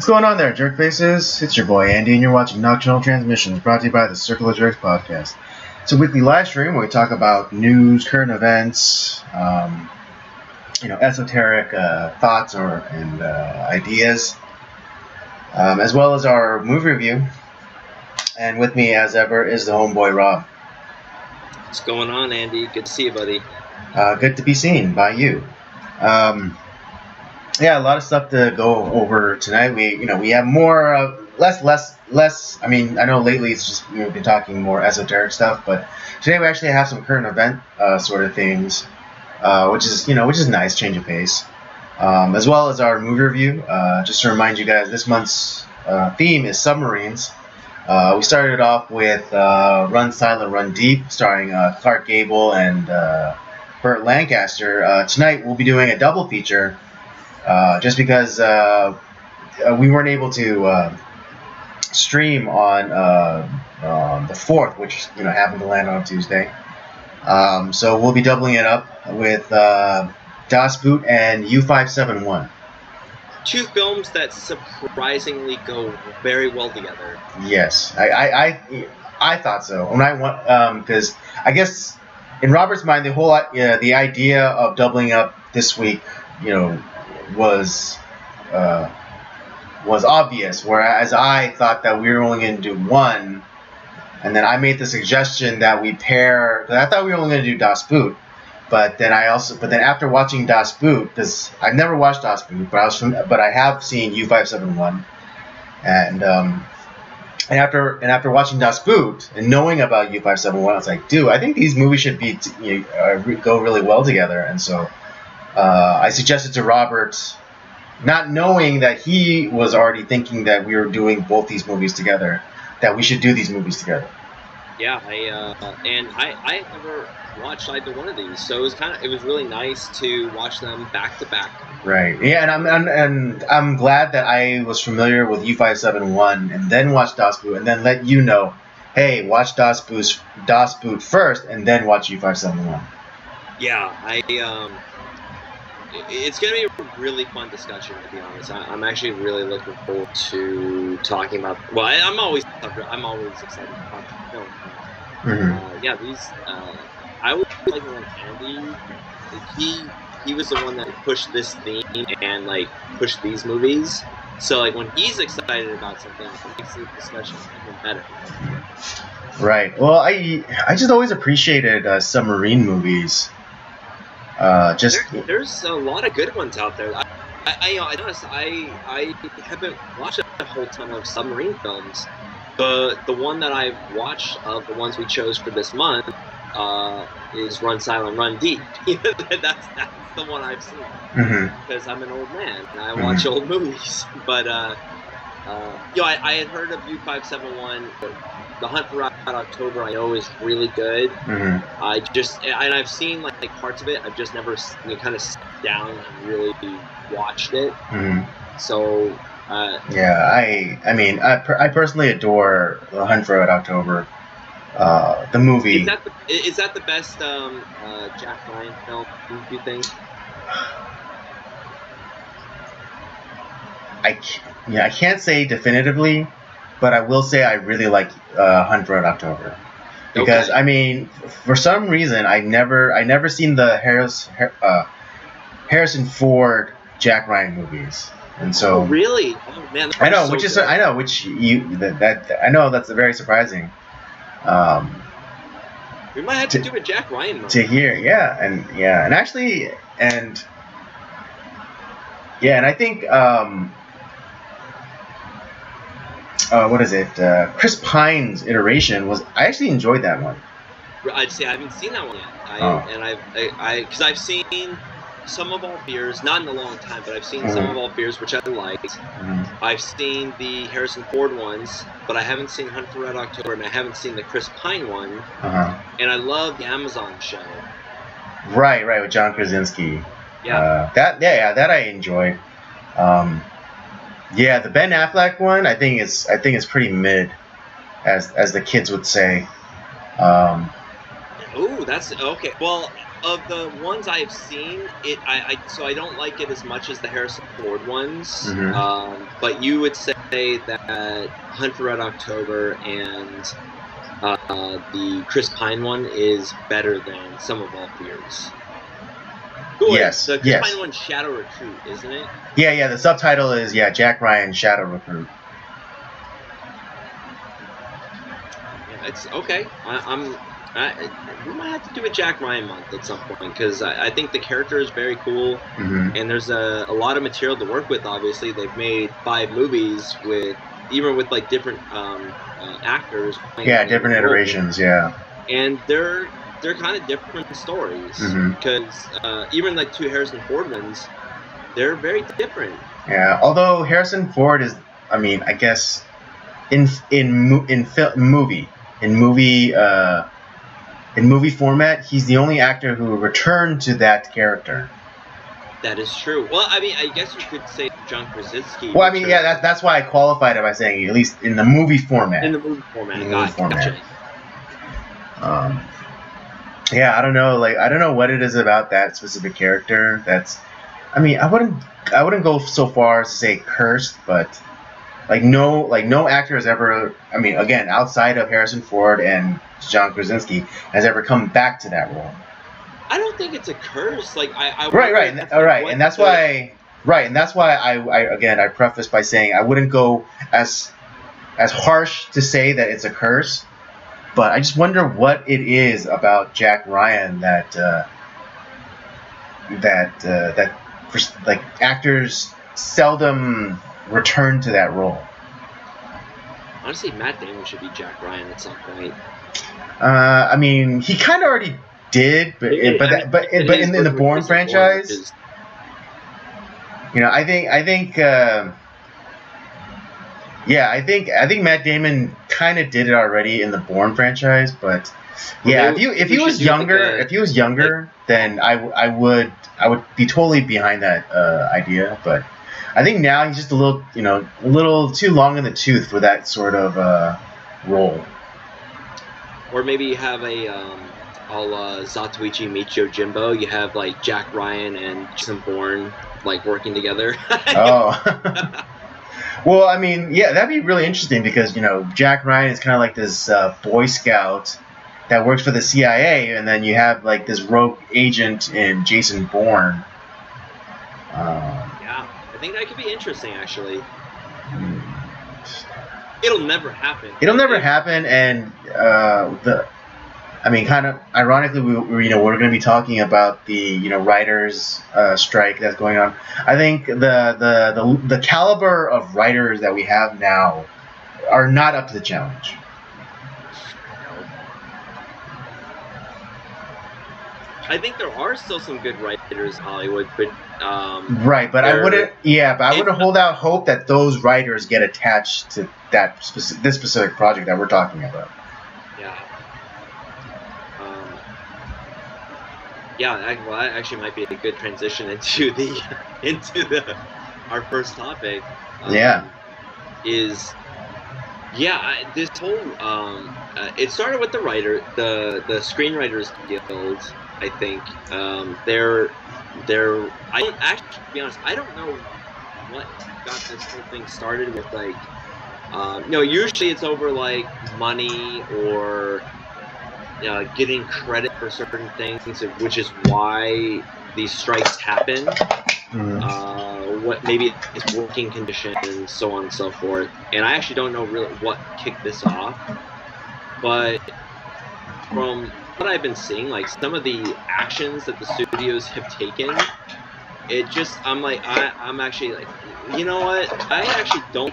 going on there, jerk faces? It's your boy Andy, and you're watching Nocturnal Transmissions, brought to you by the Circle of Jerks podcast. It's a weekly live stream where we talk about news, current events, esoteric thoughts and ideas, as well as our movie review. And with me, as ever, is the homeboy Rob. What's going on, Andy? Good to see you, buddy. Good to be seen by you. Yeah, a lot of stuff to go over tonight. We have more, less. I mean, I know lately it's just we've been talking more esoteric stuff, but today we actually have some current event sort of things, which is nice, change of pace, as well as our movie review. Just to remind you guys, this month's theme is submarines. We started off with Run Silent, Run Deep, starring Clark Gable and Burt Lancaster. Tonight we'll be doing a double feature. Just because we weren't able to stream on the 4th, which happened to land on Tuesday. So we'll be doubling it up with Das Boot and U-571. Two films that surprisingly go very well together. Yes, I thought so. When I want, because I guess in Robert's mind, the whole the idea of doubling up this week, was obvious, whereas I thought that we were only going to do one, and then I made the suggestion that we pair. I thought we were only going to do Das Boot, but then after watching Das Boot, because I've never watched Das Boot, but I have seen U-571, and after watching Das Boot and knowing about U-571, I was like, dude, I think these movies should be go really well together, and so. I suggested to Robert, not knowing that he was already thinking that we were doing both these movies together, that we should do these movies together. Yeah, I never watched either one of these, so it was really nice to watch them back to back. Right. Yeah, and I'm glad that I was familiar with U-571 and then watched Das Boot and then let you know, hey, watch Das Boot first and then watch U-571. Yeah, it's going to be a really fun discussion, to be honest. I'm actually really looking forward to talking about. Well, I'm always excited to talk about film. Mm-hmm. I would like when Andy. He was the one that pushed this theme and pushed these movies. So when he's excited about something, it makes the discussion even better. Right. Well, I just always appreciated submarine movies. There's a lot of good ones out there. I haven't watched a whole ton of submarine films. The one that I've watched of the ones we chose for this month is Run Silent, Run Deep. That's the one I've seen because I'm an old man and I watch old movies. But I had heard of U-571. The Hunt for Red October I know is really good. I've seen parts of it. I've just never kind of sat down and really watched it. So I personally adore The Hunt for Red October. The movie. Is that the best Jack Ryan film? Do you think? I can't say definitively. But I will say I really like Hunt for Red October because for some reason I never seen the Harrison Ford Jack Ryan movies, and so really, oh man, I know that's very surprising. We might have to do a Jack Ryan movie. To hear, and actually, and I think. What is it? Chris Pine's iteration was. I actually enjoyed that one. I'd say I haven't seen that one yet. Because I've seen Some of All Fears, not in a long time, but I've seen Some of All Fears, which I liked. I've seen the Harrison Ford ones, but I haven't seen Hunt for Red October, and I haven't seen the Chris Pine one. And I love the Amazon show. Right, with John Krasinski. Yeah. That I enjoyed. Yeah, the Ben Affleck one, I think it's pretty mid, as the kids would say. Ooh, that's okay. Well, of the ones I've seen, so I don't like it as much as the Harrison Ford ones. But you would say that Hunt for Red October and the Chris Pine one is better than Sum of All Fears. Cool. Yes. The Chris Pine one's Shadow Recruit, isn't it? Yeah. The subtitle is Jack Ryan Shadow Recruit. Yeah, it's okay. We might have to do a Jack Ryan month at some point because I think the character is very cool, and there's a lot of material to work with. Obviously, they've made 5 movies with like different actors. Yeah, different iterations. Yeah, and they're kind of different stories because even like 2 Harrison Ford ones, they're very different. Yeah, although Harrison Ford is, I mean, I guess in movie format, he's the only actor who returned to that character. That is true. Well, I mean, I guess you could say John Krasinski. Well, I mean, yeah, that's why I qualified it by saying at least in the movie format. In the movie format. Gotcha. Yeah, I don't know. Like, I don't know what it is about that specific character. I mean, I wouldn't go so far as to say cursed, but no actor has ever. I mean, again, outside of Harrison Ford and John Krasinski, has ever come back to that role. I don't think it's a curse. Like right, and that's why I preface by saying I wouldn't go as harsh to say that it's a curse, but I just wonder what it is about Jack Ryan that actors seldom return to that role. Honestly, Matt Damon should be Jack Ryan at some point. I mean, he kind of already did, but in the Bourne franchise, I think Matt Damon kind of did it already in the Bourne franchise, but yeah, if he was younger, then I would be totally behind that idea, but I think now he's just a little too long in the tooth for that sort of role. Or maybe you have a Zatoichi Michio Jimbo. You have like Jack Ryan and Jason Bourne like working together. Oh. Well, I mean, yeah, that'd be really interesting because Jack Ryan is kind of like this Boy Scout that works for the CIA, and then you have like this rogue agent in Jason Bourne. Yeah, I think that could be interesting, actually. It'll never happen. And kind of ironically, we're going to be talking about the writers' strike that's going on. I think the caliber of writers that we have now are not up to the challenge. I think there are still some good writers in Hollywood, but right. But I wouldn't. Yeah, but I wouldn't hold out hope that those writers get attached to this specific project that we're talking about. Yeah. Yeah, well, that actually might be a good transition into our first topic. This whole it started with the Screenwriters Guild. I think they're I don't actually, to be honest, I don't know what got this whole thing started with like. Usually it's over like money or getting credit for certain things, which is why these strikes happen. What maybe it's working conditions, so on and so forth. And I actually don't know really what kicked this off, but from what I've been seeing, like some of the actions that the studios have taken, I'm actually like, you know what? I actually don't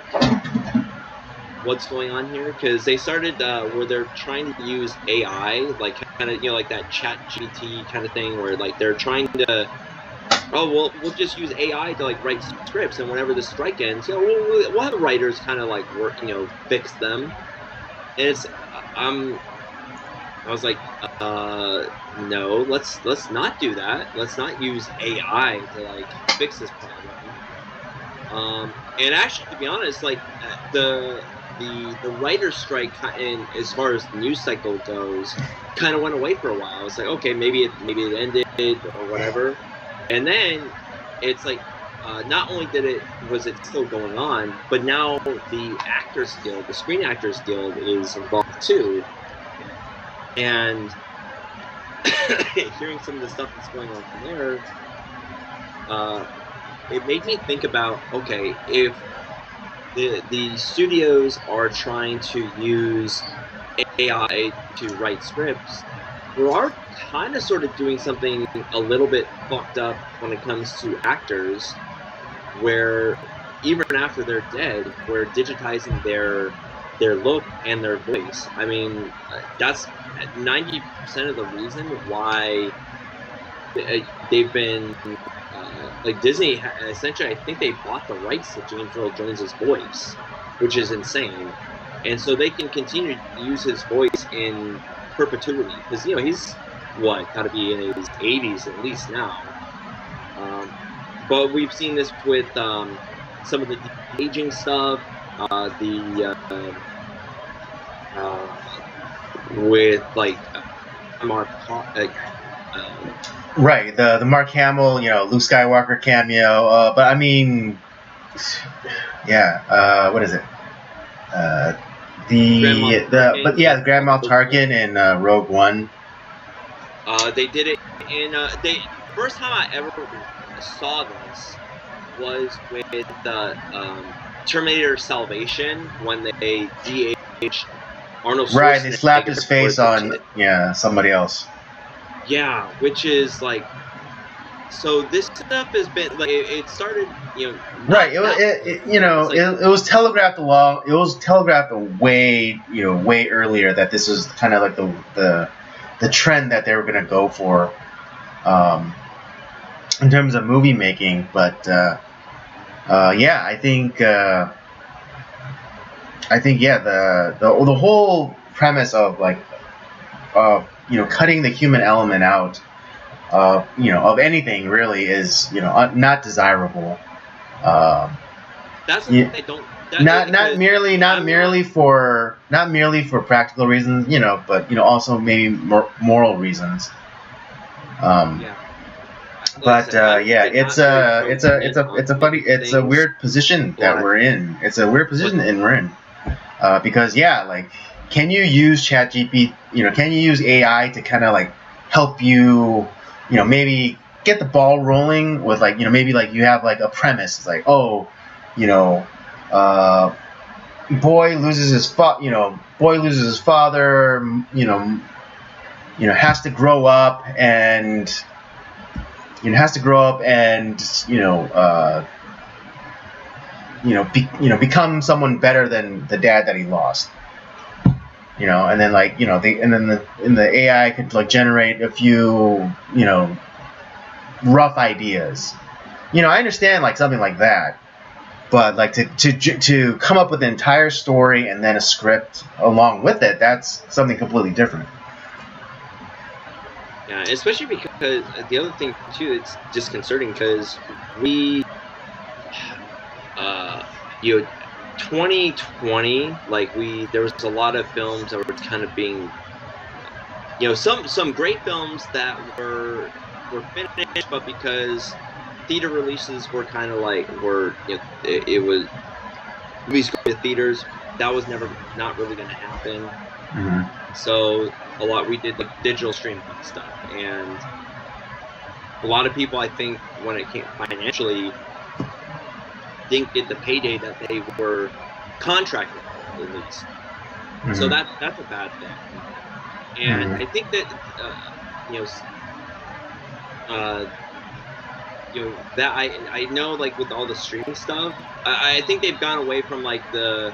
what's going on here, because they started where they're trying to use AI, like kind of like that ChatGPT kind of thing, where like they're trying to, we'll just use AI to like write scripts, and whenever the strike ends, we'll have the writers kind of like work, fix them. And I was like, no, let's not do that. Let's not use AI to like fix this problem. And actually, to be honest, like the writer's strike, and as far as the news cycle goes, kind of went away for a while. It's like, okay, maybe it ended or whatever, and then it's like, not only was it still going on, but now the Actors Guild, the Screen Actors Guild, is involved too, and hearing some of the stuff that's going on from there, it made me think about, okay, if the studios are trying to use AI to write scripts, we are kind of sort of doing something a little bit fucked up when it comes to actors, where even after they're dead, we're digitizing their look and their voice. I mean, that's 90% of the reason why they've been like Disney. Essentially, I think they bought the rights to James Earl Jones's voice, which is insane, and so they can continue to use his voice in perpetuity, because he's got to be in his 80s at least now. But we've seen this with some of the aging stuff, with like Mark, right, the Mark Hamill, Luke Skywalker cameo. But I mean, yeah, what is it? The Grand Moff Tarkin in Rogue One. They did it in first time I ever saw this was with the Terminator Salvation, when they de-aged Arnold Schwarzenegger. Right, they slapped his face on somebody else. Yeah, which is like, so this stuff has been like, it started, right. It was telegraphed along. It was telegraphed way earlier that this was kind of like the trend that they were going to go for, in terms of movie making. But I think the whole premise of like cutting the human element out of anything really is not desirable. That's what they don't. Not merely for practical reasons, but also maybe moral reasons. But it's a weird position that we're in. It's a weird position that we're in, because can you use ChatGPT? Can you use AI to kind of like help you? Maybe get the ball rolling with maybe you have like a premise. It's like, oh, boy loses his father. Has to grow up and become someone better than the dad that he lost. And then the AI could generate a few rough ideas. I understand something like that, but to come up with an entire story and then a script along with it, that's something completely different. Yeah, especially because the other thing too, it's disconcerting because 2020, there was a lot of films that were kind of being, some great films that were finished, but because theater releases were kind of it was movies going to theaters, that was not really going to happen. Mm-hmm. So we did the digital streaming stuff, and a lot of people, I think, when it came financially, didn't get the payday that they were contracted at least. Mm-hmm. So that's a bad thing. And I think that that I know with all the streaming stuff, I think they've gone away from the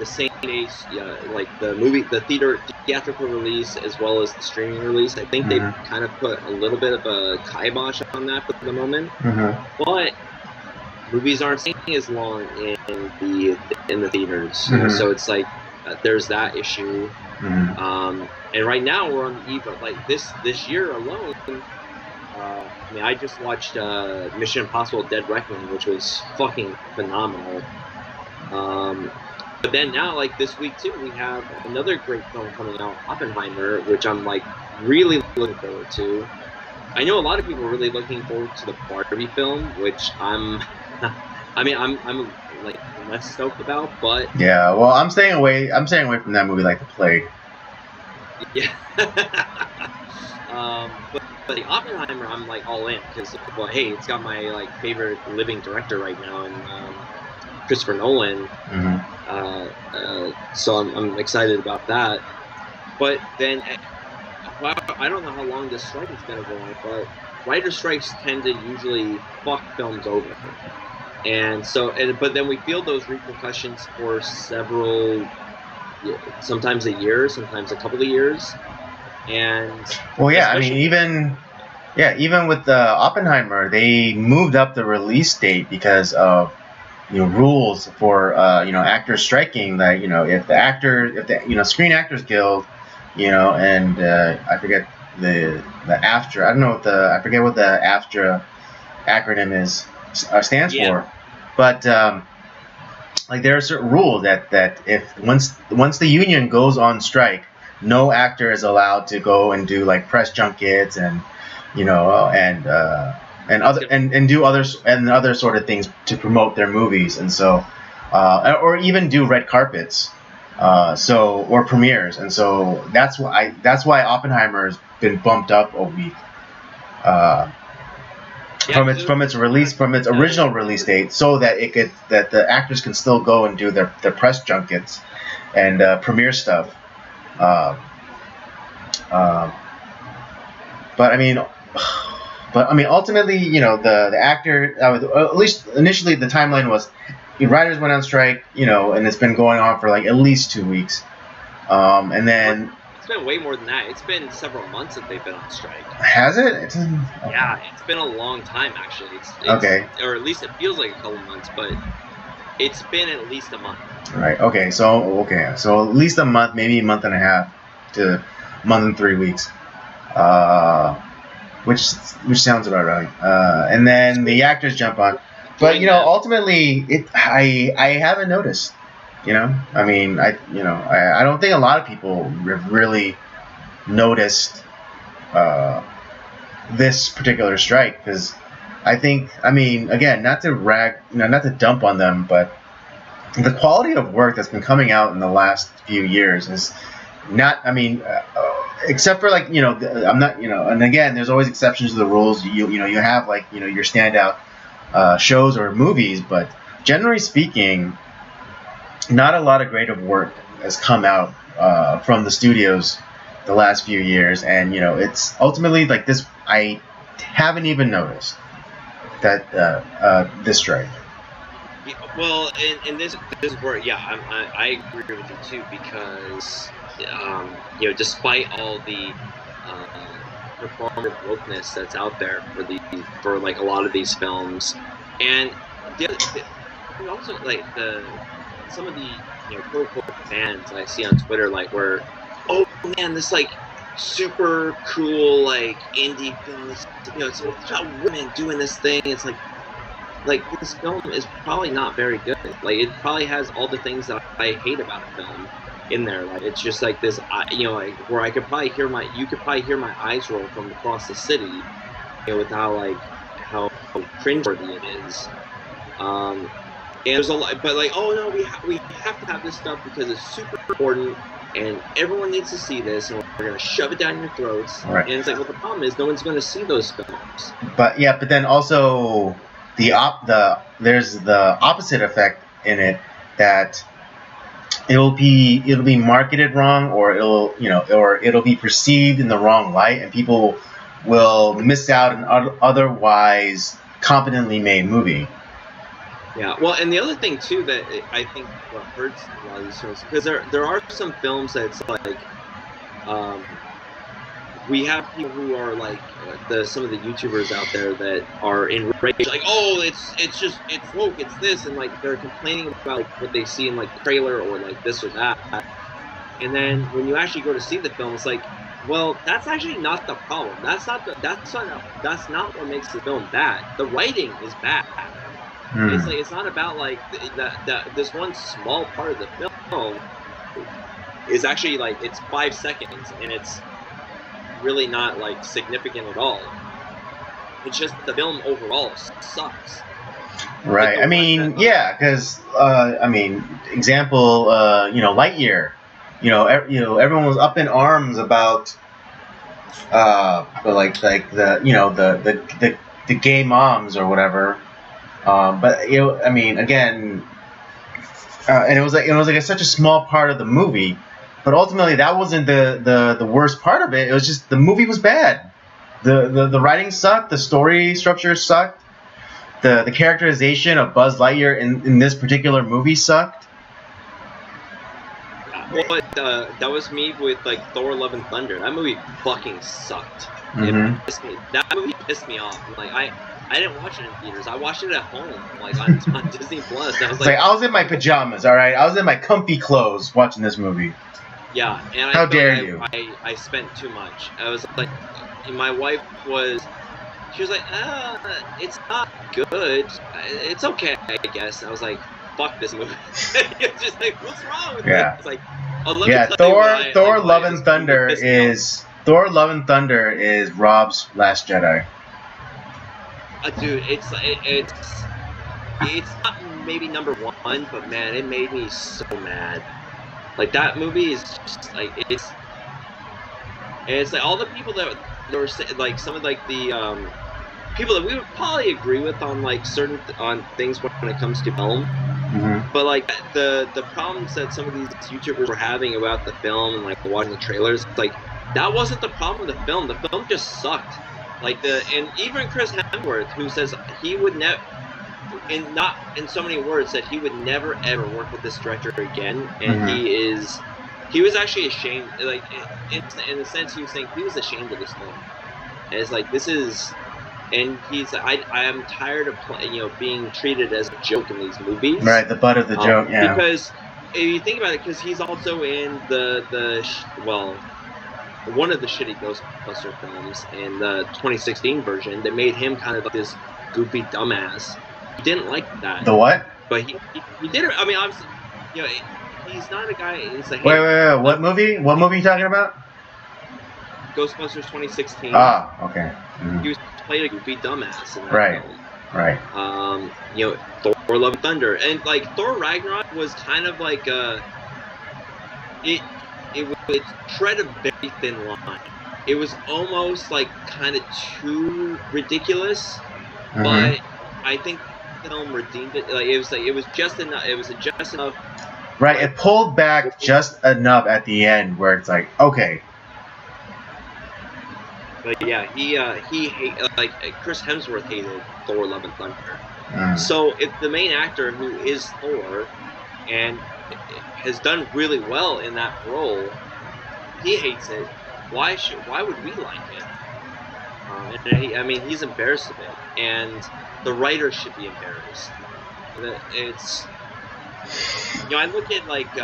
same days, the theatrical release as well as the streaming release. I think they've kind of put a little bit of a kibosh on that for the moment. Mm-hmm. But movies aren't staying as long in the theaters, so it's there's that issue. Mm-hmm. And right now we're on the eve of this year alone. I just watched Mission Impossible: Dead Reckoning, which was fucking phenomenal. then now, like this week too, we have another great film coming out, Oppenheimer, which I'm like really looking forward to. I know a lot of people are really looking forward to the Barbie film, which I'm like less stoked about, but yeah. Well, I'm staying away. I'm staying away from that movie like the plague. yeah. But the Oppenheimer, I'm like all in because, well, hey, it's got my like favorite living director right now, and Christopher Nolan. So I'm excited about that. But then, well, I don't know how long this strike is going to go on, but writer strikes tend to usually fuck films over. And so, but then we feel those repercussions for several, sometimes a year, sometimes a couple of years. And well, yeah, I mean, even with the Oppenheimer, they moved up the release date because of rules for actors striking. That if the Screen Actors Guild, and I forget the AFTRA. I don't know I forget what the AFTRA acronym stands for, but like there are certain rules that if once the union goes on strike, no actor is allowed to go and do like press junkets and do other sort of things to promote their movies, and so or even do red carpets, or premieres, and so that's why Oppenheimer's been bumped up a week from its original release date, so that the actors can still go and do their press junkets and premiere stuff. But I mean, ultimately, the actor, at least initially, the timeline was the writers went on strike, and it's been going on for like at least 2 weeks, and then it's been way more than that. It's been several months that they've been on strike. Has it? Yeah, it's been a long time actually. It's okay, or at least it feels like a couple months, but it's been at least a month. Right. Okay. So at least a month, maybe a month and a half to a month and 3 weeks. Which sounds about right. And then the actors jump on, but ultimately, I haven't noticed. I mean, I don't think a lot of people have really noticed this particular strike, because I think, again, not to dump on them, but the quality of work that's been coming out in the last few years is not. Except for I'm not, and again, there's always exceptions to the rules. You have your standout shows or movies, but generally speaking, not a lot of creative work has come out from the studios the last few years, and it's ultimately like this. I haven't even noticed that this strike. Well, and this is where I agree with you too, because despite all the performative wokeness that's out there for like a lot of these films, and also like some of the quote unquote fans I see on Twitter, like, where, oh man, this like super cool like indie film, it's about women doing this thing. It's like this film is probably not very good. Like, it probably has all the things that I hate about a film in there. Like, it's just like this, where you could probably hear my eyes roll from across the city, with how cringeworthy it is. And there's a lot, but like, oh no, we have to have this stuff because it's super important and everyone needs to see this, and we're gonna shove it down your throats. Right. And it's like, well, the problem is no one's gonna see those films. But then also there's the opposite effect in it, that it'll be marketed wrong, or it'll be perceived in the wrong light, and people will miss out an otherwise competently made movie. Yeah, well, and the other thing too that I think what hurts a lot of these films, because there are some films that it's like, we have people who are like some of the YouTubers out there that are enraged, like, oh, it's woke, it's this, and like they're complaining about like what they see in like the trailer or like this or that, and then when you actually go to see the film, it's like, well, that's actually not the problem. That's not what makes the film bad. The writing is bad. It's like it's not about like that. This one small part of the film is actually like it's 5 seconds, and it's really not like significant at all. It's just the film overall sucks. Right. Like I mean, yeah, because I mean, example, Lightyear. Everyone was up in arms about like the gay moms or whatever. But I mean, again, and it was like such a small part of the movie. But ultimately, that wasn't the worst part of it. It was just the movie was bad. The writing sucked. The story structure sucked. The characterization of Buzz Lightyear in this particular movie sucked. Well, that was me with like Thor: Love and Thunder. That movie fucking sucked. That movie pissed me off. Like I didn't watch it in theaters. I watched it at home, like on Disney Plus. And I was like, I was in my pajamas. All right, I was in my comfy clothes watching this movie. Yeah, and how dare you? I spent too much. I was like, my wife was. She was like, it's not good. It's okay, I guess. I was like, fuck this movie. It's just like, what's wrong with it? It's like, Thor: Love and Thunder is Rob's Last Jedi. Dude, it's not maybe number one, but man, it made me so mad. Like that movie is just like it's like all the people that were like some of like the people that we would probably agree with on like on things when it comes to film. But like the problems that some of these YouTubers were having about the film and like watching the trailers, like that wasn't the problem with the film. The film just sucked. Like and even Chris Hemsworth, who says he would never, not in so many words, that he would never ever work with this director again, and he was actually ashamed. Like in a sense, he was saying he was ashamed of this film. And it's like this is. And he's, I am tired of being treated as a joke in these movies. Right, the butt of the joke, yeah. Because if you think about it, because he's also in one of the shitty Ghostbuster films in the 2016 version that made him kind of like this goofy dumbass. He didn't like that. The what? But he did it. I mean, obviously, he's not a guy. He's like, wait. What movie? What movie are you talking about? Ghostbusters 2016. Ah, okay. He was played a goofy dumbass in that film. Right. Thor: Love and Thunder, and like Thor Ragnarok was kind of like it tread a very thin line. It was almost like kind of too ridiculous, but I think the film redeemed it. Like it was just enough. It was just enough. Right. It pulled back just enough at the end where it's like, okay. But yeah, like Chris Hemsworth hated Thor: Love and Thunder. So if the main actor who is Thor and has done really well in that role, he hates it. Why would we like it? I mean, he's embarrassed of it, and the writer should be embarrassed. It's I look at like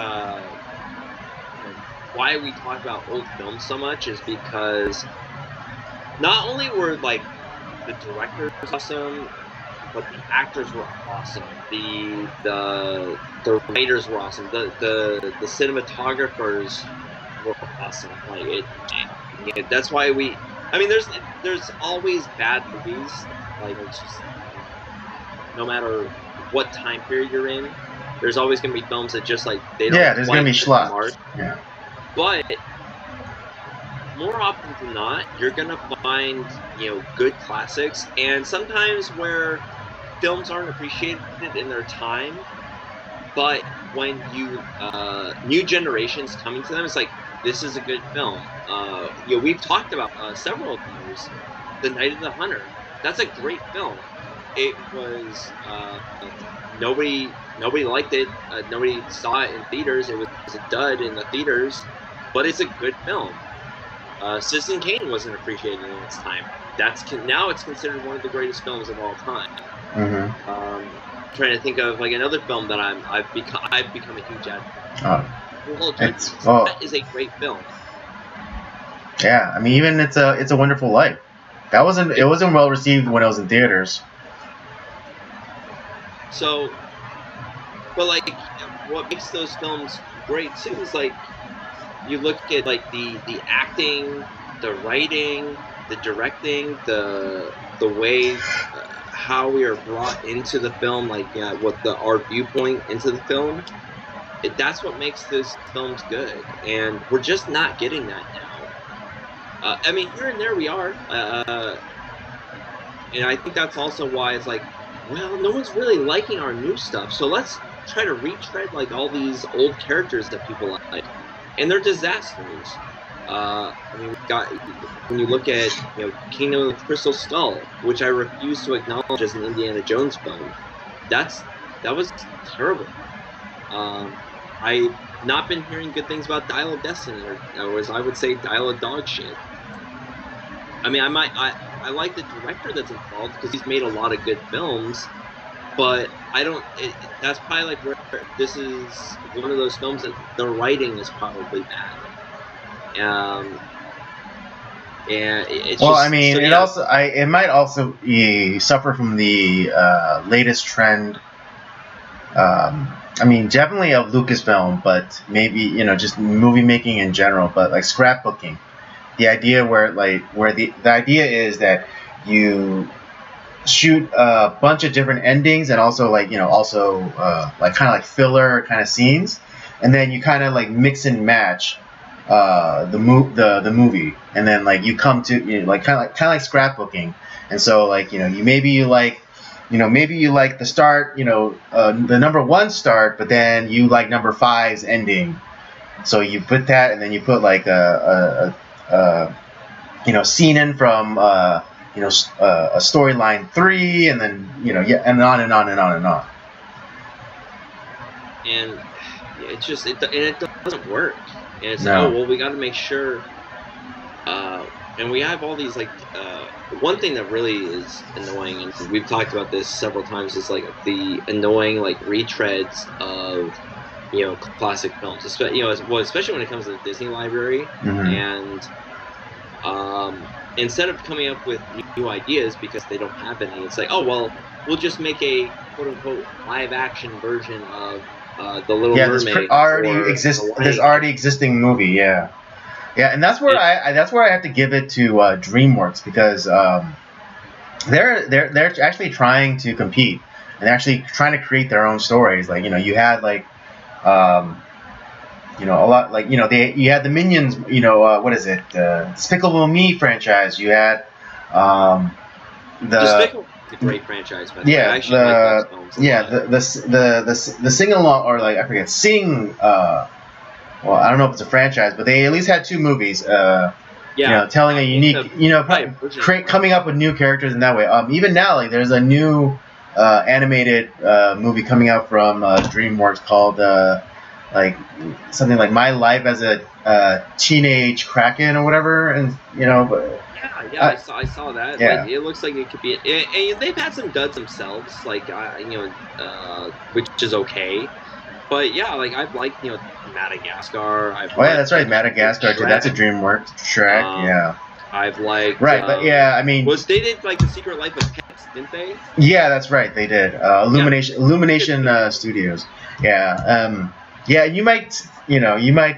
why we talk about old films so much is because. Not only were like the directors awesome, but the actors were awesome. The writers were awesome. The cinematographers were awesome. Like that's why I mean, there's always bad movies. Like it's just no matter what time period you're in, there's always gonna be films that just like they don't. Yeah, there's gonna be schlock. Yeah. But more often than not, you're gonna find good classics, and sometimes where films aren't appreciated in their time, but when new generations coming to them, it's like this is a good film. We've talked about several of those. The Night of the Hunter. That's a great film. It was nobody liked it. Nobody saw it in theaters. It was a dud in the theaters, but it's a good film. Citizen Kane wasn't appreciated in its time. Now it's considered one of the greatest films of all time. Trying to think of like another film that I've become a huge advocate. That is a great film. Yeah, I mean, even It's a Wonderful Life. It wasn't well received when it was in theaters. So, but like, what makes those films great too is like you look at like the acting, the writing, the directing, the way how we are brought into the film, like what our viewpoint into the film. That's what makes those films good, and we're just not getting that now. I mean, here and there we are, and I think that's also why it's like, well, no one's really liking our new stuff, so let's try to retread like all these old characters that people like, and they're disasters. I mean, we got when you look at Kingdom of the Crystal Skull, which I refuse to acknowledge as an Indiana Jones film. That was terrible. I've not been hearing good things about Dial of Destiny, or as I would say, Dial of Dog shit. I mean, I like the director that's involved because he's made a lot of good films, but I don't. That's probably like where this is one of those films that the writing is probably bad. And it's well, just, I mean, so, it yeah. also it might also suffer from the latest trend. I mean, definitely of Lucasfilm, but maybe just movie making in general. But like scrapbooking, the idea where the idea is that you shoot a bunch of different endings and also like kind of like filler kind of scenes, and then you kind of like mix and match the movie, and then like you come to kind of like scrapbooking, and so like maybe you like the start, the number 1 start, but then you like number 5's ending, so you put that, and then you put like a scene in from a storyline 3, and then and on and on and on and on. And it doesn't work. And it's No. like, oh well, we got to make sure. And we have all these like one thing that really is annoying, and we've talked about this several times, is like the annoying like retreads of classic films, especially when it comes to the Disney library. Mm-hmm. And instead of coming up with new ideas because they don't have any, it's like, oh well, we'll just make a quote unquote live action version of the Little Mermaid. This already existing movie, yeah, and that's where I have to give it to DreamWorks, because they're actually trying to compete, and they're actually trying to create their own stories. Like you had like a lot, like you had the Minions, what is it, Despicable Me franchise. You had the Despicable a great franchise, but yeah, I actually like those films the sing along, or like I forget, Sing. Well, I don't know if it's a franchise, but they at least had 2 movies. Telling a unique, coming up with new characters in that way. Even now, like there's a new animated movie coming out from DreamWorks called like something like My Life as a Teenage Kraken or whatever, and I saw that. Yeah. Like, it looks like it could be. And they've had some duds themselves, like which is okay. But yeah, like I've liked Madagascar. That's right, Madagascar too. That's a DreamWorks. Shrek, yeah. I've liked. Right, but yeah, I mean. They did like The Secret Life of Pets, didn't they? Yeah, that's right. They did. Illumination Studios. Yeah. Yeah, you might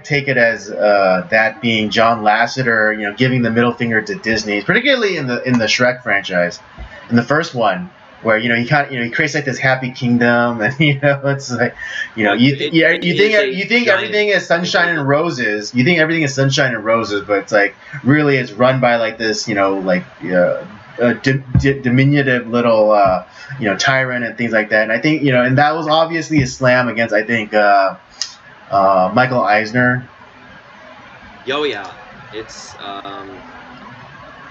take it as that being John Lasseter, giving the middle finger to Disney, particularly in the Shrek franchise, in the first one, where he creates like this happy kingdom, and it's like you think everything is sunshine and roses. You think everything is sunshine and roses, but it's like really it's run by like this diminutive little tyrant and things like that. And I think and that was obviously a slam against, I think, Michael Eisner. Oh yeah, it's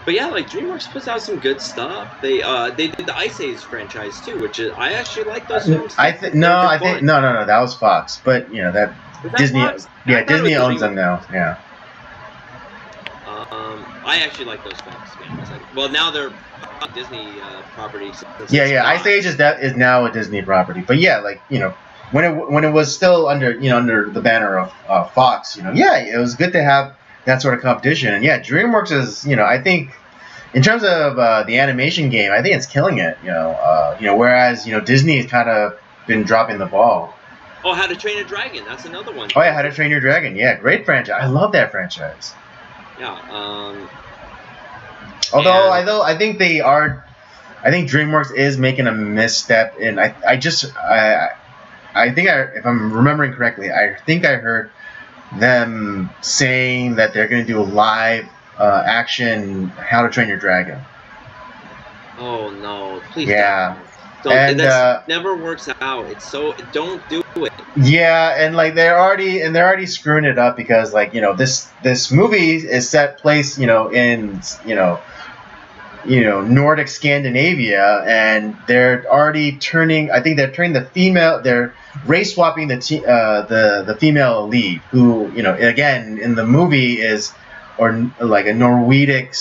but yeah, like DreamWorks puts out some good stuff. They did the Ice Age franchise too, which I actually like those films. No, that was Fox, but that Disney, Fox? Disney owns them now. Yeah. I actually like those films. Well, now they're Disney properties. Yeah. Ice Age is now a Disney property, but yeah, like when it was still under under the banner of Fox, it was good to have that sort of competition. And yeah, DreamWorks is I think in terms of the animation game, I think it's killing it. Whereas Disney has kind of been dropping the ball. Oh, How to Train Your Dragon. That's another one. Oh yeah, How to Train Your Dragon. Yeah, great franchise. I love that franchise. Yeah. Although I think DreamWorks is making a misstep in. I think if I'm remembering correctly, I think I heard them saying that they're going to do a live action How to Train Your Dragon. Oh no! Please. Yeah. Don't. That never works out. It's so. Don't do it. Yeah, and like they're already screwing it up because this movie is set place in Nordic Scandinavia, and they're already turning. I think they're turning the female. They're race swapping the female lead, who again in the movie is like a Norwegic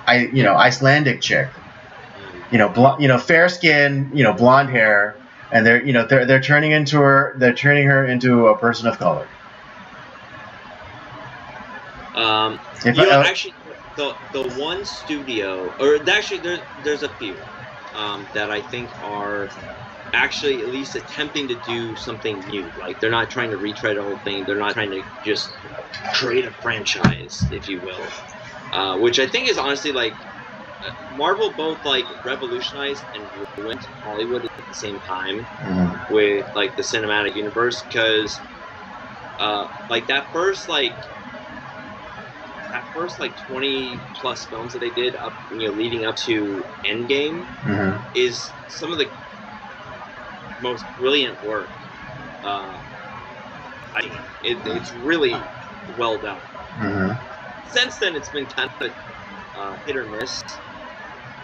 Icelandic chick. Fair skin, blonde hair, and they're turning her into a person of color. Actually, the one studio, or actually there's a few that I think are actually at least attempting to do something new. Like they're not trying to retread the whole thing. They're not trying to just create a franchise, if you will, which I think is honestly like. Marvel both like revolutionized and ruined Hollywood at the same time with like the cinematic universe, because like that first 20 plus films that they did up leading up to Endgame is some of the most brilliant work. It's really well done. Since then, it's been kind of hit or miss.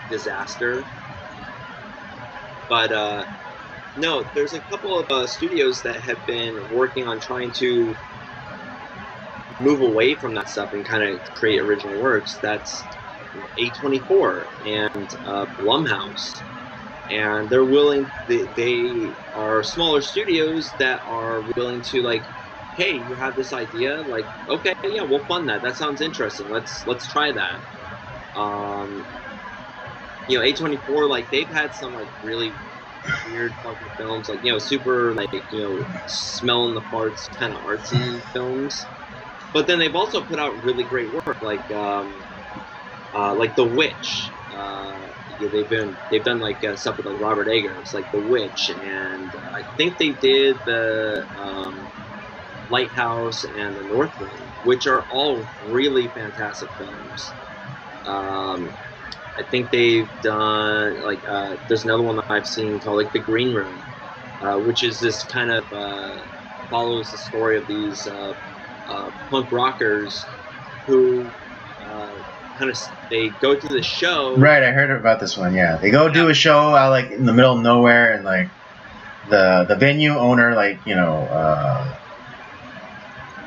Disaster. But no, there's a couple of studios that have been working on trying to move away from that stuff and kind of create original works. That's A24 and Blumhouse, and they're willing. They are smaller studios that are willing to like, hey, you have this idea, like, okay, yeah, we'll fund that. That sounds interesting. Let's try that. A24, like they've had some like really weird fucking films, like super like smelling the farts kind of artsy films, but then they've also put out really great work, like The Witch. They've done like stuff with like Robert Eggers, like The Witch, and I think they did the Lighthouse and The Northman, which are all really fantastic films. I think they've done like there's another one that I've seen called like The Green Room, which is this kind of follows the story of these punk rockers who they go to the show. Right, I heard about this one. Yeah, they go do a show out like in the middle of nowhere, and like the venue owner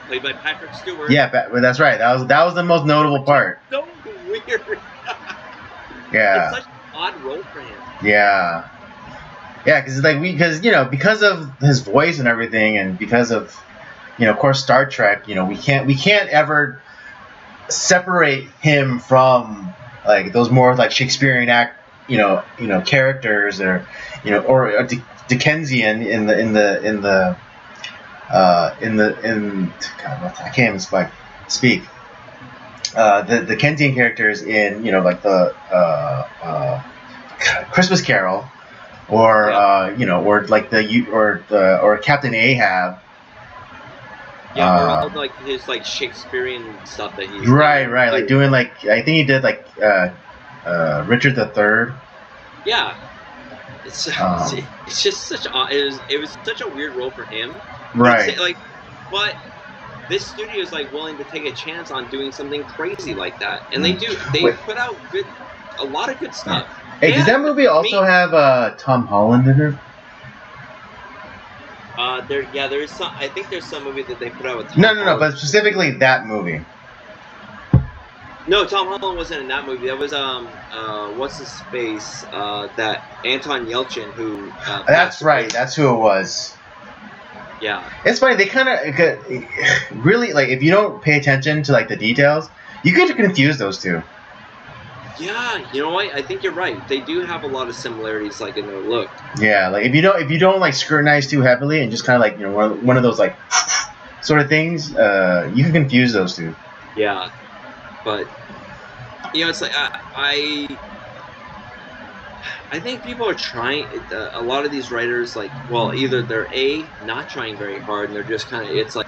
played by Patrick Stewart. Yeah, that's right. That was the most notable part. So weird. Yeah. It's such an odd role for him. Yeah. Yeah, because of his voice and everything, and because of of course Star Trek, we can't ever separate him from like those more like Shakespearean characters, or or Dickensian in God, I can't even speak. The Dickensian characters in like the Christmas Carol, or or like or Captain Ahab. Yeah, or all like his like Shakespearean stuff that he's right, like doing like I think he did like Richard III. Yeah, it's just such it was such a weird role for him. Right. But this studio is like willing to take a chance on doing something crazy like that, and they do. They put out a lot of good stuff. Hey, does that movie also have Tom Holland in it? There is some. I think there's some movie that they put out with Tom Holland. No, but specifically that movie. No, Tom Holland wasn't in that movie. That was what's his face? That Anton Yelchin who. That's right. That's who it was. Yeah. It's funny. They kind of really like if you don't pay attention to like the details, you could confuse those two. Yeah, you know what? I think you're right. They do have a lot of similarities, like in their look. Yeah, like if you don't like scrutinize too heavily and just kind of like one of those like sort of things, you can confuse those two. Yeah, but it's like I think people are trying. A lot of these writers, like, well, either they're not trying very hard, and they're just kind of. It's like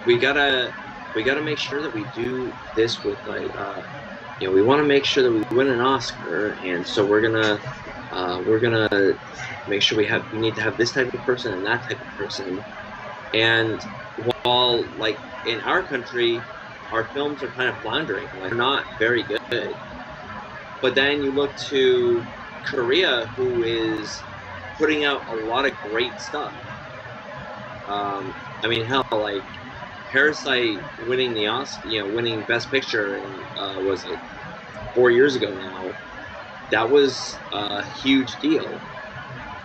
we gotta make sure that we do this with like, we want to make sure that we win an Oscar, and so we're gonna make sure we need to have this type of person and that type of person, and while like in our country, our films are kind of floundering, like they're not very good, but then you look to Korea, who is putting out a lot of great stuff. I mean, hell, like Parasite winning the Oscar, winning Best Picture, and was it 4 years ago now? That was a huge deal,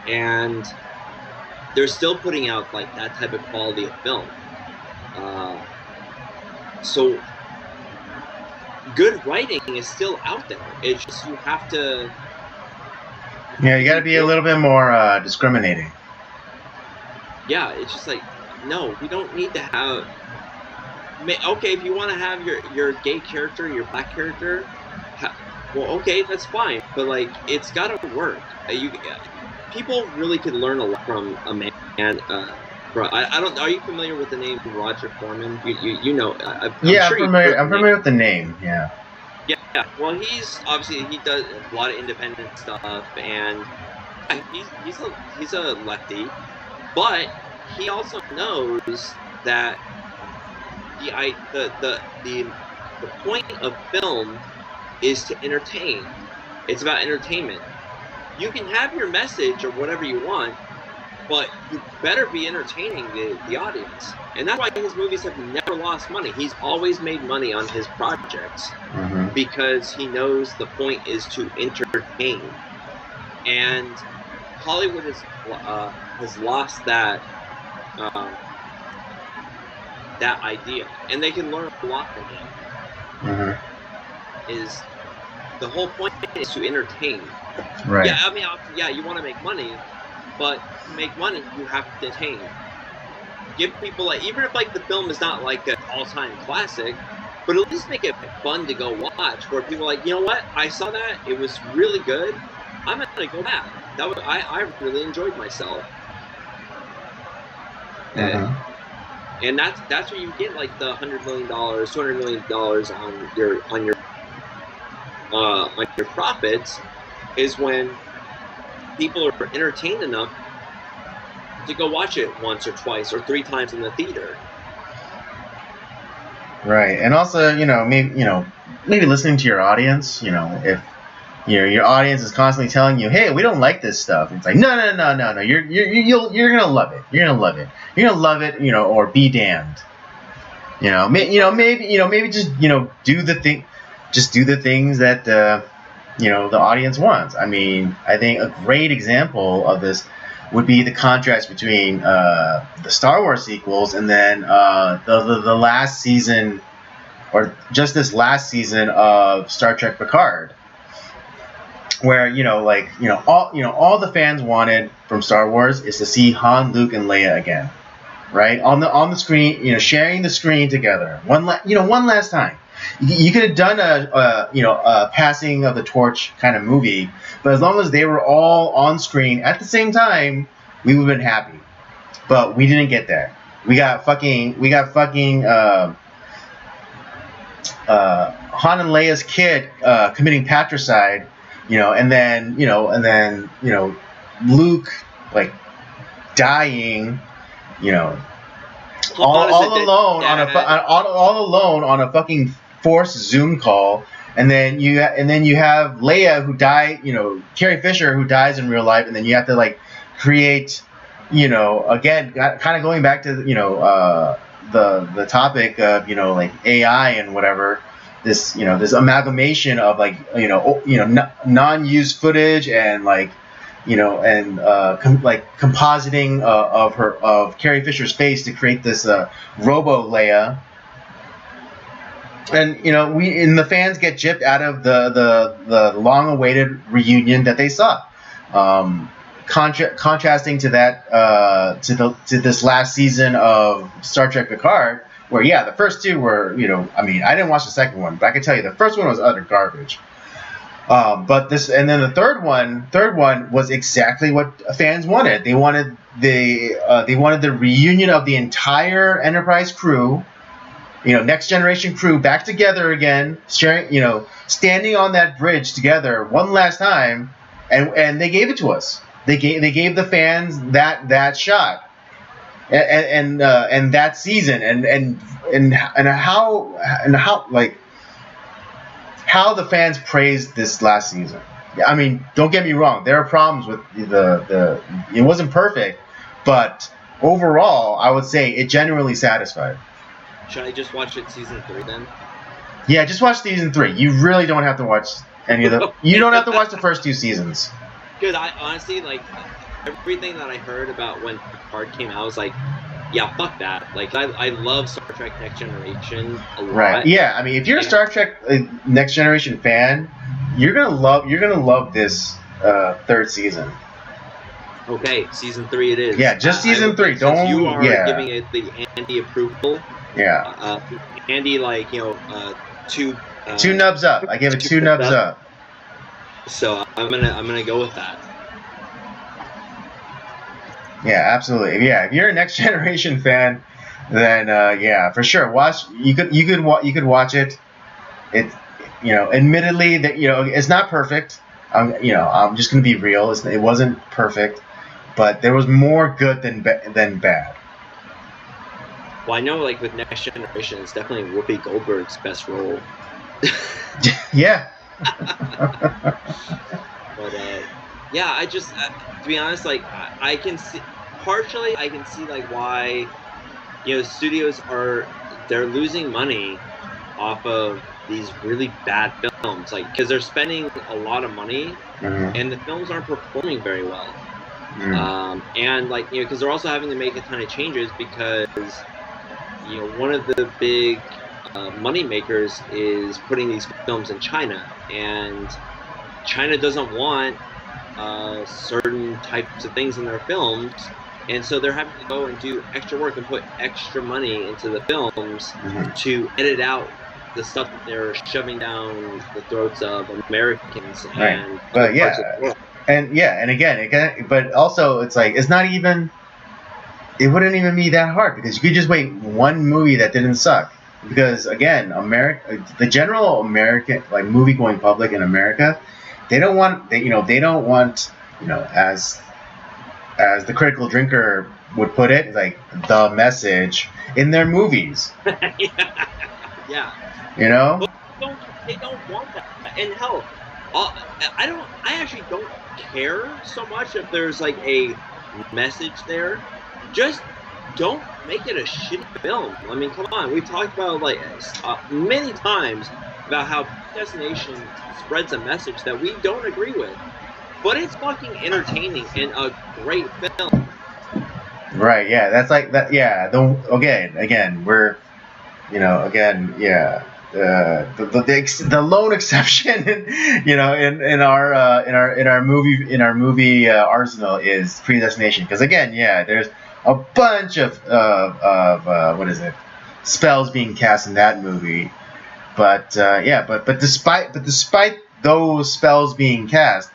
and they're still putting out like that type of quality of film. So good writing is still out there. It's just you have to. Yeah, you got to be a little bit more discriminating. Yeah, it's just like, no, we don't need to have. Okay, if you want to have your gay character, your black character, well, okay, that's fine. But like, it's got to work. People really could learn a lot from a man. I don't. Are you familiar with the name Roger Corman? You know. I'm familiar with the name. Yeah. Yeah. Well, he does a lot of independent stuff, and he's a lefty, but he also knows that the point of film is to entertain. It's about entertainment. You can have your message or whatever you want, but you better be entertaining the audience. And that's why his movies have never lost money. He's always made money on his projects because he knows the point is to entertain. And Hollywood has lost that idea, and they can learn a lot from him. Is the whole point is to entertain. Right. Yeah, I mean, you want to make money, but to make money, you have to entertain. Give people, like, even if like the film is not like an all-time classic, but at least make it fun to go watch. Where people are like, you know what? I saw that. It was really good. I'm gonna go back. I really enjoyed myself. And that's where you get like the $100 million, $200 million on your profits, is when people are entertained enough to go watch it once or twice or 3 times in the theater. Right, and also maybe listening to your audience. If your audience is constantly telling you, "Hey, we don't like this stuff," it's like, no, you're gonna love it. You're gonna love it. You're gonna love it. Or be damned. Maybe just do the thing. Just do the things that the audience wants. I mean, I think a great example of this would be the contrast between the Star Wars sequels and then the last season, or just this last season of Star Trek Picard, where all the fans wanted from Star Wars is to see Han, Luke, and Leia again, right on the screen, sharing the screen together one last time. You could have done a passing of the torch kind of movie, but as long as they were all on screen at the same time, we would have been happy. But we didn't get that. We got fucking Han and Leia's kid committing patricide, and then Luke like dying, all alone on a fucking forced Zoom call, and then you have Leia who died, Carrie Fisher who dies in real life, and then you have to like create, again, kind of going back to the topic of like AI and whatever, this amalgamation of like non-used footage and like compositing of Carrie Fisher's face to create this Robo Leia. And the fans get gypped out of the long-awaited reunion that they saw. Contrasting to that, to this last season of Star Trek Picard, where the first two were, I didn't watch the second one, but I can tell you the first one was utter garbage. But then the third one was exactly what fans wanted. They wanted the reunion of the entire Enterprise crew, Next Generation crew back together again, sharing, standing on that bridge together one last time, and they gave it to us. They gave the fans that shot, and that season, and how the fans praised this last season. I mean, don't get me wrong. There are problems with it wasn't perfect, but overall, I would say it genuinely satisfied. Should I just watch it season 3 then? Yeah, just watch season 3. You really don't have to watch any of the. You don't have to watch the first 2 seasons. Because I honestly, everything that I heard about when Picard came out, I was like, yeah, fuck that. I love Star Trek Next Generation a lot. Right. Yeah. I mean, if you're a Star Trek Next Generation fan, you're gonna love this third season. Okay, season 3 it is. Yeah, just season 3. Don't. You are giving it the Andy approval. Yeah. Andy, two nubs up. I gave it 2 nubs up. So I'm gonna go with that. Yeah, absolutely. Yeah, if you're a Next Generation fan, then for sure, you could watch it. It, admittedly that it's not perfect. I'm just gonna be real. It wasn't perfect, but there was more good than bad. Well, I know, with Next Generation, it's definitely Whoopi Goldberg's best role. Yeah. But I just to be honest, I can see partially. I can see why studios they're losing money off of these really bad films, because they're spending a lot of money, and the films aren't performing very well. And because they're also having to make a ton of changes because one of the big money makers is putting these films in China, and China doesn't want certain types of things in their films, and so they're having to go and do extra work and put extra money into the films to edit out the stuff that they're shoving down the throats of Americans. And but but also it's not even. It wouldn't even be that hard because you could just wait one movie that didn't suck. Because again, the general American movie going public in America, they don't want as the critical drinker would put it, the message in their movies. Yeah. They don't want that. And hell, I actually don't care so much if there's a message there. Just don't make it a shitty film. I mean, come on. We've talked about many times about how Destination spreads a message that we don't agree with, but it's fucking entertaining and a great film. Right? Yeah, that's that. Yeah. Again, we're, the lone exception, in our movie arsenal is Predestination, because again, there's a bunch of spells being cast in that movie, but despite those spells being cast,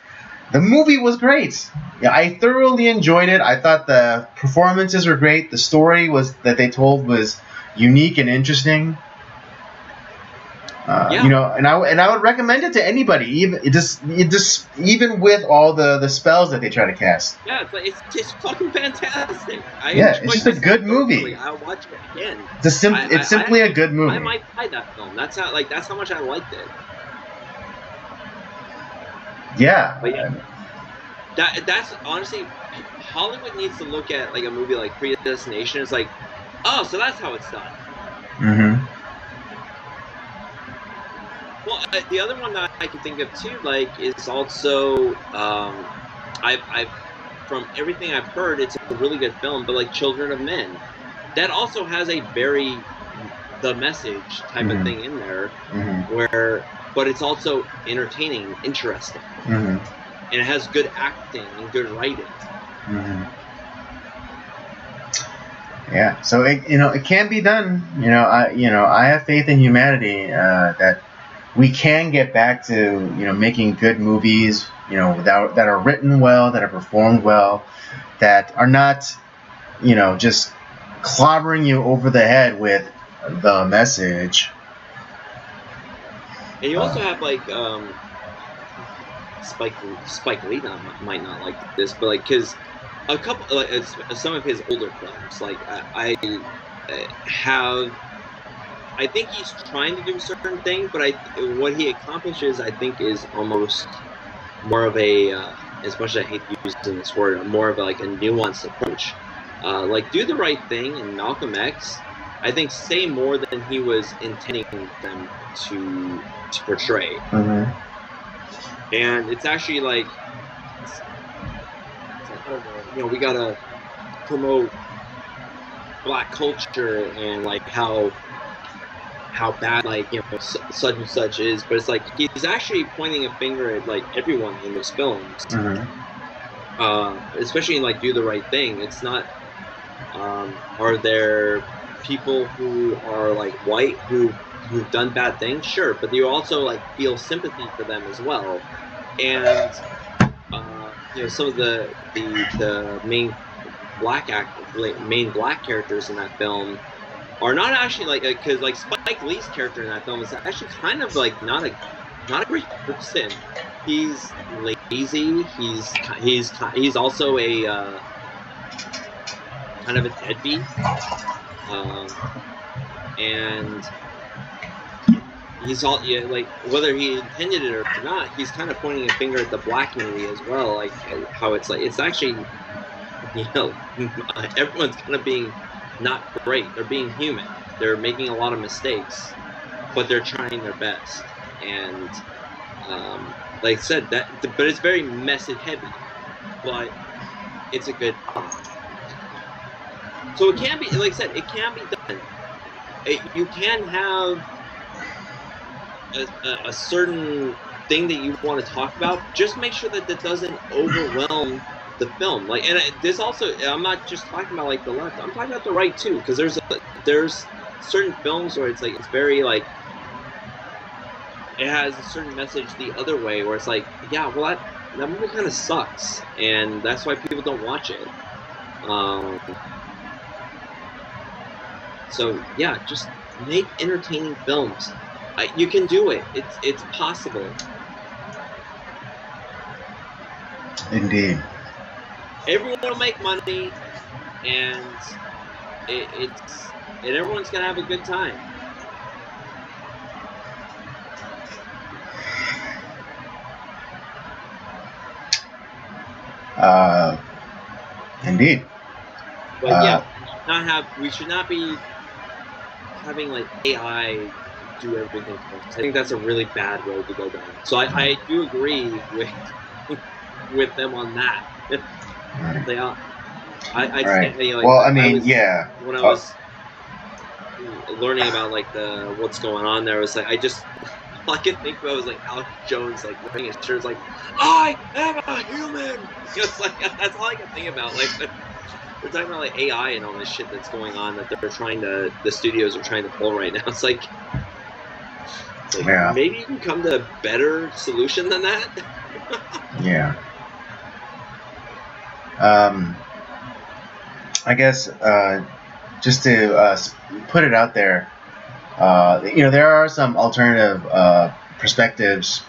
the movie was great. Yeah, I thoroughly enjoyed it. I thought the performances were great. The story that they told was unique and interesting. And I would recommend it to anybody, even with all the spells that they try to cast. Yeah, it's just fucking fantastic. It's just a good movie. I'll watch it again. It's simply a good movie. I might buy that film. That's how much I liked it. Yeah. But that's honestly, Hollywood needs to look at a movie like Predestination. It's oh, so that's how it's done. Mm-hmm. Well, the other one that I can think of too, is also, I've from everything I've heard, it's a really good film. But Children of Men, that also has a very the message type of thing in there, but it's also entertaining, interesting, and it has good acting and good writing. Yeah, so it can be done. I have faith in humanity that we can get back to making good movies. That are written well, that are performed well, that are not just clobbering you over the head with the message. And you also have like Spike Lee might not like this, but like because a couple like some of his older films, like I think he's trying to do a certain thing, but what he accomplishes, I think, is almost more of a as much as I hate using this word, more of like a nuanced approach. Like Do the Right Thing and Malcolm X, I think say more than he was intending them to portray. And it's actually like, I don't know, we gotta promote Black culture and like how bad like such and such is, but it's like he's actually pointing a finger at like everyone in those films. Especially in like Do the Right Thing. It's not are there people who are like white who've done bad things? Sure, but you also like feel sympathy for them as well. And some of the main black characters in that film are not actually like, because like Spike Lee's character in that film is actually kind of like not a great person. He's lazy. He's also a kind of a deadbeat, and he's all like, whether he intended it or not, he's kind of pointing a finger at the Black community as well, like how it's like it's actually everyone's kind of being not great. They're being human. They're making a lot of mistakes, but they're trying their best. And like I said, but it's very message heavy, but it's a good. So it can be, like I said, it can be done. You can have a certain thing that you want to talk about. Just make sure that doesn't overwhelm the film. Like, and this also, I'm not just talking about like the left. I'm talking about the right too, because there's certain films where it's like it's very like it has a certain message the other way, where it's like, yeah, well that movie kind of sucks, and that's why people don't watch it. So yeah, just make entertaining films. You can do it. It's possible. Indeed. Everyone will make money, and everyone's gonna have a good time. Indeed. But yeah, we should not be having like AI do everything for us. I think that's a really bad road to go down. So I do agree with them on that. They are. Right. Like, well, I mean, yeah. When I was learning about like what's going on there, I was like, all I could think about was like Alex Jones like wearing his shirt, like, I am a human. It's like that's all I could think about. Like we're talking about like AI and all this shit that's going on that the studios are trying to pull right now. It's like maybe you can come to a better solution than that. Yeah. I guess just to put it out there, there are some alternative perspectives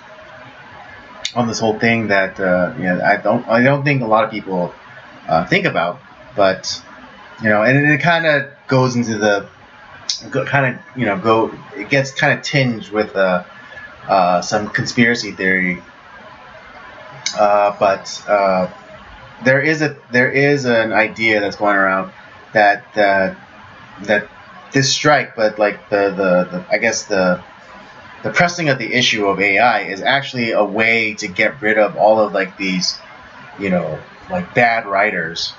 on this whole thing that I don't think a lot of people think about, but and it kind of goes into the it gets kind of tinged with some conspiracy theory, but there is an idea that's going around that this strike, but like the I guess the pressing of the issue of AI is actually a way to get rid of all of like these like bad writers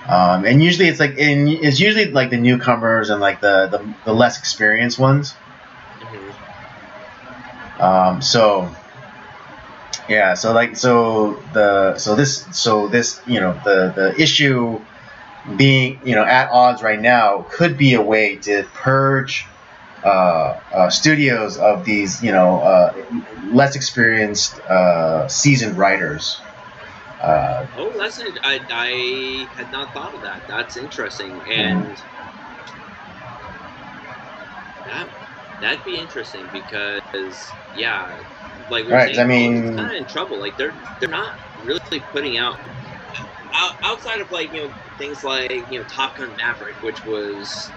And usually it's usually like the newcomers and like the less experienced ones. So yeah, so this the issue being at odds right now could be a way to purge studios of these less experienced seasoned writers. Oh, that's it. I had not thought of that. That's interesting, and that'd be interesting because like we were Right, saying, I mean, it's kind of in trouble. Like they're not really putting out outside of like things like Top Gun Maverick, which was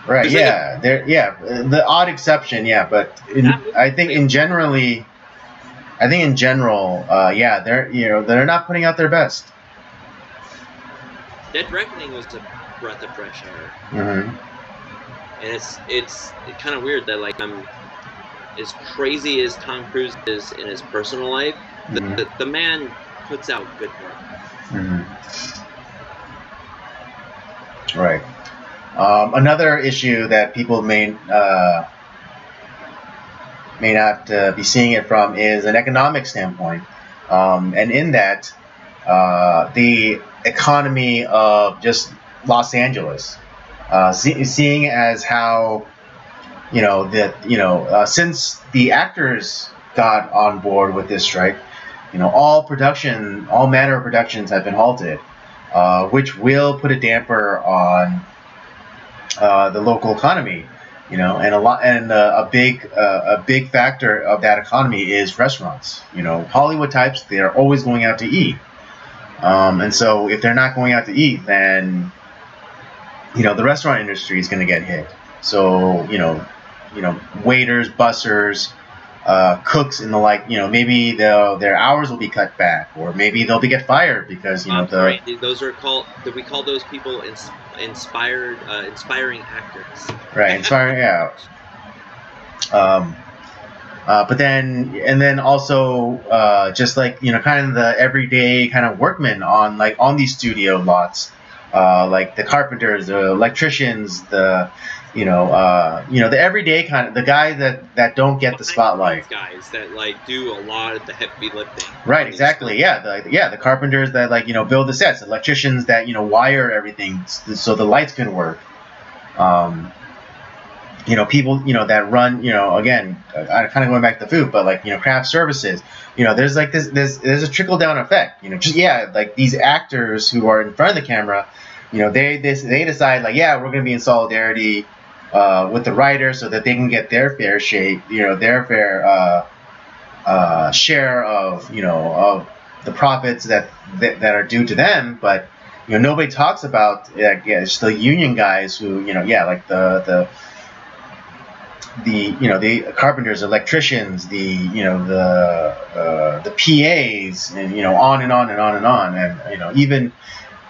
right, yeah, the odd exception, yeah, but I think in general, yeah, they're not putting out their best. Dead Reckoning was a breath of fresh air, and it's kind of weird that like I'm as crazy as Tom Cruise is in his personal life, the man puts out good work. Right. Another issue that people may not be seeing it from is an economic standpoint, and in that, the economy of just Los Angeles, seeing as how since the actors got on board with this strike, all manner of productions have been halted, which will put a damper on the local economy, and a big factor of that economy is restaurants. Hollywood types, they're always going out to eat, and so if they're not going out to eat, then the restaurant industry is going to get hit. So waiters, bussers, cooks, and the like. Maybe their hours will be cut back, or maybe they'll get fired because those are called. We call those people inspiring actors. Right, inspiring. Yeah. But then also just like kind of the everyday kind of workmen on these studio lots, like the carpenters, the electricians, the everyday kind of the guys that don't get the spotlight. Guys that like do a lot of the heavy lifting. Right, exactly. Yeah, the carpenters that build the sets, electricians that wire everything so the lights can work. People that run again, I kind of going back to food, but like craft services. There's like there's a trickle down effect. Like these actors who are in front of the camera, they decide like we're gonna be in solidarity with the writers so that they can get their fair share, share of of the profits that are due to them. But nobody talks about it's the union guys who like the carpenters, electricians, the PAs, and on and on and on and on, and even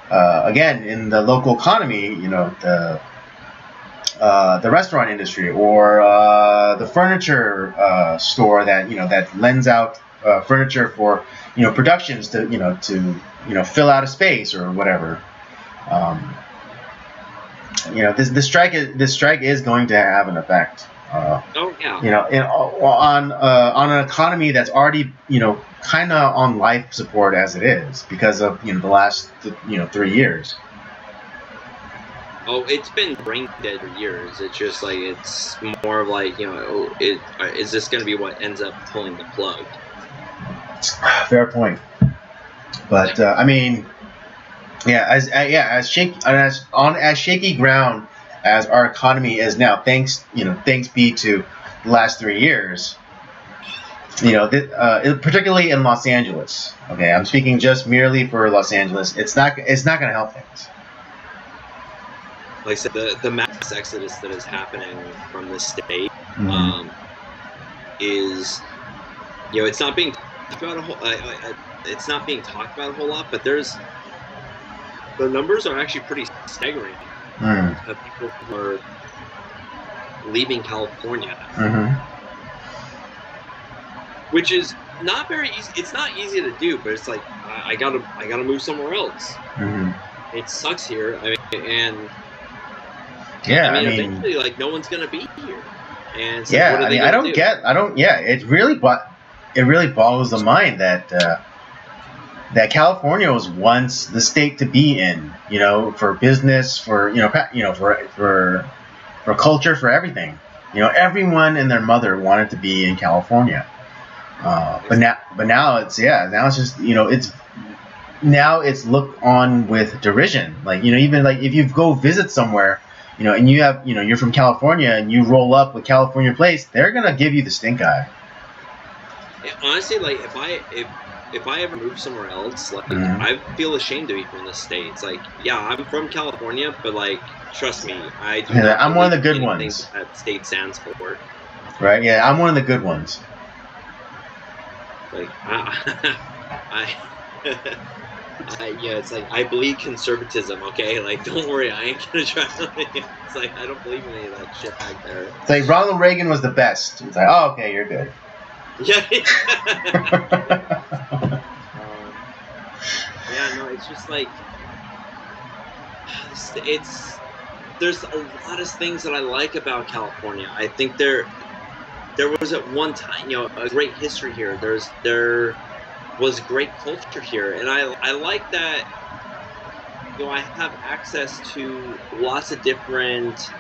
again in the local economy, the restaurant industry or the furniture store that lends out furniture for productions to fill out a space or whatever. This strike is going to have an effect. On an economy that's already kind of on life support as it is because of the last 3 years. Oh, it's been brain dead for years. It's just like it's more of like is this going to be what ends up pulling the plug? Fair point. But I mean, as shaky ground as our economy is now, thanks be to the last 3 years, particularly in Los Angeles. Okay, I'm speaking just merely for Los Angeles. It's not going to help things. Like I said, the mass exodus that is happening from the state is, it's not being talked about it's not being talked about a whole lot, but the numbers are actually pretty staggering. Of people who are leaving California, which is not very easy. It's not easy to do, but it's like I gotta move somewhere else. it sucks here. I mean, and Yeah, I mean, eventually, like, no one's gonna be here, and it's yeah. like, what are I they mean, I gonna don't do? get. I don't. Yeah, it really boggles the mind that that California was once the state to be in. You know, for business, for for culture, for everything. You know, everyone and their mother wanted to be in California. But now it's just now it's looked on with derision. Like, you know, even like if you go visit somewhere, you know, and you're from California and you roll up with California place, they're gonna give you the stink eye. Yeah, honestly, like if I ever move somewhere else, like I feel ashamed to be from the States. Like, yeah, I'm from California, but like, trust me, I do not. I'm one of the good anything ones. that state stands for. Right? Yeah, I'm one of the good ones. Like, yeah, it's like I believe conservatism. Okay, like don't worry, I ain't gonna try. It's like I don't believe in any of that shit back there. It's like Ronald Reagan was the best. It's like, oh, okay, you're good. Yeah. Yeah, no, it's just like there's a lot of things that I like about California. I think there was at one time, you know, a great history here. There was great culture here, and I like that. You know, I have access to lots of different,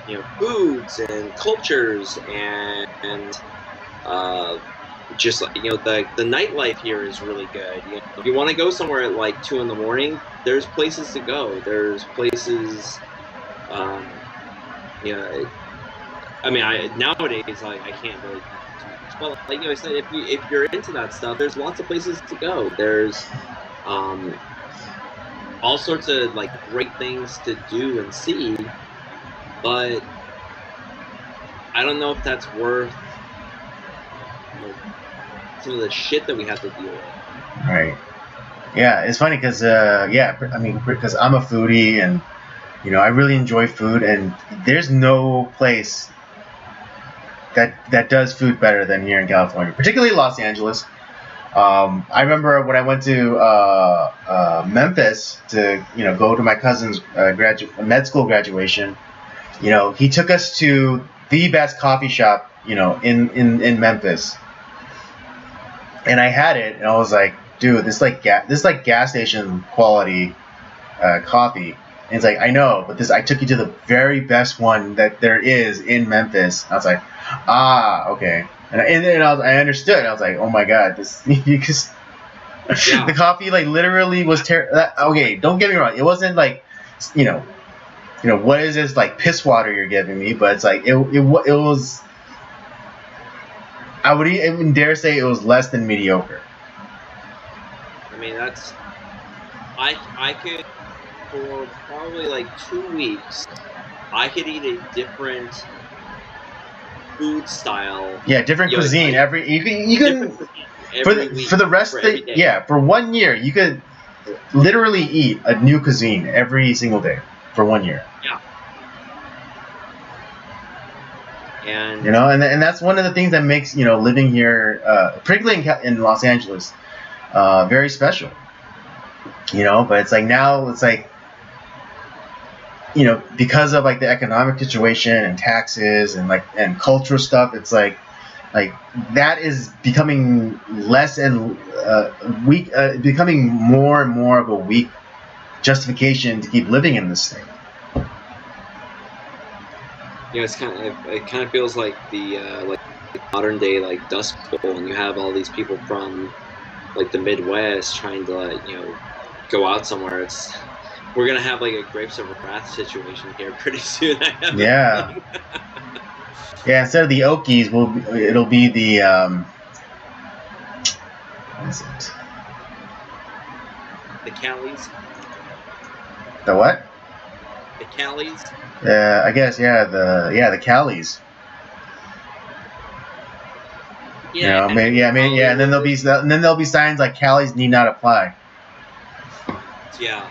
you know, foods and cultures, and just like, you know, the nightlife here is really good. You know, if you want to go somewhere at like 2 a.m, there's places to go. There's places, you know. I mean, nowadays, like, I can't really do much. But like, you know, I said, if you're into that stuff, there's lots of places to go. There's all sorts of like great things to do and see, but I don't know if that's worth, you know, some of the shit that we have to deal with. Right. Yeah, it's funny because I mean, because I'm a foodie and, you know, I really enjoy food, and there's no place that does food better than here in California, particularly Los Angeles. I remember when I went to Memphis to, you know, go to my cousin's med school graduation. You know, he took us to the best coffee shop, you know, in Memphis, and I had it, and I was like, dude, this is like gas station quality coffee. And it's like, I know, but I took you to the very best one that there is in Memphis. I was like, okay. And then I understood. I was like, oh my god, this because the coffee like literally was okay. Don't get me wrong. It wasn't like, you know, what is this, like piss water you're giving me? But it's like it was. I would even dare say it was less than mediocre. I mean, that's I could, for probably like 2 weeks, I could eat a different food style. Yeah, different cuisine. Like, you can for the rest of the, yeah, for 1 year you could literally eat a new cuisine every single day for 1 year. Yeah. And, you know, and that's one of the things that makes, you know, living here, particularly in Los Angeles, very special. You know, but it's like now it's like, you know, because of like the economic situation and taxes and like and cultural stuff, it's like that is becoming less and weak, becoming more and more of a weak justification to keep living in this state. Yeah, it kind of feels like the modern day like Dust Bowl, and you have all these people from like the Midwest trying to, like, you know, go out somewhere. We're gonna have like a Grapes of Wrath situation here pretty soon. Yeah. Yeah. Instead of the Okies, it'll be the what is it? The Callies. The what? The Callies. I guess the Callies. Yeah. You know, maybe, and then there'll be signs like Callies need not apply. Yeah.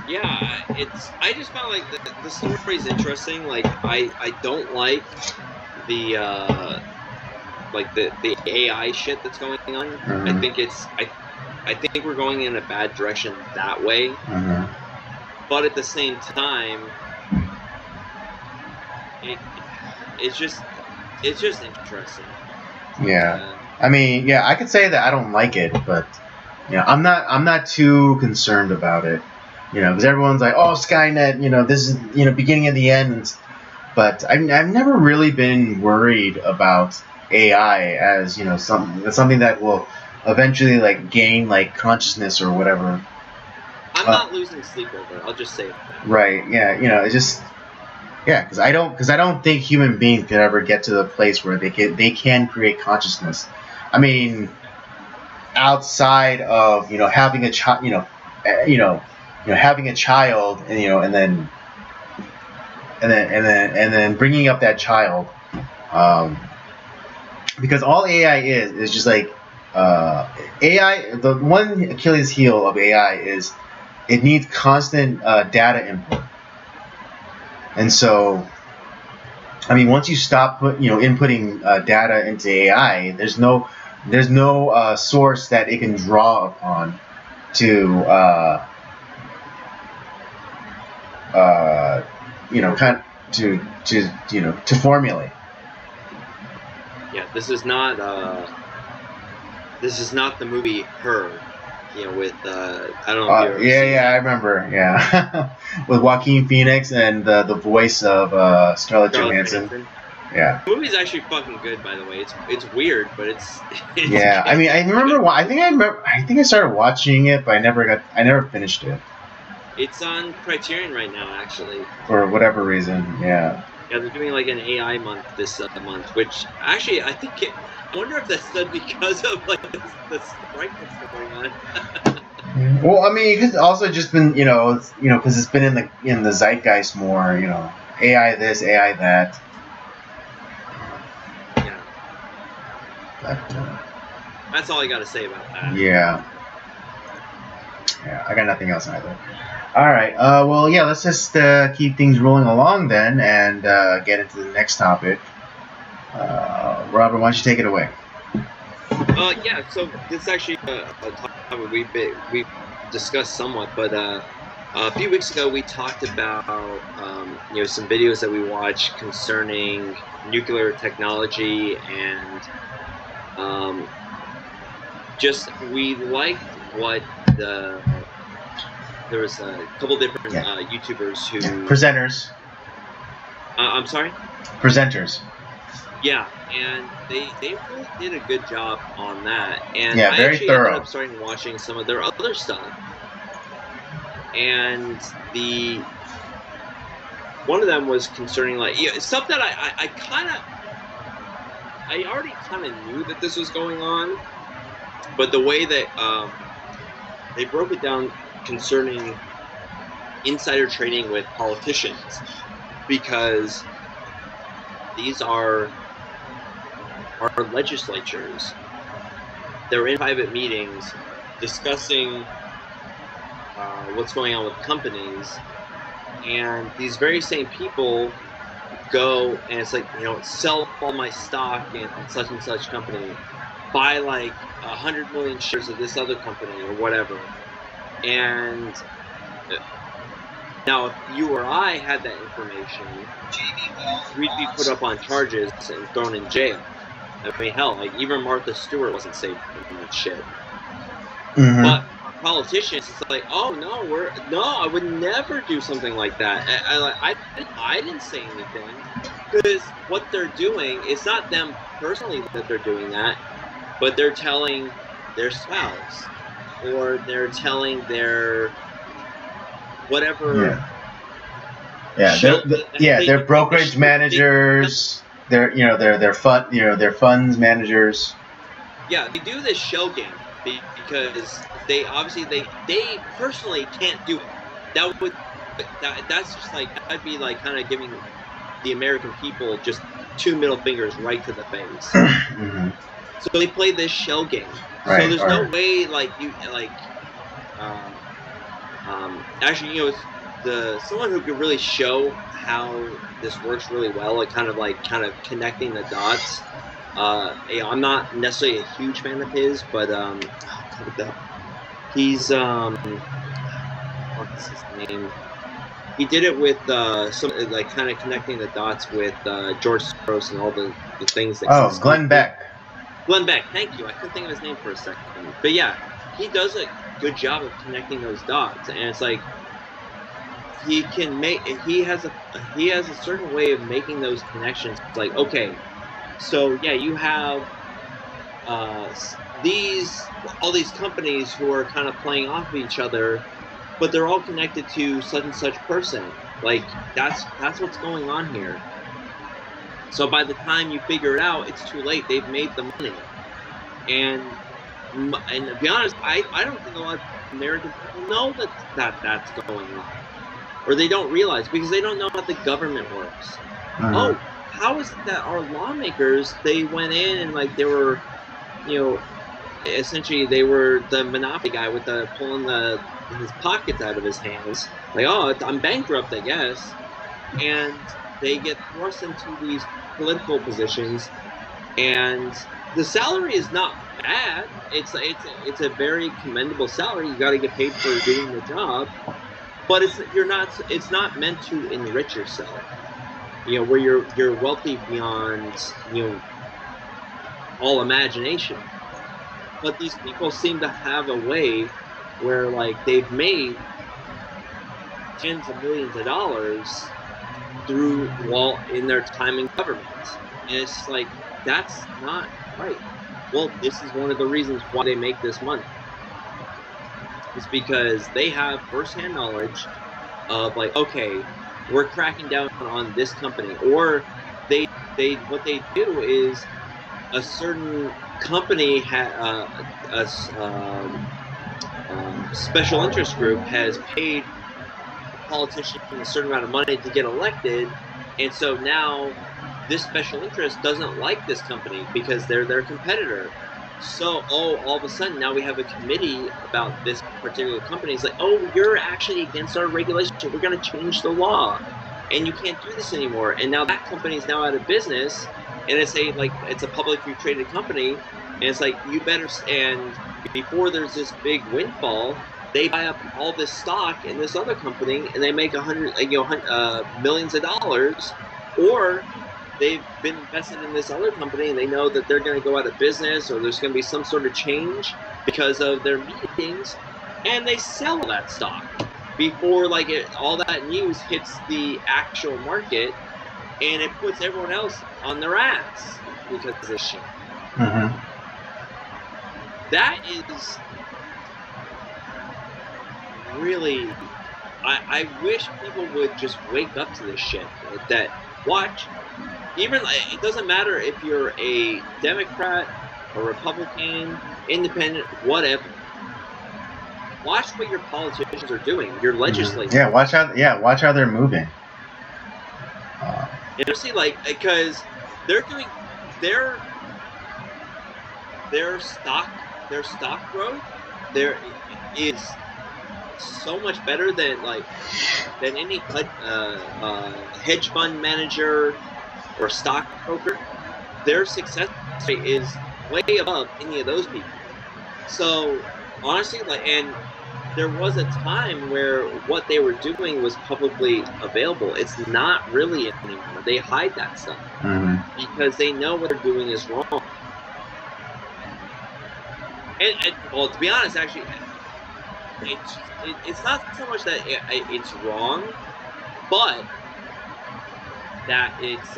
Yeah, I just found like the story is interesting. Like I don't like the like the AI shit that's going on. Mm-hmm. I think we're going in a bad direction that way. Mm-hmm. But at the same time, it's just interesting. Yeah. I mean, yeah, I could say that I don't like it, but I'm not too concerned about it. Because everyone's like, oh, Skynet, this is beginning of the end. But I've never really been worried about AI as something that will eventually like gain like consciousness or whatever. I'm not losing sleep over it. I'll just say that. Right. Yeah. It's just. Yeah, because I don't think human beings could ever get to the place where they can create consciousness. I mean, outside of having a child, having a child, and then bringing up that child, because all AI is just like AI. The one Achilles heel of AI is it needs constant data input. And so, I mean, once you stop inputting data into AI, there's no source that it can draw upon to to formulate. Yeah, this is not the movie Her. With I don't know. If yeah, I remember. Yeah, with Joaquin Phoenix and the voice of Scarlett Johansson. Yeah, the movie's actually fucking good, by the way. It's weird, but it's yeah. I mean, I remember. I think I started watching it, but I never finished it. It's on Criterion right now, actually. For whatever reason, yeah. Yeah, they're doing like an AI month this month, which actually I wonder if that's done because of like the strike that's going on. Well, I mean, it's also just been because it's been in the zeitgeist more. AI this, AI that. Yeah. But, that's all I got to say about that. Yeah. Yeah, I got nothing else either. All right. Well, yeah. Let's just keep things rolling along then, and get into the next topic. Robert, why don't you take it away? Yeah. So this is actually a topic we've discussed somewhat, but a few weeks ago we talked about some videos that we watched concerning nuclear technology, and just we liked what there was a couple different YouTubers who presenters. I'm sorry. Presenters. Yeah, and they really did a good job on that, and yeah, I very actually thorough. ended up starting watching some of their other stuff, and one of them was concerning like stuff that I already kind of knew that this was going on, but the way that they broke it down concerning insider trading with politicians, because these are our legislatures. They're in private meetings discussing what's going on with companies, and these very same people go and it's like, sell all my stock in such and such company, buy like 100 million shares of this other company or whatever. And now if you or I had that information, we'd be put up on charges and thrown in jail. I mean, hell, like even Martha Stewart wasn't safe from that shit. Mm-hmm. But politicians, it's like, oh no, I would never do something like that. I didn't say anything, because what they're doing, it's not them personally that they're doing that, but they're telling their spouse, or they're telling their whatever. They're brokerage managers. They're funds managers. Yeah, they do this shell game because they obviously they personally can't do it. That's just like, that'd be like kind of giving the American people just 2 middle fingers right to the face. Mm-hmm. So they play this shell game. Right, so there's no way like you like actually someone who could really show how this works really well, like kind of connecting the dots, I'm not necessarily a huge fan of his, but he's what's his name? He did it with some like kind of connecting the dots with George Soros and all the things that. Oh, Glenn Beck. Glenn Beck, thank you. I couldn't think of his name for a second, but yeah, he does a good job of connecting those dots, and it's like he has a certain way of making those connections. It's like, okay, so yeah, you have all these companies who are kind of playing off of each other, but they're all connected to such and such person. Like that's what's going on here. So by the time you figure it out, it's too late. They've made the money, and to be honest, I don't think a lot of American people know that's going on, or they don't realize because they don't know how the government works. Oh, how is it that our lawmakers, they went in and like they were, essentially they were the monopoly guy with the pulling his pockets out of his hands. Like, oh, I'm bankrupt, I guess, and they get thrust into these political positions, and the salary is not bad. It's a very commendable salary. You got to get paid for doing the job, but it's not meant to enrich yourself. Where you're wealthy beyond all imagination. But these people seem to have a way where like they've made tens of millions of dollars while in their time in government. And it's like, that's not right. Well, this is one of the reasons why they make this money. It's because they have firsthand knowledge of like, okay, we're cracking down on this company. Or what they do is a certain company special interest group has paid politician a certain amount of money to get elected, and so now this special interest doesn't like this company because they're their competitor. So all of a sudden now we have a committee about this particular company. It's like, oh, you're actually against our regulations. We're going to change the law, and you can't do this anymore. And now that company is now out of business, and it's a publicly traded company, and it's like, you better. And before there's this big windfall, they buy up all this stock in this other company, and they make millions of dollars, or they've been invested in this other company, and they know that they're going to go out of business, or there's going to be some sort of change because of their meetings, and they sell that stock before all that news hits the actual market, and it puts everyone else on their ass because of this shit. Mm-hmm. That is really, I wish people would just wake up to this shit. That watch, even it doesn't matter if you're a Democrat, a Republican, independent, whatever. Watch what your politicians are doing. Your legislators. Yeah, watch how they're moving. See, because they're doing their stock growth. There is so much better than any hedge fund manager or stockbroker. Their success rate is way above any of those people. So honestly, and there was a time where what they were doing was publicly available. It's not really anymore. They hide that stuff because they know what they're doing is wrong. And well, to be honest, actually, it's not so much that it's wrong, but that it's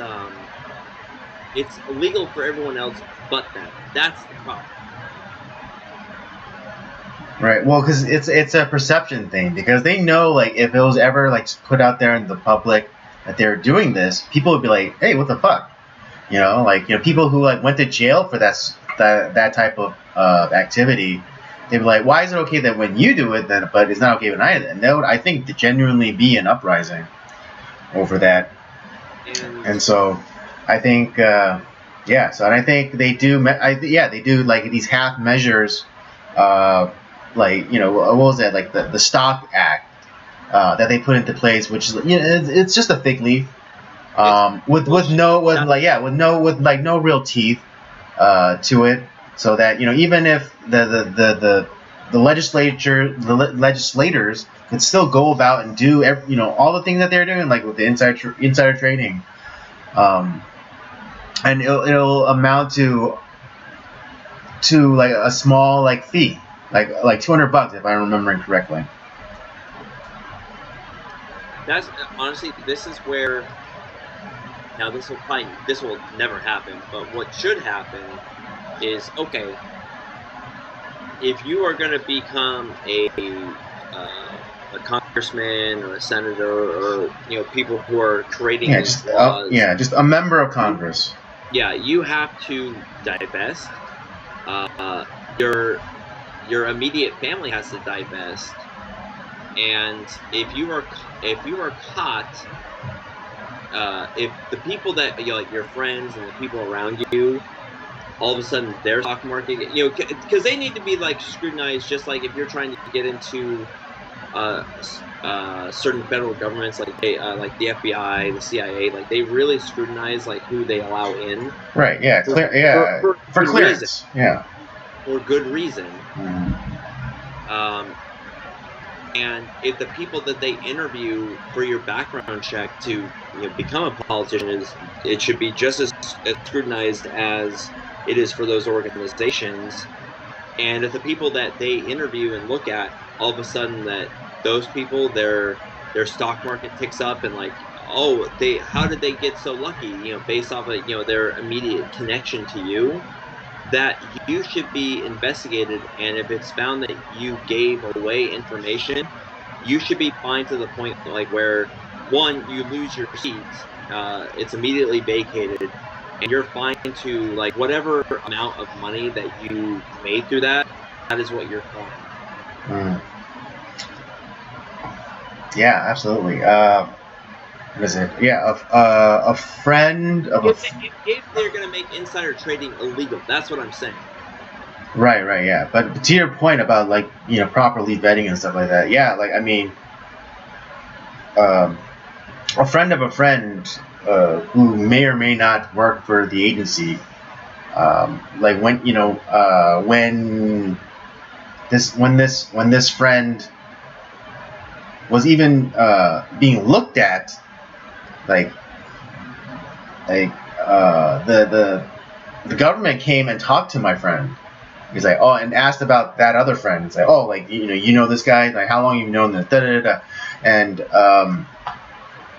illegal for everyone else but them. That's the problem. Right. Well, because it's a perception thing. Because they know, if it was ever put out there in the public that they're doing this, people would be like, "Hey, what the fuck?" People who went to jail for that type of activity. They'd be like, "Why is it okay that when you do it, then but it's not okay when I do it?" And that would, I think, genuinely be an uprising over that. And so, I think, So I think they do. They do these half measures. What was that? The Stock Act that they put into place, which is it's just a fig leaf, with no real teeth. to it, so that even if the legislators could still go about and do all the things that they're doing, like with the insider trading, and it'll amount to like a small fee, like $200 if I'm remembering correctly. That's honestly, this is where, now this will never happen, but what should happen is, okay, if you are going to become a congressman or a senator, or people who are creating laws, just a member of Congress. You have to divest. Your immediate family has to divest, and if you are caught, if the people that like your friends and the people around you, all of a sudden their stock market, because they need to be scrutinized, just like if you're trying to get into certain federal governments, like the FBI, the CIA, they really scrutinize who they allow in. Right. Yeah. For clearance. Reason. Yeah. For good reason. Mm-hmm. And if the people that they interview for your background check to become a politician, it should be just as scrutinized as it is for those organizations. And if the people that they interview and look at, all of a sudden that those people, their stock market ticks up, and how did they get so lucky? Based off of their immediate connection to you, that you should be investigated. And if it's found that you gave away information, you should be fined to the point where, one, you lose your seat, it's immediately vacated, and you're fined to whatever amount of money that you made through that is what you're fined. Yeah, absolutely. What is it? Yeah, a friend of if they're going to make insider trading illegal, that's what I'm saying. Right, yeah. But to your point about properly vetting and stuff like that, yeah, a friend of a friend who may or may not work for the agency, when this friend was even being looked at, the government came and talked to my friend. He's and asked about that other friend. He's this guy, how long you've known this, and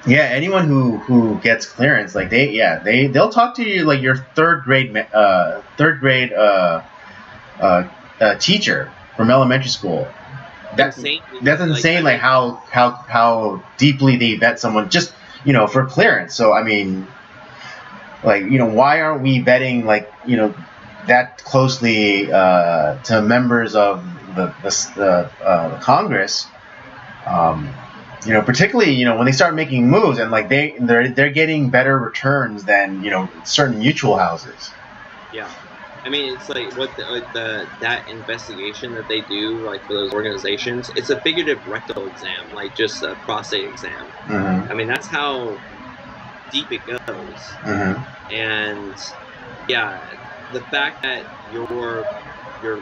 anyone who gets clearance, they'll talk to you like your third grade teacher from elementary school. That's insane. How deeply they vet someone just for clearance. So I mean, why aren't we vetting that closely to members of the Congress? Particularly when they start making moves and they're getting better returns than certain mutual houses. Yeah. I mean, it's that investigation that they do for those organizations. It's a figurative rectal exam, just a prostate exam. Mm-hmm. I mean, that's how deep it goes. Mm-hmm. And yeah, the fact that your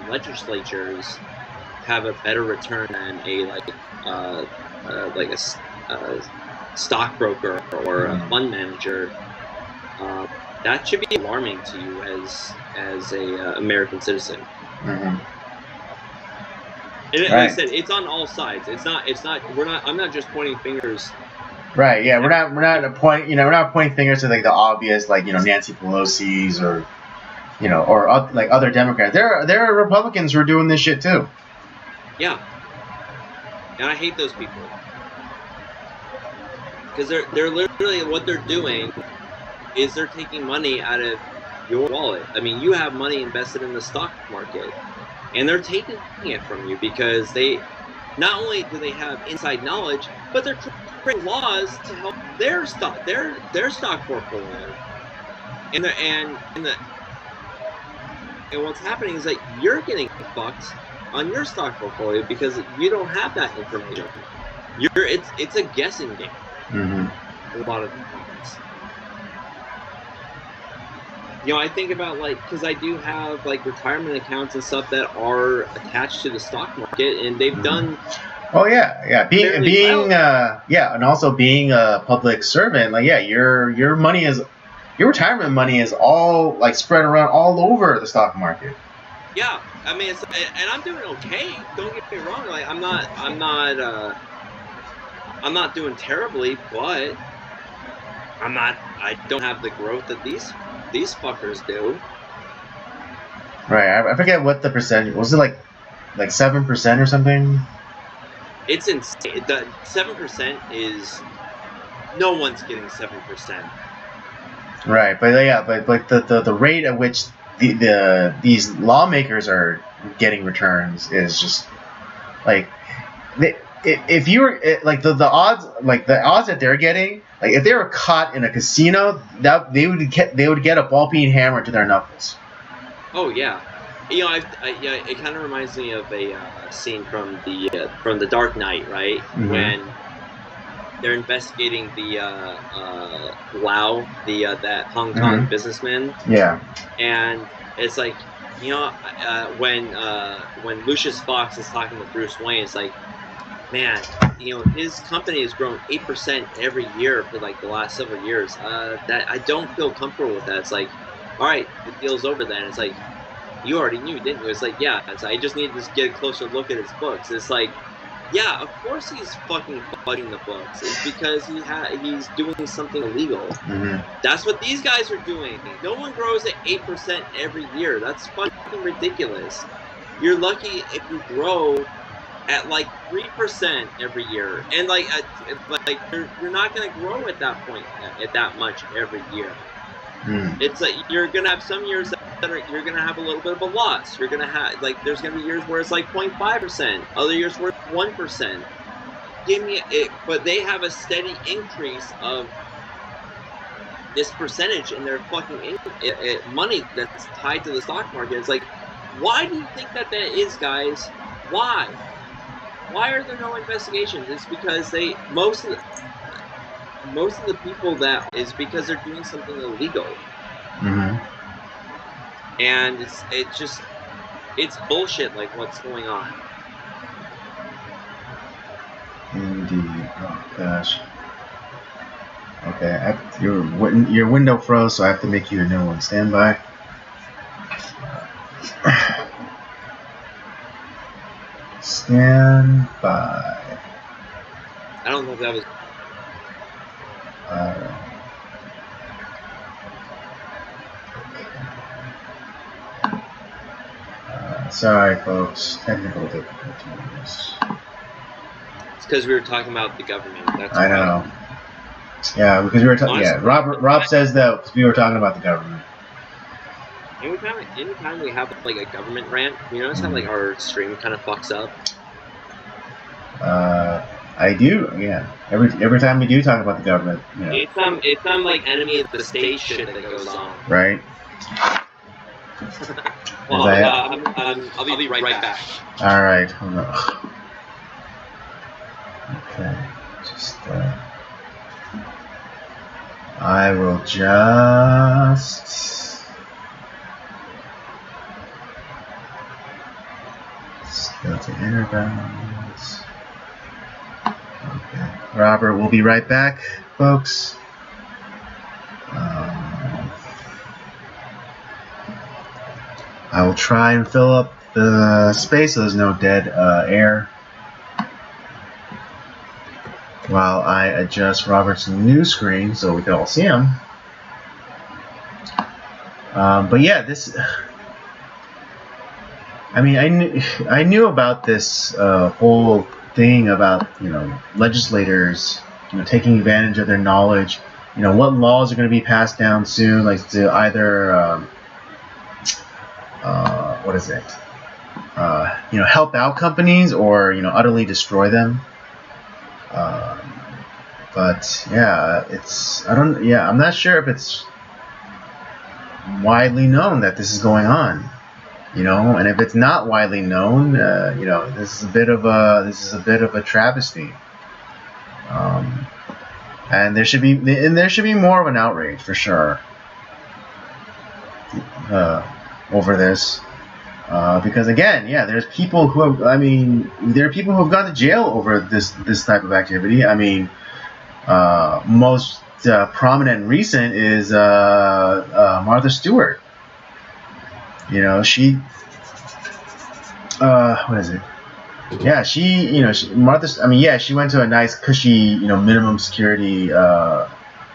legislatures have a better return than a stockbroker or a fund manager, that should be alarming to you as a American citizen. Mm-hmm. And like I said, it's on all sides. I'm not just pointing fingers. Right. Yeah. We're not pointing fingers to the obvious, Nancy Pelosi's or other Democrats. There are Republicans who are doing this shit too. Yeah. And I hate those people because they're literally, what they're doing is they're taking money out of your wallet. I mean, you have money invested in the stock market, and they're taking it from you because they not only do they have inside knowledge, but they're creating laws to help their stock portfolio. And what's happening is that you're getting fucked on your stock portfolio because you don't have that information. It's a guessing game. Mm-hmm. A lot of times. I think about because I do have retirement accounts and stuff that are attached to the stock market, and they've done. Oh yeah. And also being a public servant, your money is, your retirement money is all spread around all over the stock market. Yeah, I mean, and I'm doing okay. Don't get me wrong. I'm not doing terribly, but I don't have the growth that these fuckers do. Right. I forget what the percentage was. It like 7% or something? It's insane. The 7% is, no one's getting 7%. Right, but the rate at which these lawmakers are getting returns is just if you were the odds that they're getting, if they were caught in a casino, that they would get a ball peen hammer to their knuckles. Oh yeah, it kind of reminds me of a scene from the Dark Knight, right? Mm-hmm. When they're investigating the Lau, that Hong Kong mm-hmm. businessman. Yeah. And it's when Lucius Fox is talking to Bruce Wayne, it's like, man, his company has grown 8% every year for the last several years. That I don't feel comfortable with that. It's like, all right, the deal's over then. It's like, you already knew, didn't you? It's like, yeah. I just need to get a closer look at his books. It's like, yeah, of course he's fucking fudging the books. It's because he's doing something illegal. Mm-hmm. That's what these guys are doing. No one grows at 8% every year. That's fucking ridiculous. You're lucky if you grow at 3% every year, and you're not gonna grow at that point at that much every year. Mm. It's you're gonna have some years that you're gonna have a little bit of a loss. You're gonna have there's gonna be years where it's 0.5%, other years where it's 1%. Give me it, but they have a steady increase of this percentage in their fucking money that's tied to the stock market. It's why do you think that is, guys? Why? Why are there no investigations? It's because most of the people that is because they're doing something illegal. Mm-hmm. And it's bullshit. What's going on? Indeed. Oh gosh. Okay, your window froze, so I have to make you a new one. Stand by. Stand by. I don't know if that was. Sorry, folks. Technical difficulties. It's because we were talking about the government. That's I know. Yeah, because we were talking. Yeah, Rob says that we were talking about the government. Anytime we have a government rant, you notice how our stream kind of fucks up. I do. Yeah. Every time we do talk about the government, it's some enemy of the state shit that goes on. Right. Well, I'll be right back. All right. Hold on. Okay. Just. I will just go to interbounds. Okay. Robert, we'll be right back, folks. I will try and fill up the space so there's no dead air while I adjust Robert's new screen so we can all see him. But yeah, this. I mean, I knew about this whole thing about legislators taking advantage of their knowledge. What laws are going to be passed down soon, to either what is it? Help out companies or utterly destroy them. But yeah, I'm not sure if it's widely known that this is going on. And if it's not widely known, this is a bit of a travesty. And there should be more of an outrage for sure. over this. Because again, yeah, there's people who have, I mean, there are people who have gone to jail over this type of activity. I mean, most prominent and recent is Martha Stewart. You know, she, what is it? Yeah, Martha. I mean, yeah, she went to a nice, cushy, minimum security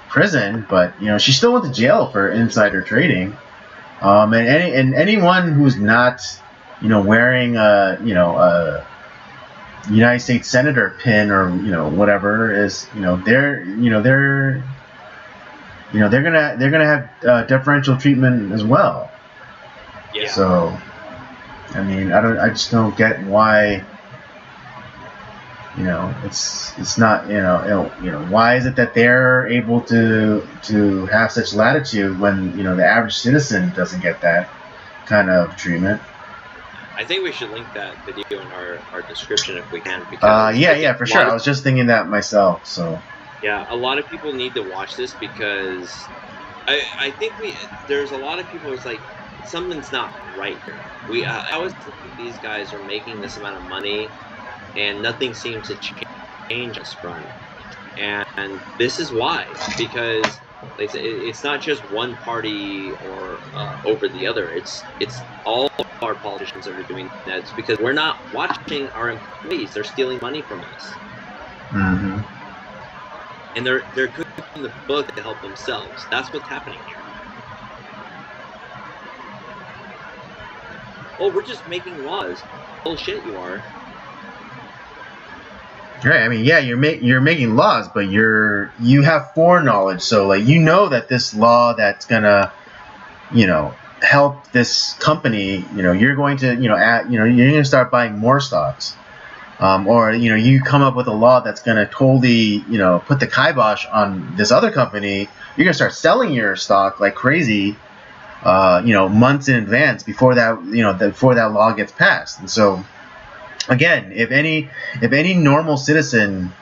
prison, but she still went to jail for insider trading. And anyone who's not, wearing a United States Senator pin or whatever is, they're gonna have differential treatment as well. Yeah. So, I mean, I just don't get why. It's not, why is it that they're able to have such latitude when the average citizen doesn't get that kind of treatment? I think we should link that video in our description if we can. Because yeah, for sure. I was just thinking that myself. So yeah, a lot of people need to watch this because I think there's a lot of people who's like something's not right here. I always think these guys are making this amount of money, and nothing seems to change this front. And this is why, because like, it's not just one party or over the other. It's all of our politicians that are doing that. It's because we're not watching our employees. They're stealing money from us. Mm-hmm. And they're cooking the book to help themselves. That's what's happening here. Oh, we're just making laws. Bullshit, you are. Right. I mean, yeah, you're making laws, but you have foreknowledge. So like that this law that's gonna help this company, you're going to you're going to start buying more stocks, or you come up with a law that's going to totally put the kibosh on this other company. You're going to start selling your stock like crazy, months in advance before that law gets passed. And so again, if any normal citizen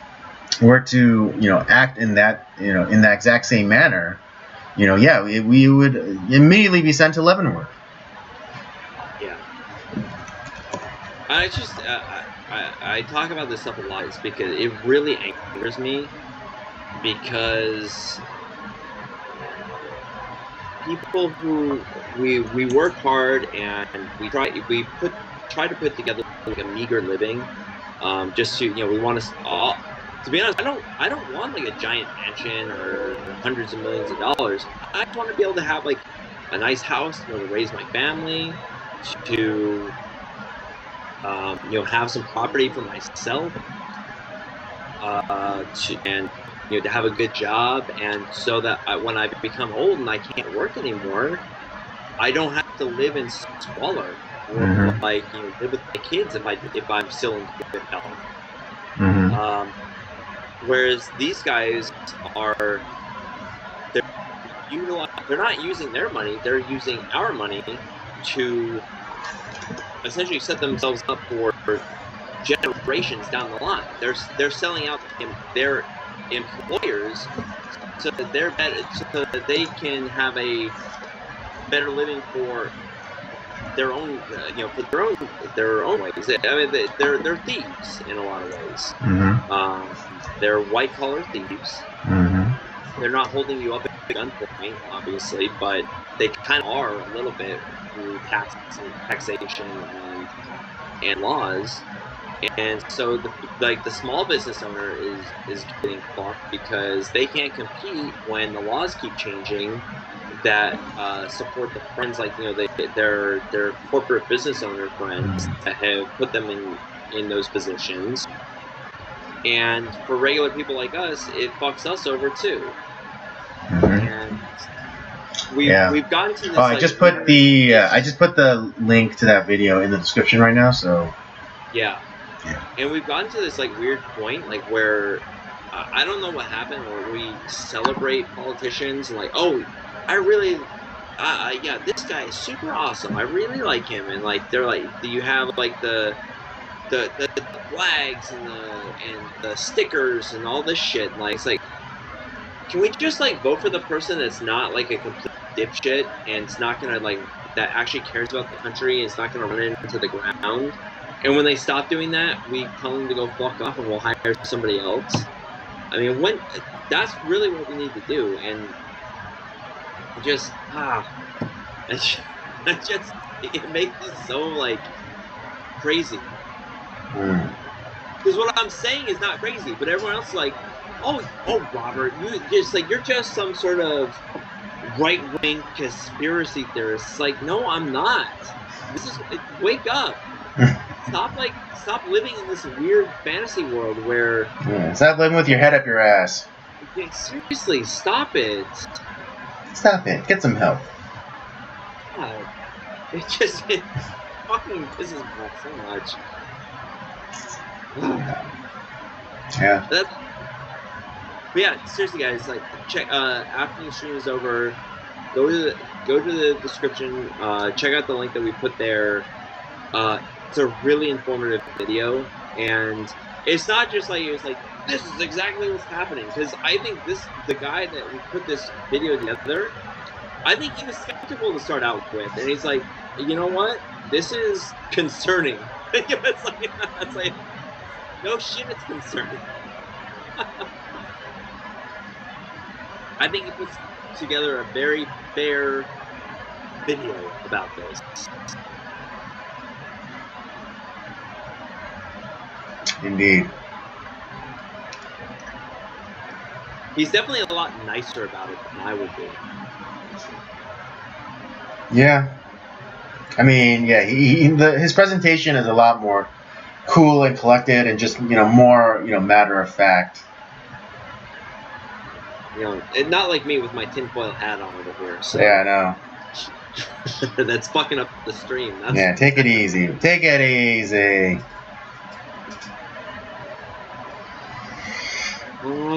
were to act in that exact same manner, we would immediately be sent to Leavenworth. Yeah. I talk about this stuff a lot. It's because it really angers me, because people who we work hard and we try to put together like a meager living, just to we want to be honest, I don't want like a giant mansion or hundreds of millions of dollars. I just want to be able to have like a nice house, to raise my family, to have some property for myself, and to have a good job, and so that when I become old and I can't work anymore, I don't have to live in squalor, or like live with my kids if I'm still in good health. Mm-hmm. Whereas these guys they're not using their money, they're using our money to essentially set themselves up for generations down the line. They're selling out their employers so that they can have a better living for their own, for their own ways. I mean, they're thieves in a lot of ways. Mm-hmm. They're white collar thieves. Mm-hmm. They're not holding you up at gunpoint, obviously, but they kind of are a little bit through taxation and laws. And so the small business owner is getting fucked because they can't compete when the laws keep changing that support the friends, like their corporate business owner friends that have put them in those positions. And for regular people like us, it fucks us over too. And we've gotten to this. Oh, I just put the link to that video in the description right now. So yeah. And we've gotten to this like weird point, like where I don't know what happened, where we celebrate politicians like, oh, I really, yeah, this guy is super awesome. I really like him, and like they're like, you have like the flags and the stickers and all this shit. Like it's like, can we just like vote for the person that's not like a complete dipshit and it's not gonna like that actually cares about the country and it's not gonna run it into the ground? And when they stop doing that, we tell them to go fuck off and we'll hire somebody else. I mean, when that's really what we need to do, and just it makes it so like crazy. Because what I'm saying is not crazy, but everyone else is like, oh, Robert, you're just some sort of right-wing conspiracy theorist. It's like, no, I'm not. Wake up. Stop living in this weird fantasy world where. Yeah, stop living with your head up your ass. Yeah, seriously, stop it. Stop it. Get some help. God, it fucking pisses me off so much. Yeah. But yeah, seriously, guys, like, check after the stream is over, go to the description, check out the link that we put there. It's a really informative video, and it's not just like it's like this is exactly what's happening. Because I think the guy that we put this video together, I think he was skeptical to start out with, and he's like, you know what, this is concerning. it's like no shit, it's concerning. I think he puts together a very fair video about this. Indeed. He's definitely a lot nicer about it than I would be. Yeah. I mean, yeah, his presentation is a lot more cool and collected and just, more, matter of fact. And not like me with my tinfoil hat on over here. So. Yeah, I know. That's fucking up the stream. Yeah, take it easy. Take it easy.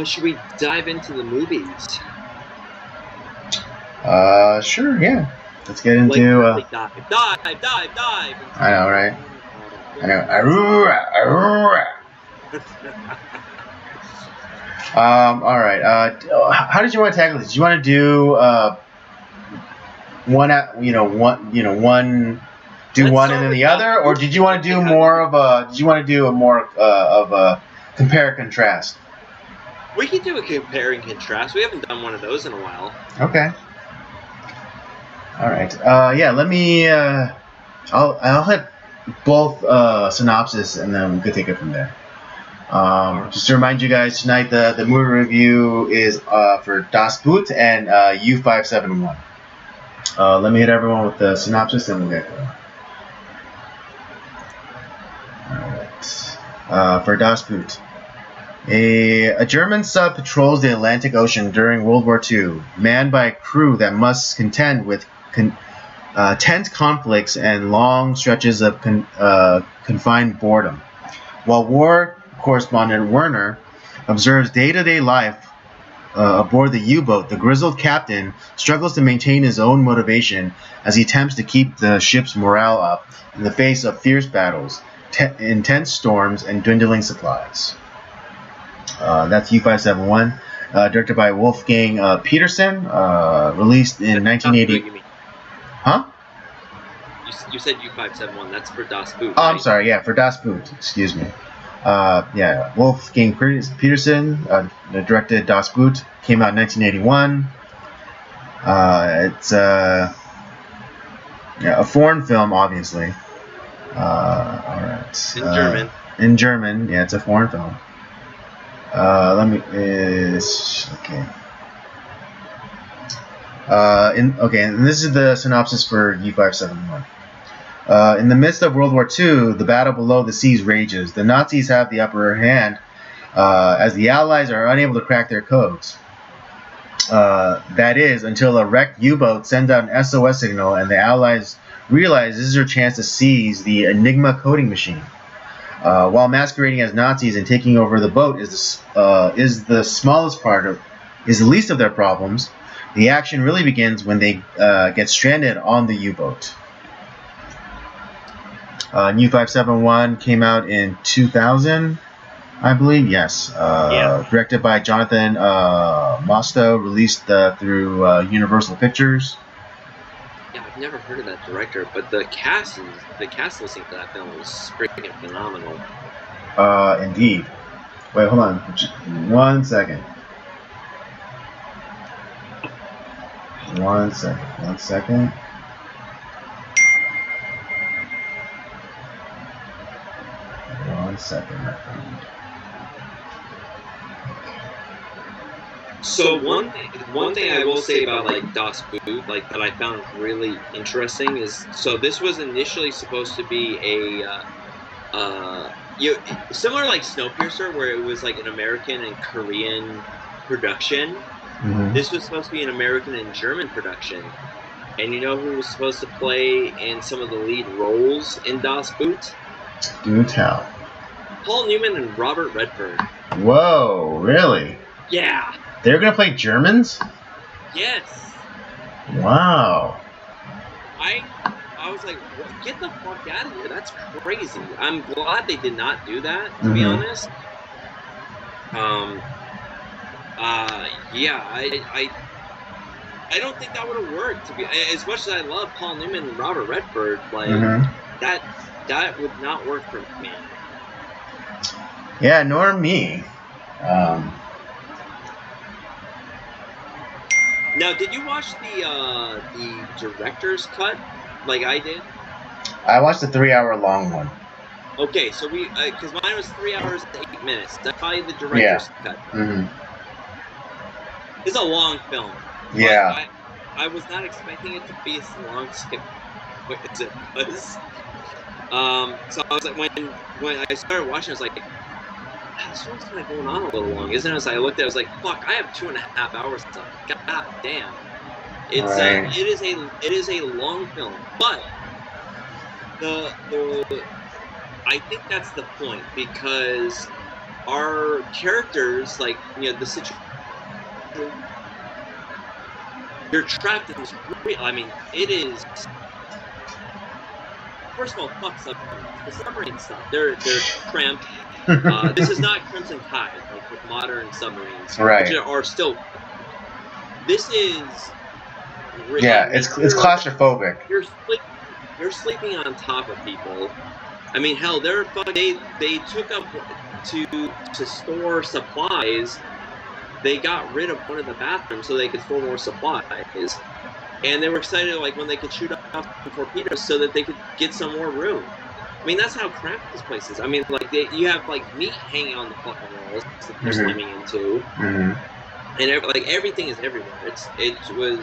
Should we dive into the movies? Sure, yeah. Let's get into... dive! I know, right? I know. All right. How did you want to tackle this? Do you want to do one and then the other, or did you want to do more of a? Did you want to do a more of a compare and contrast? We can do a compare and contrast. We haven't done one of those in a while. Okay. All right. Yeah. Let me. I'll hit both synopsis, and then we could take it from there. Just to remind you guys, tonight the movie review is for Das Boot and U-571. Let me hit everyone with the synopsis, and we'll get going. Alright. For Das Boot. A German sub patrols the Atlantic Ocean during World War II, manned by a crew that must contend with tense conflicts and long stretches of confined boredom. While war correspondent Werner observes day-to-day life aboard the U-boat, the grizzled captain struggles to maintain his own motivation as he attempts to keep the ship's morale up in the face of fierce battles, intense storms, and dwindling supplies. That's U-571, directed by Wolfgang Petersen, released in 1980. Huh? You said U-571. That's for Das Boot. Oh, right? I'm sorry. Yeah, for Das Boot. Excuse me. Yeah, Wolfgang Petersen directed Das Boot. Came out in 1981. It's a foreign film, obviously. All right. In German. In German, yeah, it's a foreign film. Okay. And this is the synopsis for U-571. In the midst of World War II, the battle below the seas rages. The Nazis have the upper hand as the Allies are unable to crack their codes. That is, until a wrecked U-boat sends out an SOS signal and the Allies realize this is their chance to seize the Enigma coding machine. While masquerading as Nazis and taking over the boat is the least of their problems. The action really begins when they get stranded on the U-boat. U-571 came out in 2000. I believe, yes. Yeah. Directed by Jonathan Mostow, released through Universal Pictures. Yeah, I've never heard of that director, but the cast listing for that film is freaking phenomenal. Indeed. Wait, hold on. 1 second. 1 second. 1 second. One second, my friend. So one thing I will say about like Das Boot, like that I found really interesting is so this was initially supposed to be similar like Snowpiercer where it was like an American and Korean production. Mm-hmm. This was supposed to be an American and German production. And you know who was supposed to play in some of the lead roles in Das Boot? Do tell. Paul Newman and Robert Redford. Whoa, really? Yeah. They're gonna play Germans? Yes. Wow. I was like, get the fuck out of here. That's crazy. I'm glad they did not do that, to be honest. Yeah, I don't think that would have worked. To be as much as I love Paul Newman and Robert Redford, like that would not work for me. Yeah, nor me. Now, did you watch the director's cut like I did? I watched the 3-hour long one. Okay, so we because mine was 3 hours and 8 minutes. That's probably the director's cut. Mm-hmm. It's a long film. Yeah. I was not expecting it to be as long as it was. So I was like, when I started watching, I was like, this one's kind of going on a little long, isn't it? As I looked at it, I was like, fuck, I have 2.5 hours left. God damn. It's it is a long film, but I think that's the point because our characters, like the situation, you're trapped in this. I mean, it is. First of all, fuck submarines. The submarine stuff. They're cramped. This is not Crimson Tide, like with modern submarines, which are still. This is. Really, it's claustrophobic. You're sleeping on top of people. I mean, hell, they took up to store supplies. They got rid of one of the bathrooms so they could store more supplies. And they were excited, like, when they could shoot off torpedoes so that they could get some more room. I mean, that's how cramped this place is. I mean, like, you have, like, meat hanging on the fucking walls that they're slamming into. And, everything is everywhere. This movie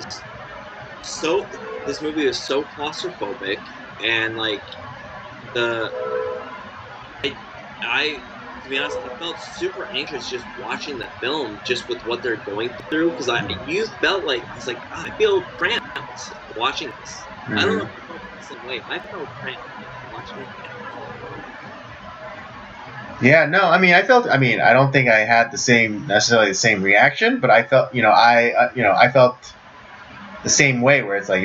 was so claustrophobic. And, like, to be honest, I felt super anxious just watching the film, just with what they're going through, because you felt like it's like I feel cramped watching this. I don't know if you felt the same way. I felt cramped watching it. Yeah, no, I mean, I don't think I had necessarily the same reaction, but I felt, I felt the same way where it's like,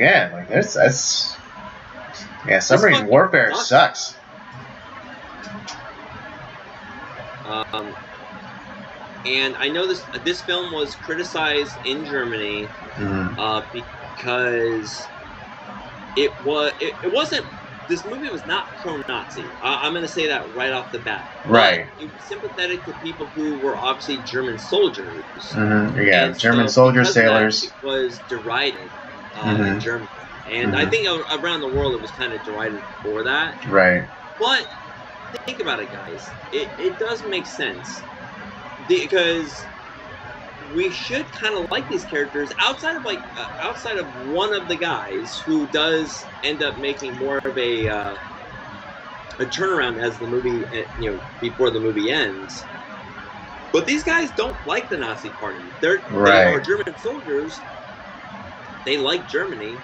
submarine warfare sucks. And I know this film was criticized in Germany because it wasn't. This movie was not pro-Nazi. I'm going to say that right off the bat. Right. But it was sympathetic to people who were obviously German soldiers. Yeah, German soldiers, sailors. It was derided in Germany. And I think around the world it was kind of derided for that. Right. But think about it, guys. It does make sense. Because we should kind of like these characters outside of one of the guys who does end up making more of a turnaround as the movie before the movie ends. But these guys don't like the Nazi Party. They are German soldiers. They like Germany,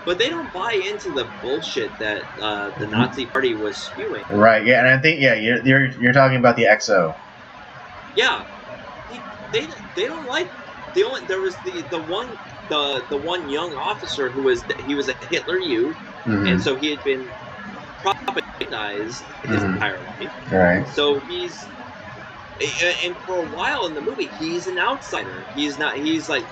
but they don't buy into the bullshit that the Nazi Party was spewing. Right. Yeah, and I think you're talking about the XO. Yeah. They don't like there was the one young officer who was a Hitler Youth, and so he had been propagandized his entire life. Right. So And for a while in the movie, he's an outsider. He's not. He's like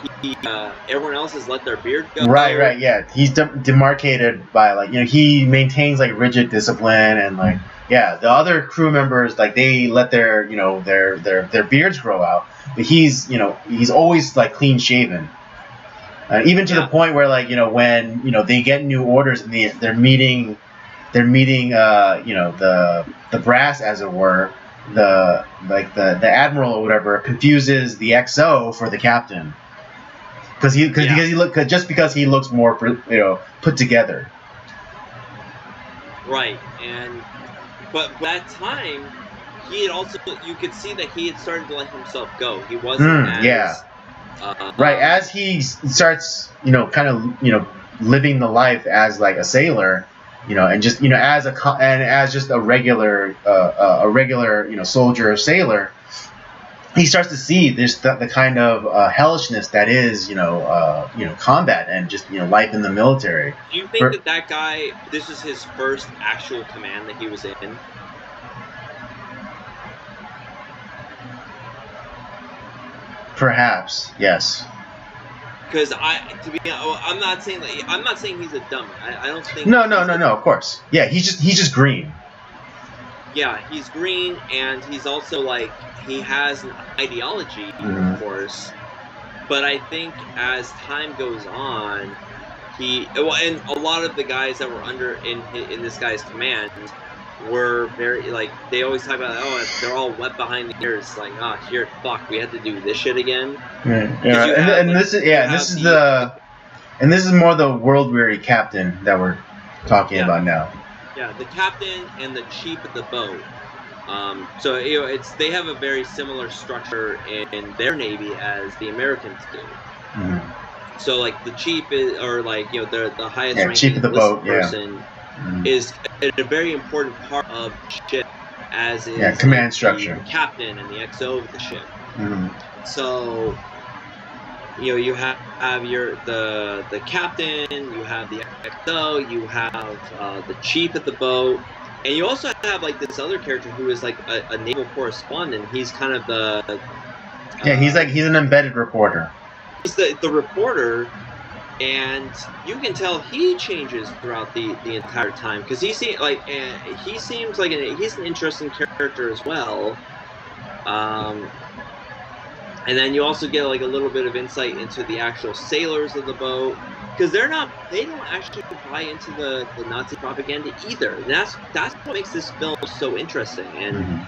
everyone else has let their beard go. Right, yeah. He's demarcated by like he maintains like rigid discipline and like the other crew members like they let their their beards grow out, but he's always like clean shaven. Even to the point where like when they get new orders and they're meeting the brass, as it were, the admiral or whatever confuses the XO for the captain because he looks more put together. Right, but that time he had also, you could see that he had started to let himself go. He wasn't right, as he starts kind of living the life as like a sailor, and just as just a regular soldier or sailor, he starts to see the kind of hellishness that is combat and just life in the military. Do you think that guy, this is his first actual command that he was in? Perhaps, yes. Because I'm not saying he's a dummy. I don't think. No. Of course, yeah. He's just green. Yeah, he's green, and he's also like he has an ideology, of course. But I think as time goes on, and a lot of the guys that were under in this guy's command were very like, they always talk about, they're all wet behind the ears, like, here, fuck, we had to do this shit again. This is more the world weary captain that we're talking about now. Yeah, the captain and the chief of the boat. So they have a very similar structure in their navy as the Americans do. Mm-hmm. So like the chief is, or like the highest ranking chief of the boat person is a very important part of the ship, as is command structure, the captain and the XO of the ship. Mm-hmm. So you have the captain, you have the XO, you have the chief of the boat, and you also have like this other character who is like a naval correspondent. He's kind of the he's an embedded reporter. He's the reporter, and you can tell he changes throughout the entire time, because he seems like he's an interesting character as well. And then you also get like a little bit of insight into the actual sailors of the boat, because they don't actually buy into the Nazi propaganda either. And that's what makes this film so interesting. And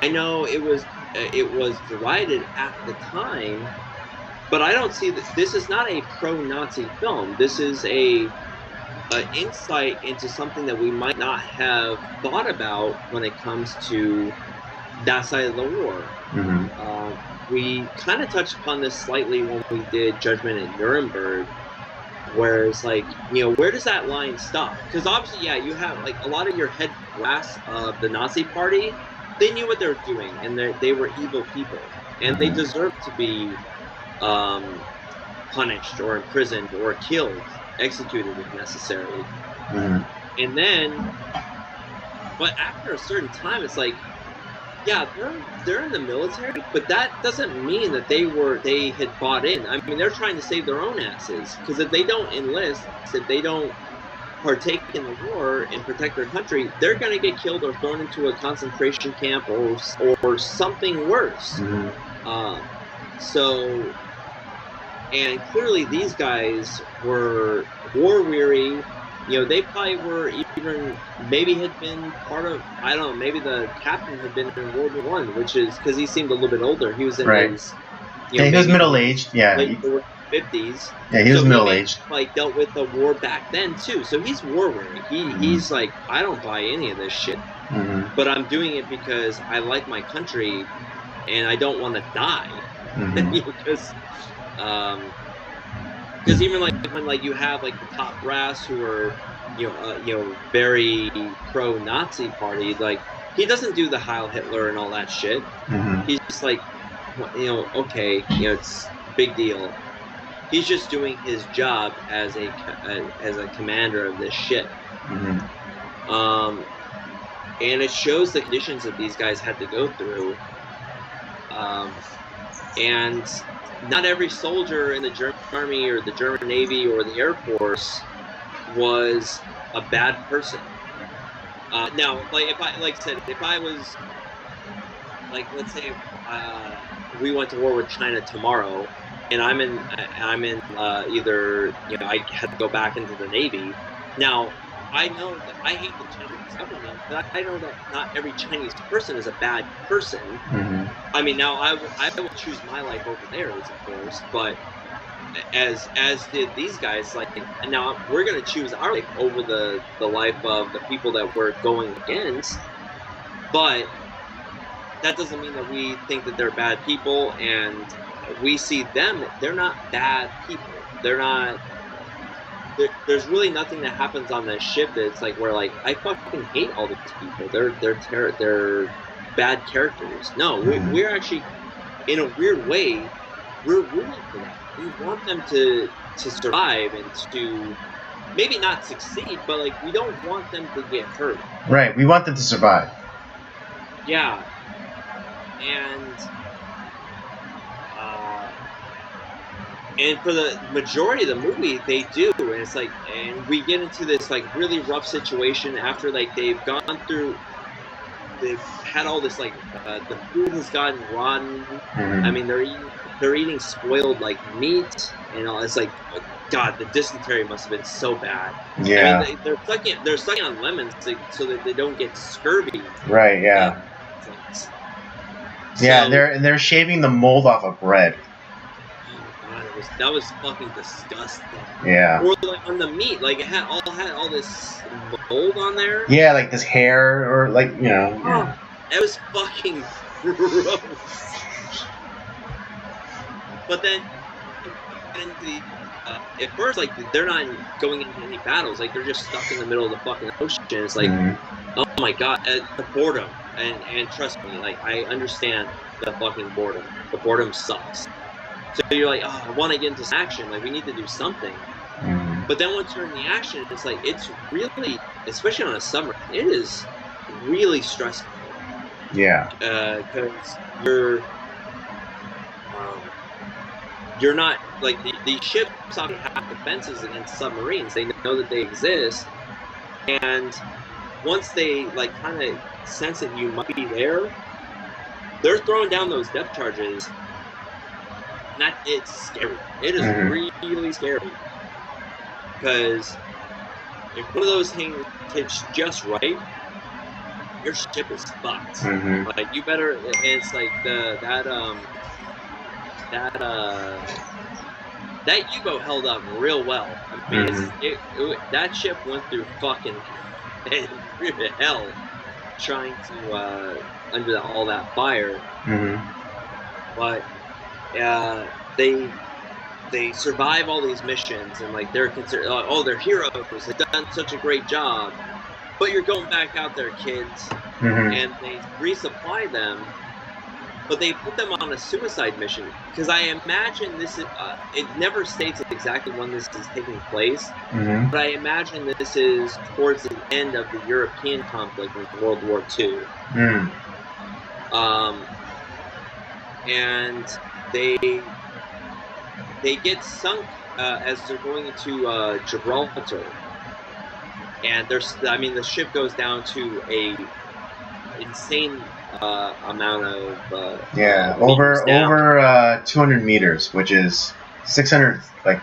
I know it was derided at the time, but I don't see that this is not a pro-Nazi film. This is an insight into something that we might not have thought about when it comes to that side of the war. We kind of touched upon this slightly when we did Judgment at Nuremberg, where it's like, where does that line stop? Because obviously, you have like a lot of your head brass of the Nazi party, they knew what they were doing, and they were evil people, and they deserved to be punished or imprisoned or killed, executed if necessary. And then, but after a certain time, it's like, they're in the military, but that doesn't mean that they had bought in. I mean, they're trying to save their own asses, because if they don't enlist, if they don't partake in the war and protect their country, they're going to get killed or thrown into a concentration camp or something worse. So, and clearly these guys were war weary. They probably were even, maybe had been part of, I don't know, maybe the captain had been in World War I, which is, because he seemed a little bit older. He was in his, he was middle-aged, late 50s. Yeah, he was middle-aged. Like, dealt with the war back then, too. So he's war weary. He's like, I don't buy any of this shit. But I'm doing it because I like my country, and I don't want to die. Because even like when like you have like the top brass who are very pro-Nazi party, like he doesn't do the Heil Hitler and all that shit. He's just like, okay, it's big deal. He's just doing his job as a commander of this ship. And it shows the conditions that these guys had to go through. And not every soldier in the German Army or the German Navy or the Air Force was a bad person. Now, like I said, if I was, like, let's say we went to war with China tomorrow, and I'm in either, I had to go back into the Navy. Now, I know that I hate the Chinese government, but I know that not every Chinese person is a bad person. Mm-hmm. I mean, now I will choose my life over theirs, of course, but as did these guys. Like, and now we're gonna choose our life over the life of the people that we're going against, but that doesn't mean that we think that they're bad people, and we see them, they're not bad people. They're not. There's really nothing that happens on that ship that's like, where, like, I fucking hate all these people. They're bad characters. No, we're actually, in a weird way, we're rooting for them. We want them to survive and to maybe not succeed, but, like, we don't want them to get hurt. Right. We want them to survive. Yeah. And for the majority of the movie, they do, and it's like, and we get into this, like, really rough situation after, like, they've had all this, like, the food has gotten rotten. Mm-hmm. I mean, they're eating spoiled, like, meat, and all. It's like, God, the dysentery must have been so bad. Yeah. I mean, they're sucking on lemons so that they don't get scurvy. Right. Yeah. Yeah, they're shaving the mold off of bread. That was fucking disgusting. Yeah. Or, like, on the meat, like, it had all this mold on there. Yeah, like this hair, or, like, Yeah. It was fucking gross. But then, at first, like, they're not going into any battles. Like, they're just stuck in the middle of the fucking ocean. It's like, oh my God, the boredom. And trust me, like, I understand the fucking boredom. The boredom sucks. So you're like, oh, I want to get into some action. Like, we need to do something. Mm-hmm. But then once you're in the action, it's like, it's really, especially on a submarine, it is really stressful. Yeah. Because you're not, like, these ships often have defenses against submarines. They know that they exist. And once they, like, kind of sense that you might be there, they're throwing down those depth charges. And it's scary. It is really scary. Because if one of those things hits just right, your ship is fucked. Mm-hmm. Like, you better. It's like that U-boat held up real well. I mean, that ship went through fucking hell trying to under all that fire. Mm-hmm. But they survive all these missions, and, like, they're considered, oh, they're heroes. They've done such a great job. But you're going back out there, kids, and they resupply them. But they put them on a suicide mission, because I imagine this is. It never states exactly when this is taking place, but I imagine this is towards the end of the European conflict in World War II. And they get sunk as they're going into Gibraltar, and the ship goes down to a insane amount of over 200 meters, which is 600, like,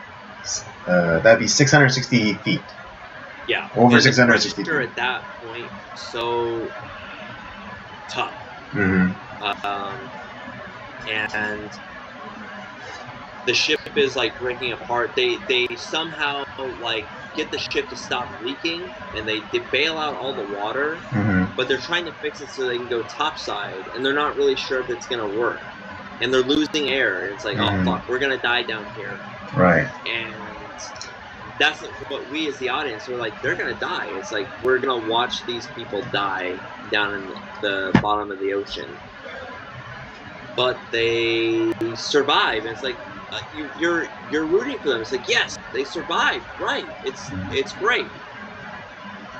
that'd be 660 feet. Yeah, over 660 feet. At that point, so tough. And the ship is, like, breaking apart. They somehow, like, get the ship to stop leaking, and they bail out all the water, but they're trying to fix it so they can go topside, and they're not really sure if it's gonna work, and they're losing air, and it's like, oh fuck, we're gonna die down here. Right. And that's what we as the audience are like, they're gonna die. It's like, we're gonna watch these people die down in the bottom of the ocean, but they survive, and it's like, you're rooting for them. It's like, yes, they survived. Right. It's great.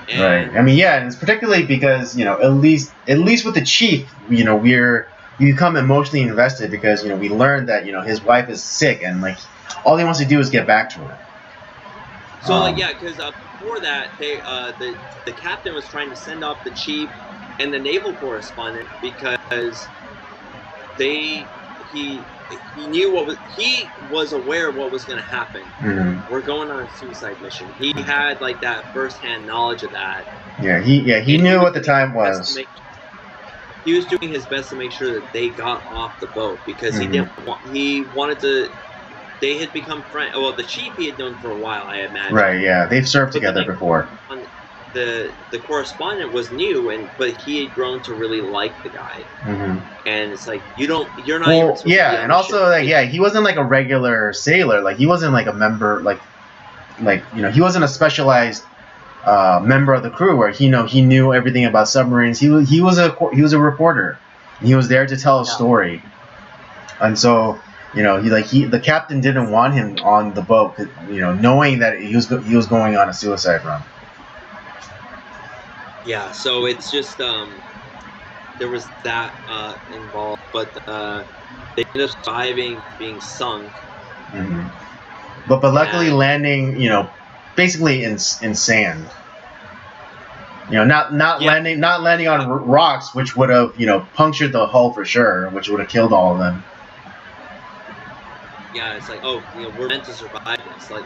And, right. I mean, yeah, and it's particularly because, at least with the chief, we're you become emotionally invested because we learned that his wife is sick and like all he wants to do is get back to her. So like yeah, because before that, they the captain was trying to send off the chief and the naval correspondent because he knew he was aware of what was going to happen. Mm-hmm. We're going on a suicide mission. He had like that firsthand knowledge of that. He knew what the time was. He was doing his best to make sure that they got off the boat because he wanted to. They had become friends. Well, the chief he had known for a while, I imagine. Right. Yeah, they've served together before. The correspondent was new, but he had grown to really like the guy. Mm-hmm. And it's like you're not. Well, yeah, and also like he wasn't like a regular sailor. Like he wasn't like a member. Like he wasn't a specialized member of the crew where he knew everything about submarines. He was a reporter. He was there to tell a story, and so. The captain didn't want him on the boat, knowing that he was going on a suicide run. Yeah, so it's just there was that involved, but they ended up surviving being sunk. Mm-hmm. But luckily landing, basically in sand. Not landing on rocks, which would have punctured the hull for sure, which would have killed all of them. Yeah, it's like, we're meant to survive this. Like,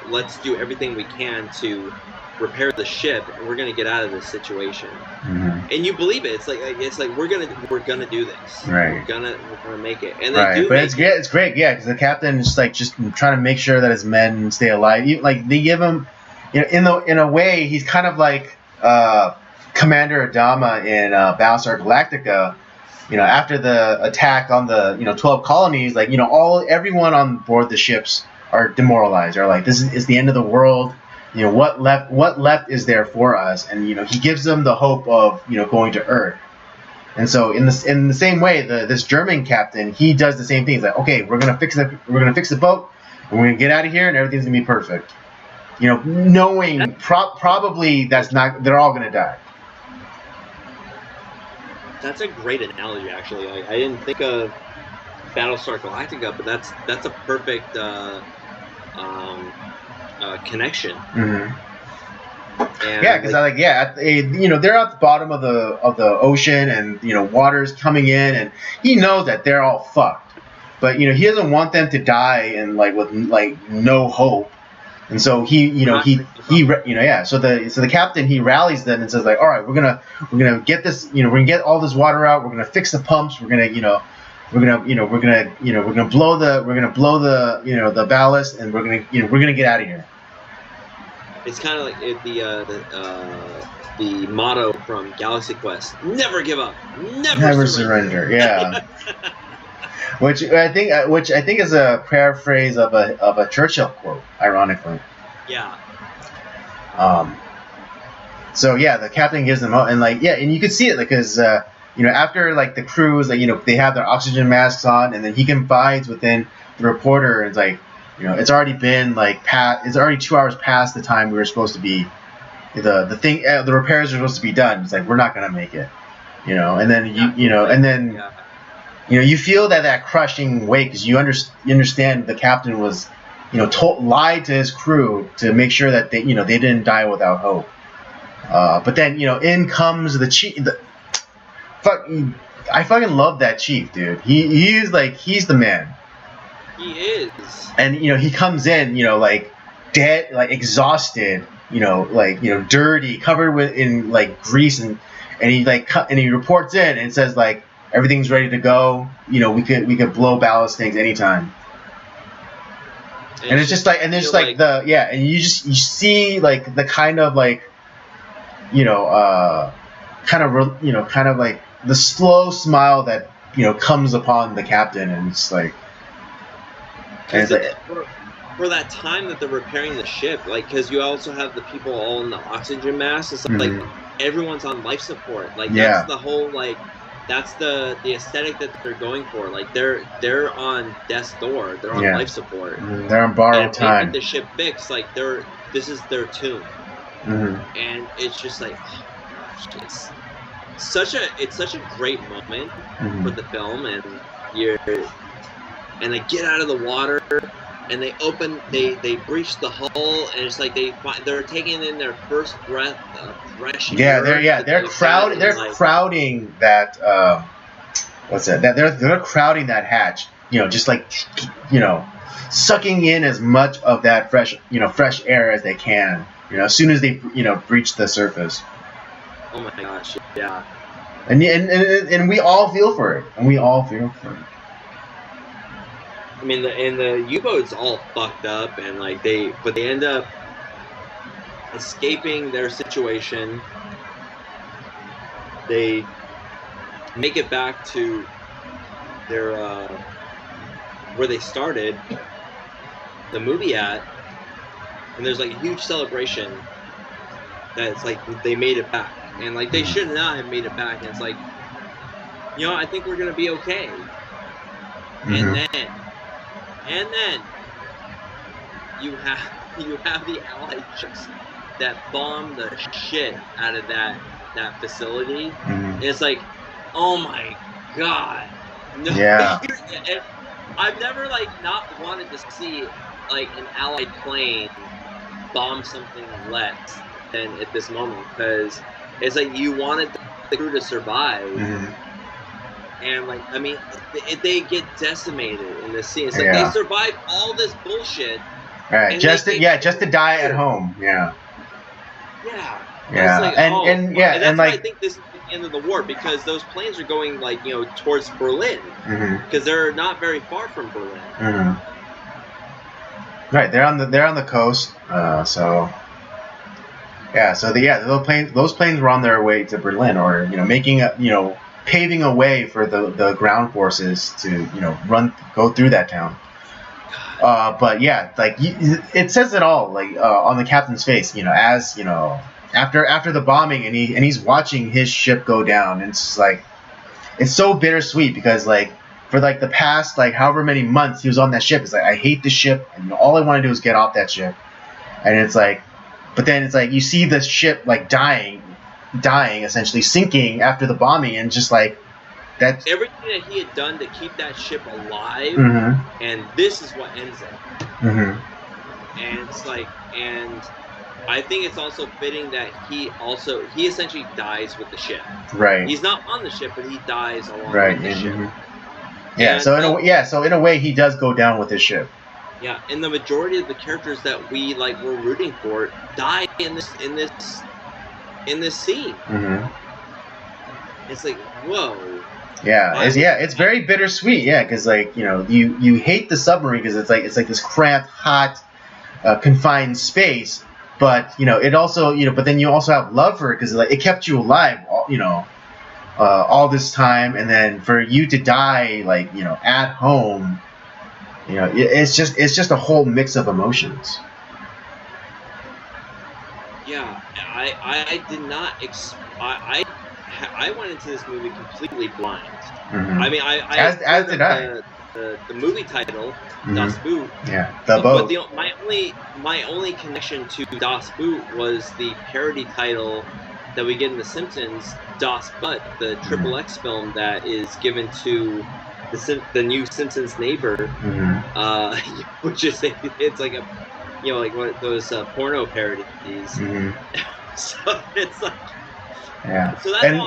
let's do everything we can to repair the ship, and we're gonna get out of this situation. Mm-hmm. And you believe it. It's like we're gonna do this. Right. We're gonna make it. And right. But it's great, yeah, because the captain is just trying to make sure that his men stay alive. Like they give him, in a way, he's kind of like Commander Adama in Battlestar Galactica. After the attack on the 12 colonies, like everyone on board the ships are demoralized. They're like, this is the end of the world. What left is there for us? And he gives them the hope of going to Earth. And so in the same way, this German captain, he does the same thing. He's like, okay, we're gonna fix the boat, and we're gonna get out of here, and everything's gonna be perfect. Knowing probably they're all gonna die. That's a great analogy, actually. I didn't think of Battlestar Galactica, but that's a perfect connection. Mm-hmm. Yeah, because they're at the bottom of the ocean, and water's coming in, and he knows that they're all fucked. But he doesn't want them to die and with no hope. And so So the captain, he rallies them and says like, all right, we're gonna get this, we're gonna get all this water out. We're gonna fix the pumps. We're gonna blow the ballast, and we're gonna get out of here. It's kind of like the motto from Galaxy Quest: never give up, never surrender. Yeah. Which I think is a paraphrase of a Churchill quote, ironically. Yeah. So yeah, the captain gives them and and you can see it because after the crews they have their oxygen masks on, and then he confides within the reporter, and it's like it's already been it's already 2 hours past the time we were supposed to be the repairs are supposed to be done. It's like we're not gonna make it, and then you feel that crushing weight because you understand the captain was, lied to his crew to make sure that they didn't die without hope. But then in comes the chief. I fucking love that chief, dude. He's the man. He is. And he comes in, dead, exhausted, dirty, covered in grease, and he reports in and says everything's ready to go. We could blow ballast things anytime. And it's just and you see the kind of the slow smile that comes upon the captain, and it's like. And it's for that time that they're repairing the ship, because you also have the people all in the oxygen masks. It's like everyone's on life support. That's the whole that's the aesthetic that they're going for. They're on death's door. They're on life support. Mm-hmm. They're on borrowed time. They get the ship fixed. This is their tune. Mm-hmm. And it's just oh my gosh, it's such a great moment for the film, and they get out of the water, and they breach the hull, and it's like they're taking in their first breath of fresh air. They're crowding that what's that? They're crowding that hatch, just like, sucking in as much of that fresh air as they can, as soon as they breach the surface. Oh my gosh, yeah. And we all feel for it. I mean, the U-boat's all fucked up, and but they end up escaping their situation. They make it back to their where they started the movie at, and there's like a huge celebration that it's like they made it back, and like they should not have made it back, and it's like, I think we're gonna be okay. And then you have the Allied ships that bomb the shit out of that facility. And it's like, oh my god. No, yeah. I've never not wanted to see an Allied plane bomb something less than at this moment, because it's like you wanted the crew to survive. And I mean, they get decimated in this scene. It's like they survived all this bullshit. Right. Just to die at home. Yeah. Yeah. Yeah. Like, and that's why I think this is the end of the war, because those planes are going towards Berlin, because they're not very far from Berlin. Right. They're on the coast. So those planes were on their way to Berlin, or paving a way for the ground forces to go through that town. But yeah, it says it all, on the captain's face, as after the bombing, and he's watching his ship go down, and it's like, it's so bittersweet, because for the past however many months he was on that ship, it's like, I hate the ship, and all I want to do is get off that ship. And it's like, but then it's like you see the ship dying essentially, sinking after the bombing, and just that's everything that he had done to keep that ship alive, and this is what ends it. And it's and I think it's also fitting that he essentially dies with the ship. Right. He's not on the ship, but he dies along with the ship. Yeah. So in a way, he does go down with his ship. Yeah, and the majority of the characters that we were rooting for die in this scene. It's like, whoa. Yeah, it's very bittersweet. Yeah, because you hate the submarine, because it's like this cramped, hot, confined space. But it also but then you also have love for it, because it kept you alive, all this time, and then for you to die at home, it's just a whole mix of emotions. Yeah, I did not. I went into this movie completely blind. I mean, as did I. The movie title, Das Boot. Yeah, the boat. But my only connection to Das Boot was the parody title that we get in The Simpsons, Das Butt, the XXX film that is given to the new Simpsons neighbor, which is it's like a one of those porno parodies. So it's like. Yeah. So that's and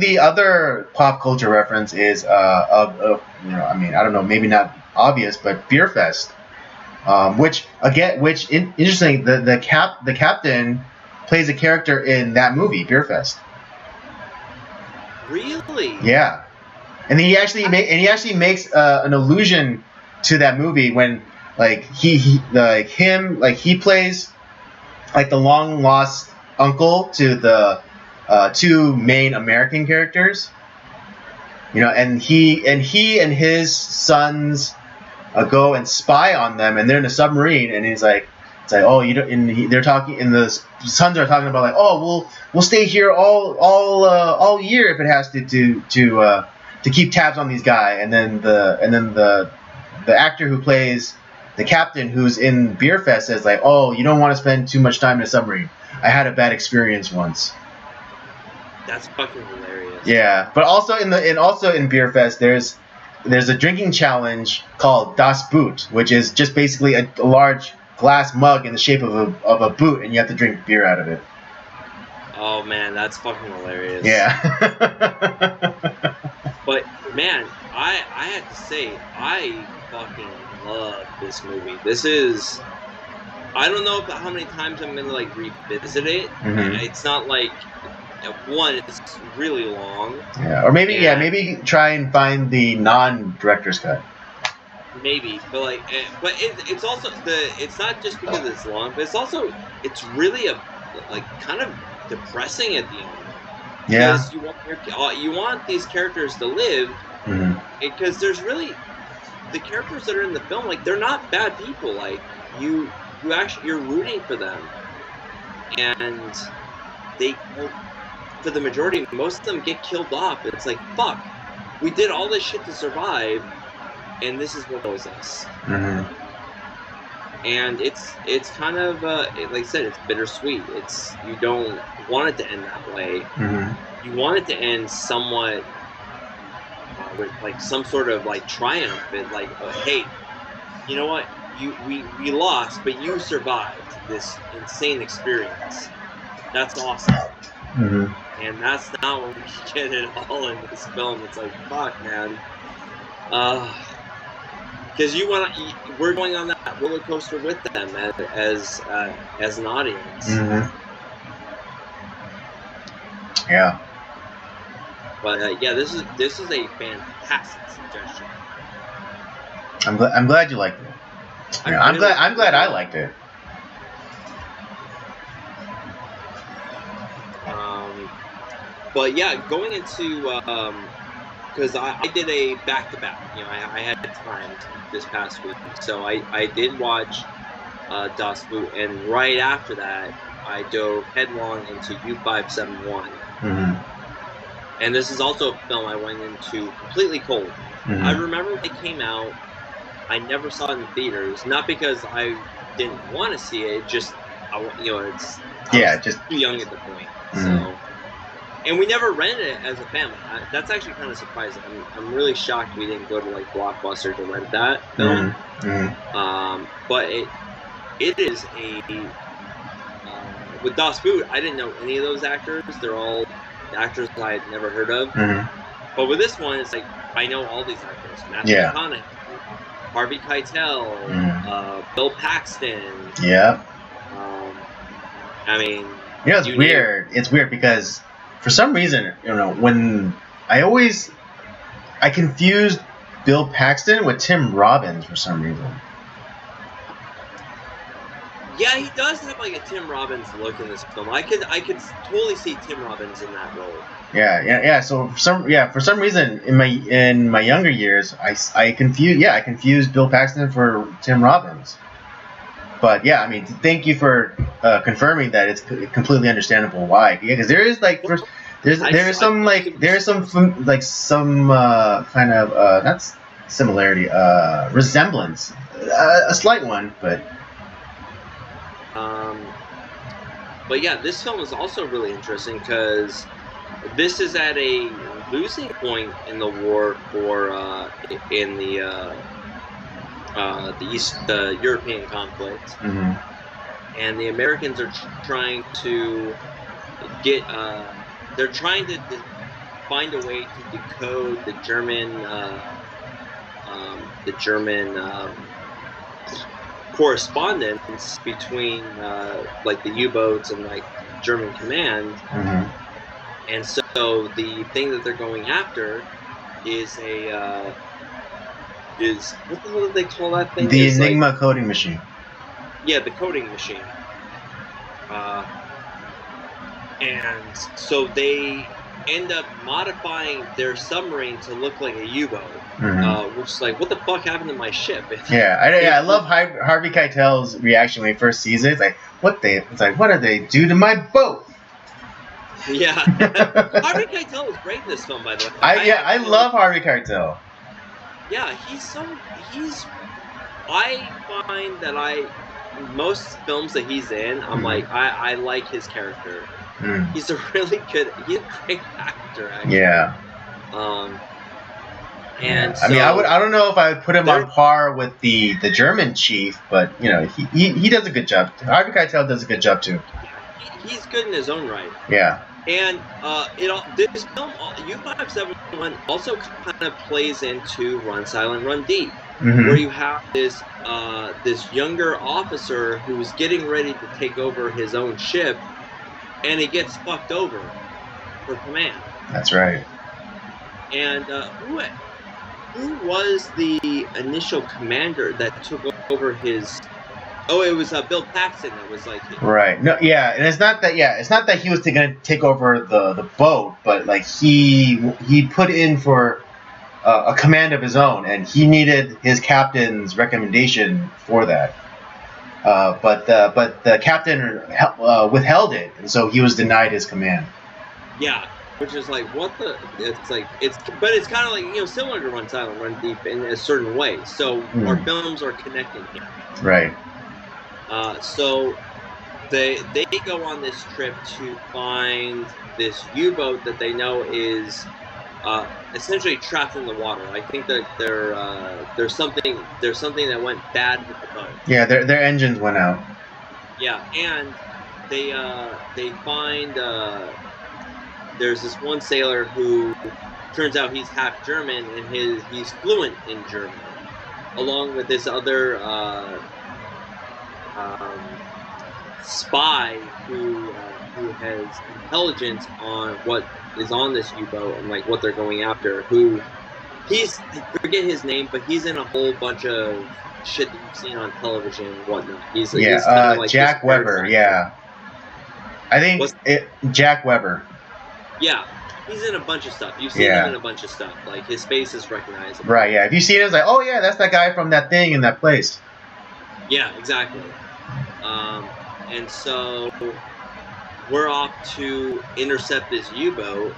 the other pop culture reference is I mean, I don't know, maybe not obvious, but Beer Fest, interesting. The captain plays a character in that movie, Beer Fest. Really? Yeah, and he actually makes an allusion to that movie when he plays the long lost uncle to the two main American characters, and he and his sons go and spy on them, and they're in a submarine, and he's like, it's like, oh, you don't. And they're talking, and the sons are talking about oh, we'll stay here all year if it has to keep tabs on these guys, and then the actor who plays the captain who's in Beer Fest says oh, you don't want to spend too much time in a submarine. I had a bad experience once. That's fucking hilarious. Yeah, but also in Beer Fest, there's a drinking challenge called Das Boot, which is just basically a large glass mug in the shape of a boot, and you have to drink beer out of it. Oh man, that's fucking hilarious. Yeah. But man, I have to say, I fucking love this movie. This is, I don't know how many times I'm gonna like revisit it. Mm-hmm. It's not like, one, it's really long. Yeah, or maybe try and find the non-director's cut. Maybe, but like, but it's also it's not just because it's long, but it's really kind of depressing at the end. Yeah. Because you want these characters to live, because there's really, the characters that are in the film, like, they're not bad people. Like, you're rooting for them, and they, for the majority, most of them get killed off. It's like, fuck, we did all this shit to survive, and this is what goes us. And it's kind of like I said, it's bittersweet. You don't want it to end that way. You want it to end somewhat with like some sort of like triumph. And like, hey, you know what? We lost, but you survived this insane experience. That's awesome. And that's not what we get at all in this film. It's like, fuck, man. Because we're going on that roller coaster with them as an audience. Yeah. But yeah, this is a fantastic suggestion. I'm glad you liked it. Yeah, I'm glad I liked it. But yeah, going into because I did a back-to-back. You know, I had time this past week, so I did watch Das Boot, and right after that, I dove headlong into U-571. And this is also a film I went into completely cold. I remember when it came out, I never saw it in theaters, not because I didn't want to see it, just I was too young at the point. So. And we never rented it as a family. That's actually kind of surprising. I'm really shocked we didn't go to like Blockbuster to rent that film. But it is with Das Boot, I didn't know any of those actors. They're all actors I had never heard of. But with this one, it's like I know all these actors: Matthew McConaughey, Harvey Keitel, Bill Paxton. Yeah. I mean, it's weird. It's weird because, for some reason, when I confused Bill Paxton with Tim Robbins for some reason. Yeah, he does have like a Tim Robbins look in this film. I could totally see Tim Robbins in that role. Yeah. So for some reason in my younger years, I confused Bill Paxton for Tim Robbins. But yeah, I mean, thank you for confirming that. It's completely understandable why. Yeah, because there is like there's some kind of not similarity, resemblance, a slight one, but. But yeah, this film is also really interesting because this is at a losing point in the war for in the European conflict, and the Americans are trying to get. They're trying to find a way to decode the German correspondence between like the U-boats and like German command. And so the thing that they're going after is what the hell do they call that thing? The Enigma coding machine. Yeah, the coding machine. And so they end up modifying their submarine to look like a U-boat, which is like, what the fuck happened to my ship? I love Harvey Keitel's reaction when he first sees it. It's like, what did they do to my boat? Yeah, Harvey Keitel is great in this film, by the way. I love Harvey Keitel. Yeah, I find that most films that he's in, I'm like, I like his character. He's a really good. He's a great actor, actually. Yeah. And I mean, I don't know if I would put him on par with the German chief, but you know, he does a good job. Harvey Keitel does a good job too. He's good in his own right. Yeah. And this film, U-571, also kind of plays into Run Silent, Run Deep, where you have this younger officer who's getting ready to take over his own ship, and he gets fucked over for command. That's right. And who was the initial commander that took over his? Oh, it was Bill Paxton that was like. Right. No. Yeah. And it's not that. Yeah. It's not that he was going to take over the boat, but like he put in for a command of his own, and he needed his captain's recommendation for that. But the captain withheld it, and so he was denied his command. Yeah. Which is like, what the? But it's kind of like, you know, similar to Run Silent, Run Deep in a certain way. So our films are connecting here. Right. So they go on this trip to find this U-boat that they know is essentially trapped in the water. I think that there's something that went bad with the boat. Yeah, their engines went out. Yeah, and they find. There's this one sailor who turns out he's half German, and he's fluent in German, along with this other spy who has intelligence on what is on this U-boat and like what they're going after. I forget his name, but he's in a whole bunch of shit that you've seen on television and whatnot. He's kind of like Jack Weber. Yeah, I think Jack Weber. Yeah, he's in a bunch of stuff. You've seen him in a bunch of stuff. Like, his face is recognizable. Right, yeah. If you see it, it's like, oh, yeah, that's that guy from that thing in that place. Yeah, exactly. And so we're off to intercept this U-boat,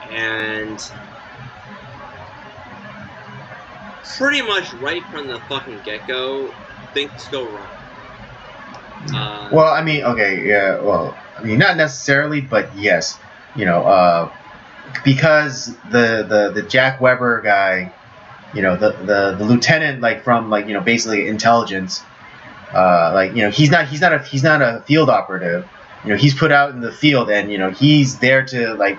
and pretty much right from the fucking get-go, things go wrong. Well, I mean, okay, yeah, well, I mean, not necessarily, but yes, you know, because the Jack Weber guy, you know, the lieutenant, like from like, you know, basically intelligence, like, you know, he's not a field operative, you know, he's put out in the field, and you know, he's there to like,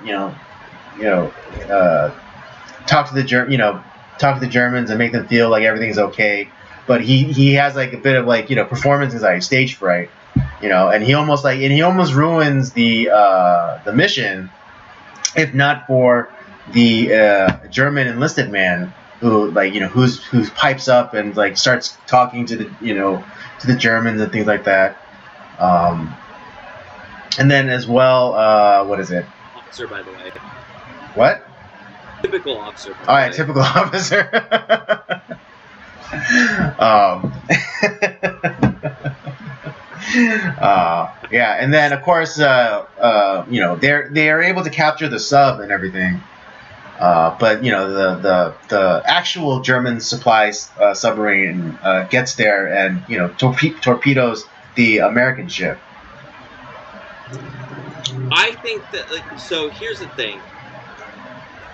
talk to the Germans and make them feel like everything's okay. But he has like a bit of like, you know, performance anxiety, stage fright, you know, and he almost ruins the mission, if not for the German enlisted man who, like, you know, who pipes up and like starts talking to the Germans and things like that. And then as well, what is it? Officer, by the way. What? Typical officer. All right, typical officer. Yeah, and then of course, you know, they are able to capture the sub and everything, but you know, the actual German supplies submarine gets there and, you know, torpedoes the American ship. I think that, like, so here's the thing,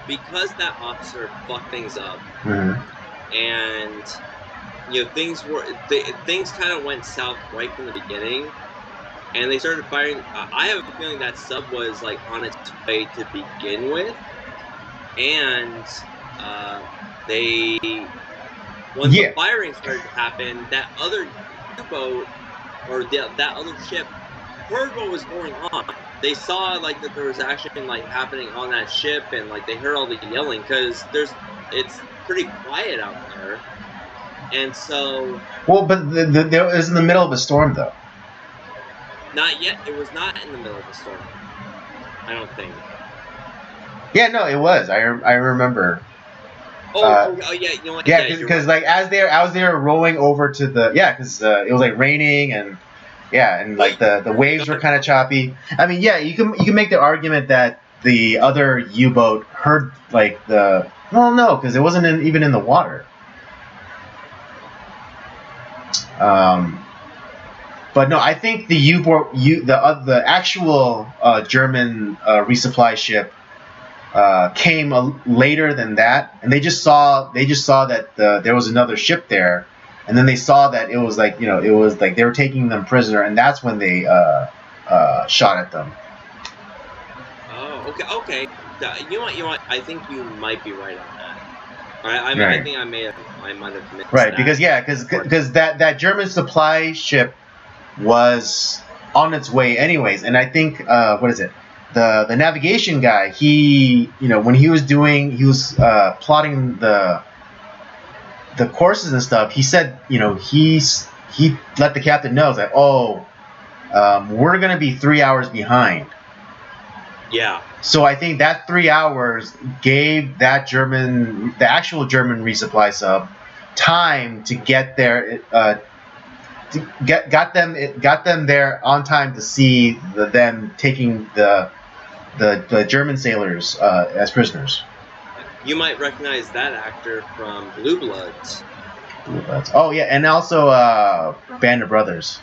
because that officer fucked things up. And you know, things kind of went south right from the beginning, and they started firing. I have a feeling that sub was like on its way to begin with, and once the firing started to happen, that other U-boat or that other ship heard what was going on. They saw like that there was action like happening on that ship, and like they heard all the yelling because it's pretty quiet out there. And so... Well, but it was in the middle of a storm, though. Not yet. It was not in the middle of a storm. I don't think. Yeah, no, it was. I remember. Yeah, you know what? Yeah, because like as they were rolling over to the... Yeah, because it was like raining and... Yeah, and like the waves were kind of choppy. I mean, yeah, you can make the argument that the other U-boat heard like the... Well, no, because it wasn't even in the water. But But no, I think the the actual German resupply ship came later than that, and they just saw that there was another ship there, and then they saw that it was like it was like they were taking them prisoner, and that's when they shot at them. Oh, okay. You know what? I think you might be right on that. I think I might have missed right, that. because that German supply ship was on its way anyways, and I think what is it? The navigation guy, when he was plotting the courses and stuff, he said, he let the captain know that we're gonna be 3 hours behind. Yeah. So I think that 3 hours gave the actual German resupply sub time to get there. Got them there on time to see them taking the German sailors as prisoners. You might recognize that actor from Blue Bloods. Oh yeah, and also Band of Brothers.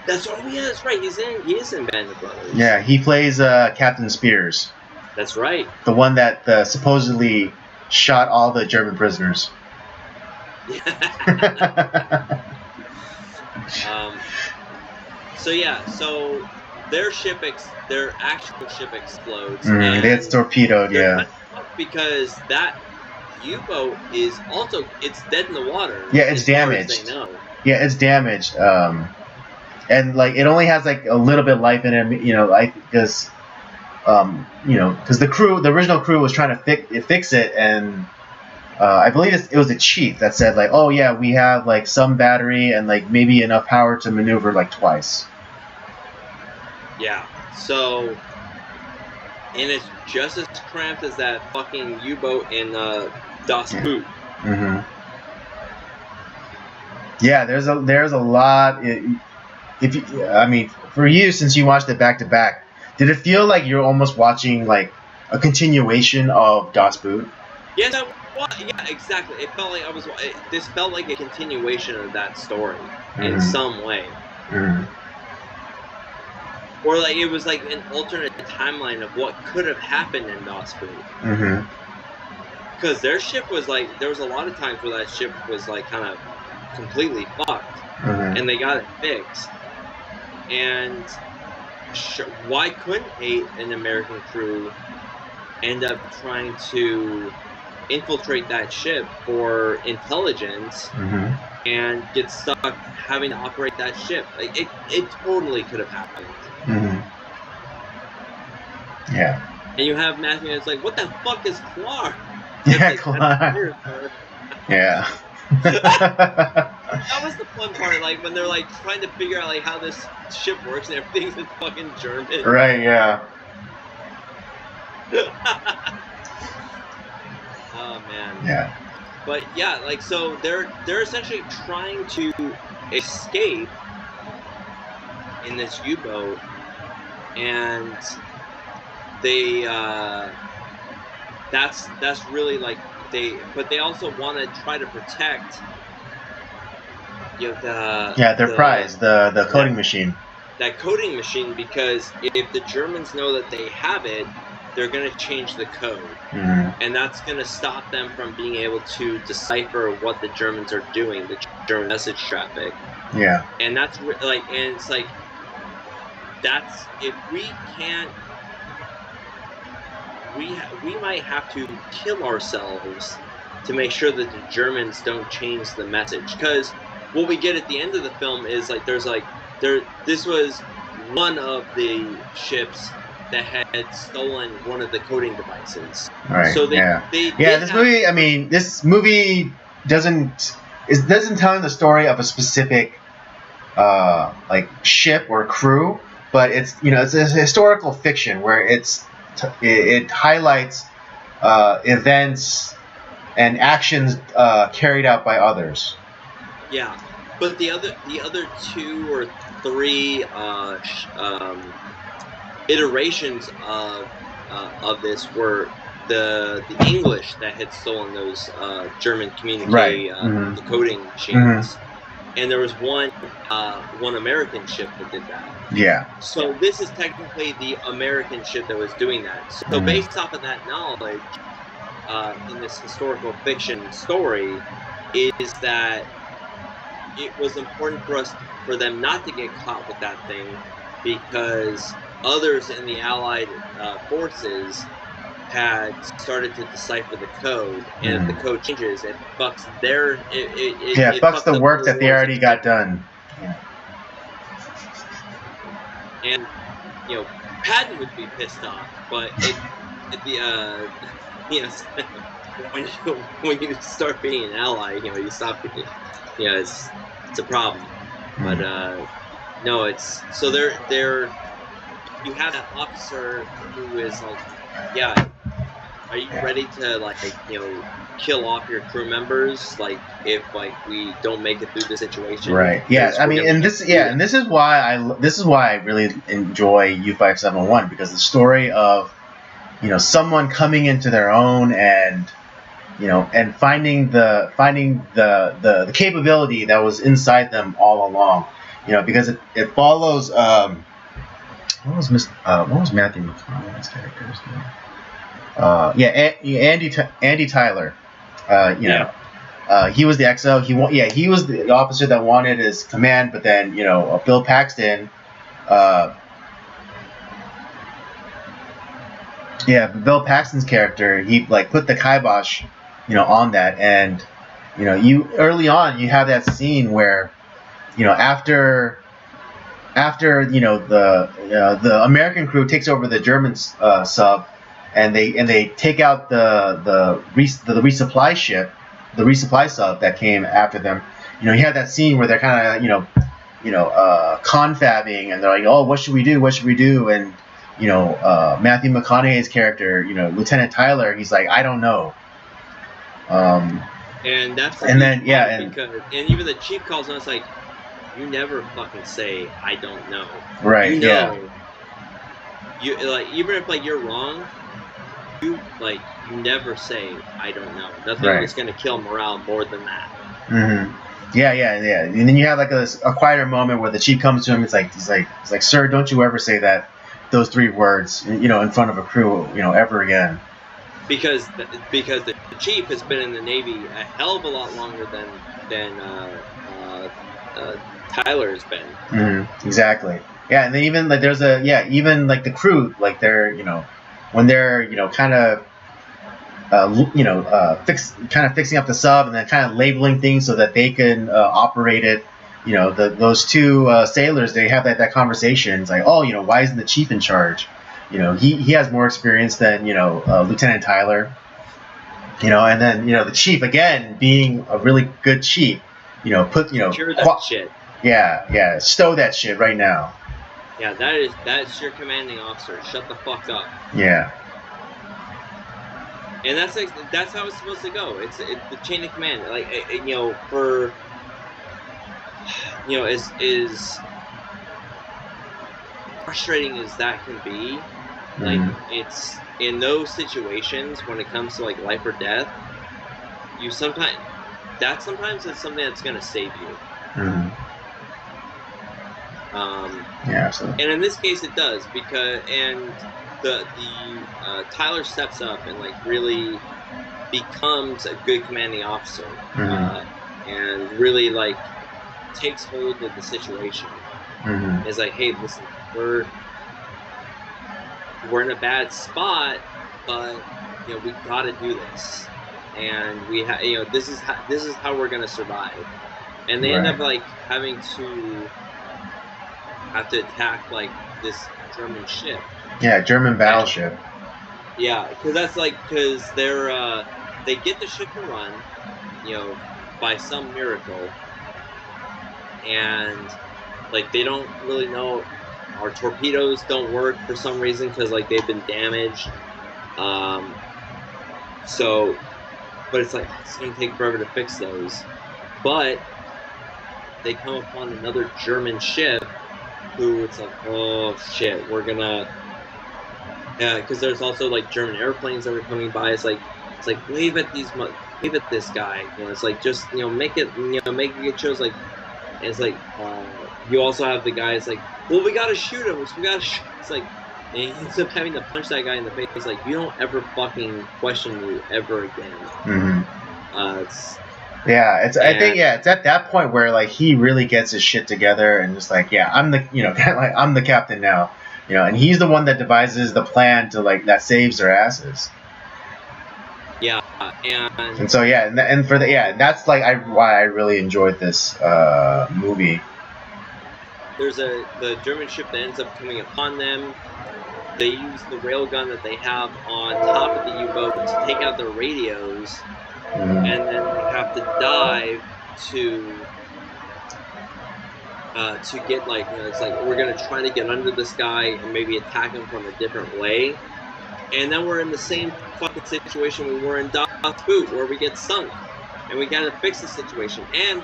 That's right. He is in Band of Brothers. Yeah, he plays Captain Spears. That's right. The one that supposedly shot all the German prisoners. So their actual ship explodes. And it's torpedoed. Yeah. Because that U-boat is also dead in the water. Yeah, it's damaged. Yeah, it's damaged. And like it only has like a little bit of life in it, because the original crew was trying to fix it, and I believe it was the chief that said like, oh yeah, we have like some battery and like maybe enough power to maneuver like twice. Yeah. So, and it's just as cramped as that fucking U-boat in Das Boot. Mm-hmm. Yeah, there's a lot. For you, since you watched it back to back, did it feel like you're almost watching like a continuation of Das Boot? Yeah, yeah, exactly. It felt like this felt like a continuation of that story in some way. Mm-hmm. Or like it was like an alternate timeline of what could have happened in Das Boot. Mm-hmm. Because their ship was like, there was a lot of times where that ship was like kind of completely fucked, and they got it fixed. And why couldn't an American crew end up trying to infiltrate that ship for intelligence and get stuck having to operate that ship? Like it totally could have happened. Yeah. And you have Matthew, and it's like, what the fuck is Clark? Yeah, Clark. Yeah. That was the fun part, like when they're like trying to figure out like how this ship works and everything's in fucking German. Right, yeah. Oh man. Yeah. But yeah, like so they're essentially trying to escape in this U-boat, and they that's really like but they also want to try to protect their prize, the coding machine. That coding machine, because if the Germans know that they have it, they're going to change the code, and that's going to stop them from being able to decipher what the Germans are doing, the German message traffic. Yeah. And that's like, and it's like, that's, if we can't, we might have to kill ourselves to make sure that the Germans don't change the message. Because what we get at the end of the film is like, this was one of the ships that had stolen one of the coding devices. Right. So this movie doesn't tell the story of a specific like ship or crew, but it's a historical fiction where it highlights events and actions carried out by others. Yeah, but the other 2 or 3 iterations of this were the English that had stolen those German communique decoding machines, and there was one one American ship that did that. Yeah. So this is technically the American ship that was doing that. So based off of that knowledge, in this historical fiction story, is that it was important for them not to get caught with that thing, because others in the Allied forces had started to decipher the code, and if the code changes, it fucks their it fucks the work that they already got done. Yeah. And Patton would be pissed off, but when you start being an ally, you stop being, it's a problem. But no, it's so they're you have that officer who is like, yeah, are you ready to kill off your crew members if we don't make it through the situation? Right. Yeah. I mean, and this is why I really enjoy U-571, because the story of someone coming into their own and and finding the capability that was inside them all along, because it follows what was Matthew McConaughey's character's name? Andy Tyler. He was the XO. He was the officer that wanted his command, but then Bill Paxton. Bill Paxton's character, he put the kibosh, on that, and you early on you have that scene where, after the American crew takes over the German sub, and they take out the resupply ship, the resupply sub that came after them. You have that scene where they're kind of confabbing, and they're like, oh, what should we do? And Matthew McConaughey's character, Lieutenant Tyler, he's like, I don't know. And that's and even the chief calls on us like, you never fucking say I don't know. Right. You even if you're wrong, you never say I don't know. Nothing is gonna kill morale more than that. Mm-hmm. Yeah. And then you have a quieter moment where the chief comes to him. He's like, sir, don't you ever say those 3 words, in front of a crew, ever again. Because the chief has been in the Navy a hell of a lot longer than Tyler has been. Mm-hmm. Exactly. Yeah, and then even there's the crew, they're when they're kind of fixing up the sub, and then kind of labeling things so that they can operate it. Those 2 sailors, they have that conversation. It's like, oh, why isn't the chief in charge? He has more experience than Lieutenant Tyler. And then the chief, again, being a really good chief, cure that shit. Yeah, stow that shit right now. Yeah, that's your commanding officer. Shut the fuck up. Yeah. And that's how it's supposed to go. It's the chain of command. For as frustrating as that can be, it's in those situations when it comes to life or death, sometimes it's something that's going to save you. Mm-hmm. Yeah, absolutely. And in this case it does, because the Tyler steps up and really becomes a good commanding officer, and really takes hold of the situation. Mm-hmm. It's like, hey, listen, we're in a bad spot, but we got to do this, and we this is how we're gonna survive. And they end up having to attack this German ship. Yeah, German battleship. Yeah, because they're they get the ship to run, by some miracle, and they don't really know. Our torpedoes don't work for some reason because they've been damaged. But it's gonna take forever to fix those. But they come upon another German ship who it's oh shit, we're gonna. Yeah, because there's also German airplanes that were coming by. It's wave at this guy. It's just make it. Make it shows it's like you also have the guys like, well, we gotta shoot him. We gotta shoot. It's like, and he ends up having to punch that guy in the face. It's like, you don't ever fucking question me ever again. Yeah, I think it's at that point where like he really gets his shit together and just like, yeah, I'm the like I'm the captain now, and he's the one that devises the plan to like that saves their asses. Yeah, and so yeah, and for that's like why I really enjoyed this movie. There's the German ship that ends up coming upon them. They use the railgun that they have on top of the U-boat to take out their radios, and then they have to dive to get like, it's like, we're gonna try to get under this guy and maybe attack him from a different way. And then we're in the same fucking situation we were in Das Boot, where we get sunk, and we gotta fix the situation. And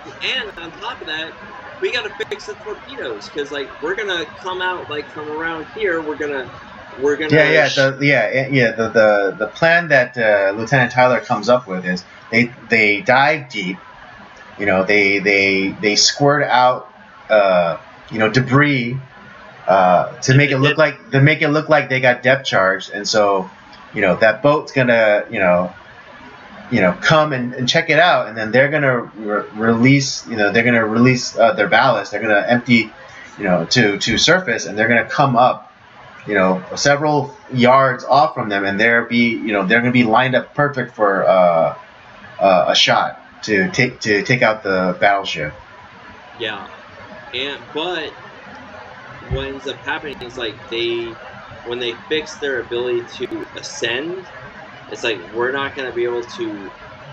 on top of that, we gotta fix the torpedoes, because like we're gonna come out like from around here. We're gonna. The plan that Lieutenant Tyler comes up with is they dive deep. They squirt out debris. To make it look like they got depth charged, and so that boat's gonna come and check it out, and then they're gonna release their ballast. They're gonna empty to surface, and they're gonna come up several yards off from them, and they're gonna be lined up perfect for a shot to take out the battleship. Yeah, but what ends up happening is like when they fix their ability to ascend, it's like we're not going to be able to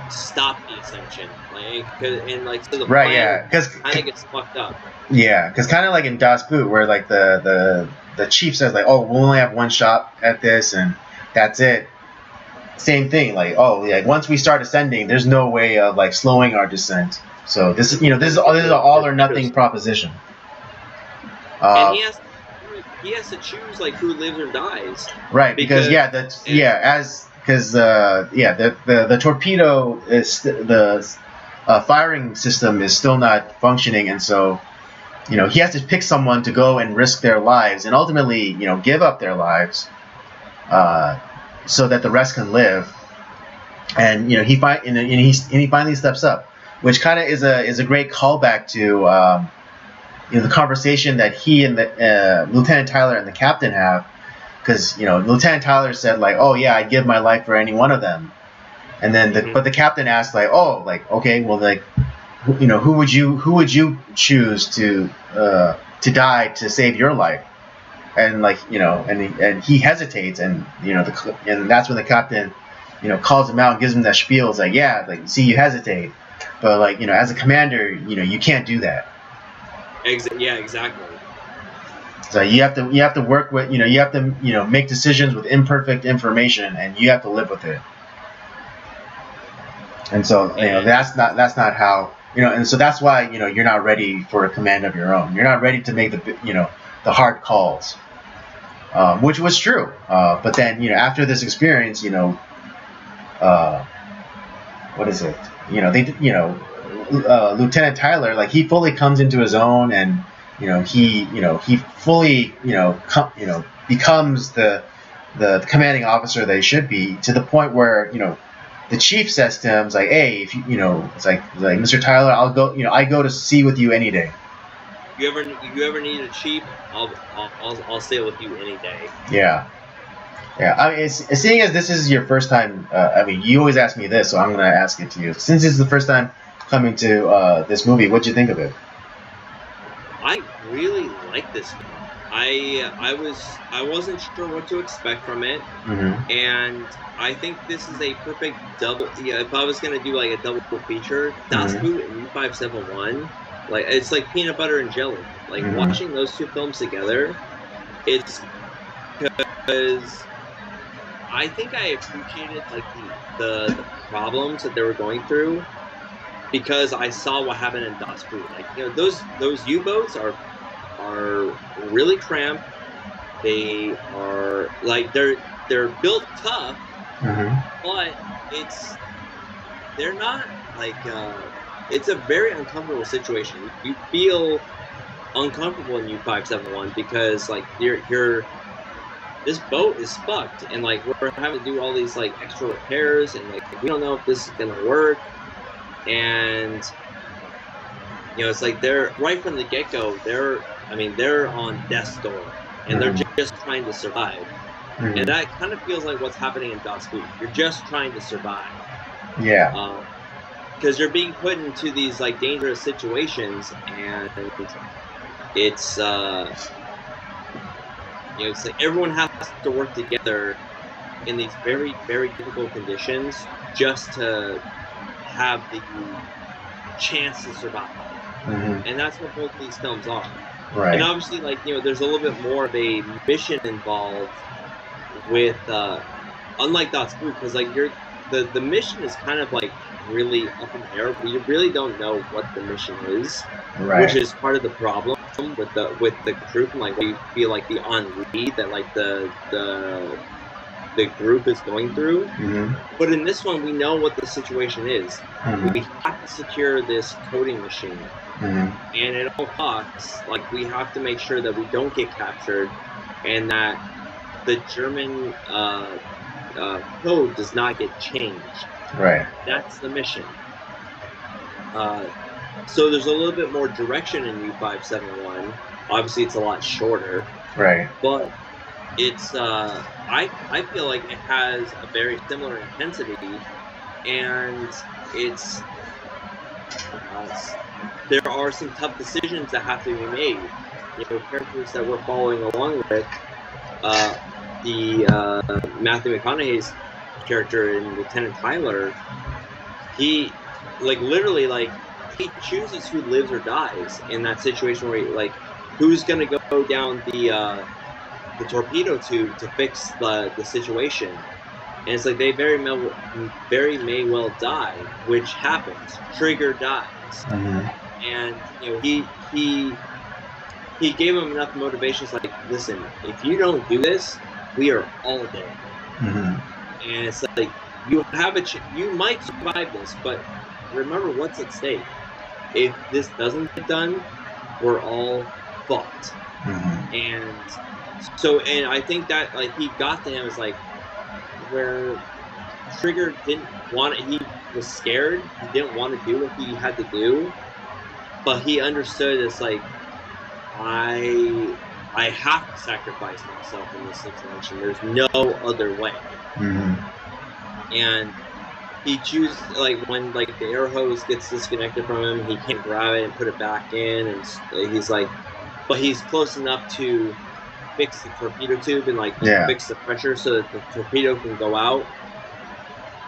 stop the ascension, so the plan kind of gets fucked up. Yeah, because kind of like in Das Boot, where like the chief says like, oh, we'll only have one shot at this and that's it. Same thing, like, oh, like once we start ascending, there's no way of like slowing our descent. So this is an all or nothing proposition. And he has to choose like who lives or dies. Right, because the torpedo is the firing system is still not functioning, and so he has to pick someone to go and risk their lives and ultimately give up their lives, so that the rest can live. And he finally steps up, which kind of is a great callback to the conversation that he and the Lieutenant Tyler and the captain have, because Lieutenant Tyler said like, oh yeah, I'd give my life for any one of them, and then but the captain asked like, oh, like, okay, well, like, who would you choose to die to save your life? And like and he hesitates, and and that's when the captain calls him out and gives him that spiel. It's like, yeah, like, see, you hesitate, but like as a commander, you can't do that. Yeah, exactly. So you have to work with you have to make decisions with imperfect information, and you have to live with it. And so that's not how and so that's why you're not ready for a command of your own. You're not ready to make the hard calls, which was true. But then after this experience, what is it? Lieutenant Tyler, like, he fully comes into his own, and he fully becomes the commanding officer that he should be, to the point where the chief says to him, it's like, hey, if it's like Mr. Tyler, I'll go, I go to sea with you any day. You ever need a chief, I'll sail with you any day. Yeah. I mean, seeing as this is your first time, I mean, you always ask me this, so I'm going to ask it to you. Since this is the first time coming to this movie, what'd you think of it? I really like this movie. I wasn't sure what to expect from it, and I think this is a perfect double. Yeah, if I was going to do like a double feature, Das Boot and U-571, like, it's like peanut butter and jelly. Like, watching those two films together, it's because I think I appreciated like the problems that they were going through, because I saw what happened in Das Boot. Like, those U-boats are really cramped. They are like they're built tough, but they're not like it's a very uncomfortable situation. You feel uncomfortable in U-571 because like you're this boat is fucked, and like we're having to do all these like extra repairs, and like we don't know if this is gonna work. And it's like they're right from the get-go, they're on death's door, and they're just trying to survive. And that kind of feels like what's happening in Das Boot. You're just trying to survive. Yeah. Because you're being put into these like dangerous situations, and it's it's like everyone has to work together in these very, very difficult conditions just to have the chance to survive. And that's what both of these films are. Right. And obviously, like, there's a little bit more of a mission involved with, unlike Das Boot, because like the mission is kind of like really up in the air. You really don't know what the mission is, which is part of the problem with the group, and like we feel like the ennui that like the group is going through. But in this one, we know what the situation is. We have to secure this coding machine, and at all costs, like we have to make sure that we don't get captured, and that the German code does not get changed. Right. That's the mission. So there's a little bit more direction in U-571. Obviously, it's a lot shorter. Right. But it's I feel like it has a very similar intensity, and it's there are some tough decisions that have to be made. Characters that we're following along with, Matthew McConaughey's character in Lieutenant Tyler, he literally he chooses who lives or dies in that situation where who's gonna go down the torpedo tube to fix the situation. And it's like they very may well die, which happens. Trigger dies. And he gave him enough motivations, like, listen, if you don't do this, we are all dead. And it's like, you have you might survive this, but remember what's at stake. If this doesn't get done, we're all fucked. And so, and I think that he got to him as where Trigger didn't want it. He was scared. He didn't want to do what he had to do, but he understood it's I have to sacrifice myself in this situation. There's no other way. And he chooses when the air hose gets disconnected from him, he can't grab it and put it back in, and he's but he's close enough to fix the torpedo tube and fix the pressure so that the torpedo can go out.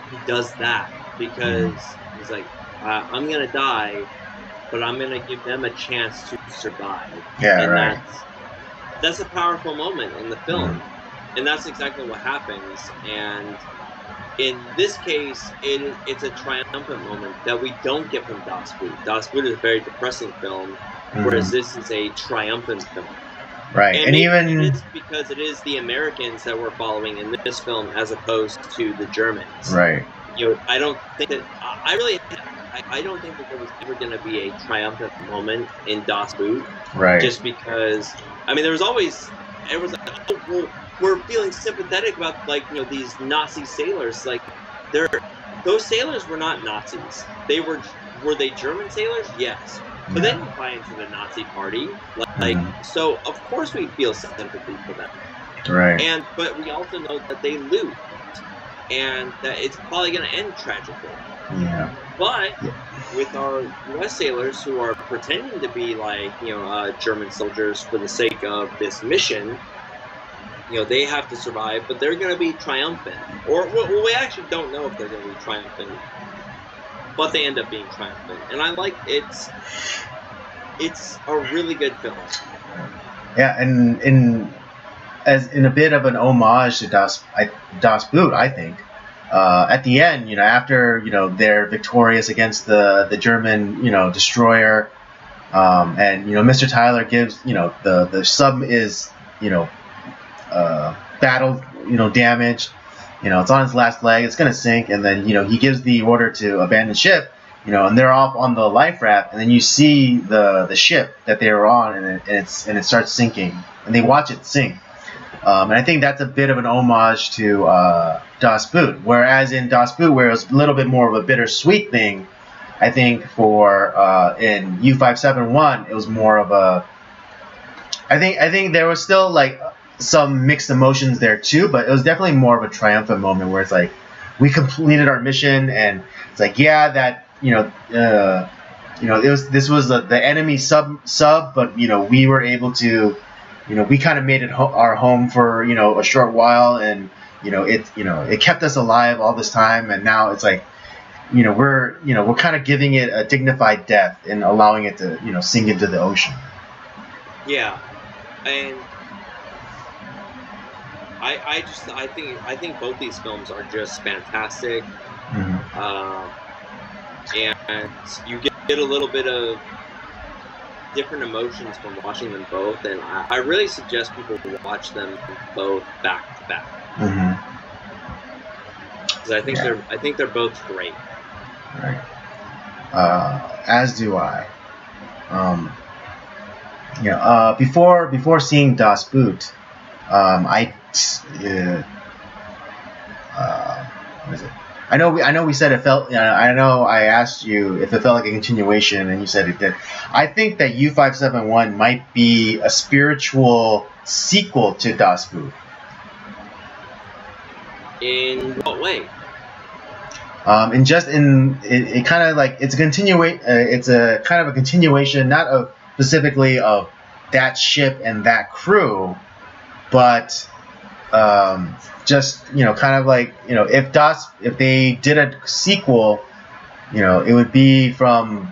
He does that because he's I'm gonna die, but I'm gonna give them a chance to survive. And that's a powerful moment in the film, and that's exactly what happens. And in this case, it's a triumphant moment that we don't get from Das Boot. Das Boot is a very depressing film, whereas this is a triumphant film. Right, and even it's because it is the Americans that we're following in this film as opposed to the Germans. Right. I don't think that I don't think that there was ever going to be a triumphant moment in Das Boot. Right. Just because, there was always, everyone's like, oh, well, we're feeling sympathetic about these Nazi sailors. Those sailors were not Nazis. Were they German sailors? Yes. But they didn't buy into the Nazi party. So of course we feel sympathy for them. Right. But we also know that they loot, and that it's probably going to end tragically. Yeah. But with our U.S. sailors who are pretending to be German soldiers for the sake of this mission, they have to survive, but they're going to be triumphant. Or we actually don't know if they're going to be triumphant, but they end up being triumphant. And it's a really good film. Yeah, and in a bit of an homage to Das Boot, I think. At the end, after they're victorious against the German destroyer, and Mr. Tyler gives the sub is battle damaged, it's on its last leg, it's gonna sink, and then he gives the order to abandon ship. you know, and they're off on the life raft, and then you see the ship that they were on, and it starts sinking, and they watch it sink. And I think that's a bit of an homage to Das Boot, whereas in Das Boot, where it was a little bit more of a bittersweet thing, I think for in U-571, it was more of a. I think there was still like some mixed emotions there too, but it was definitely more of a triumphant moment where it's like we completed our mission, and it's like that this was the enemy sub, but we were able to. We kind of made it our home for a short while, and it kept us alive all this time, and now it's like we're kind of giving it a dignified death and allowing it to sink into the ocean. Yeah, and I think both these films are just fantastic, and you get a little bit of different emotions from watching them both, and I really suggest people watch them both back to back. Because I think they're both great. Right. As do I. Before seeing Das Boot, what is it? I know we said it felt. I know I asked you if it felt like a continuation, and you said it did. I think that U-571 might be a spiritual sequel to Das Boot. In what way? It kind of like it's a it's a kind of a continuation, not of specifically of that ship and that crew, but just kind of like if they did a sequel, it would be from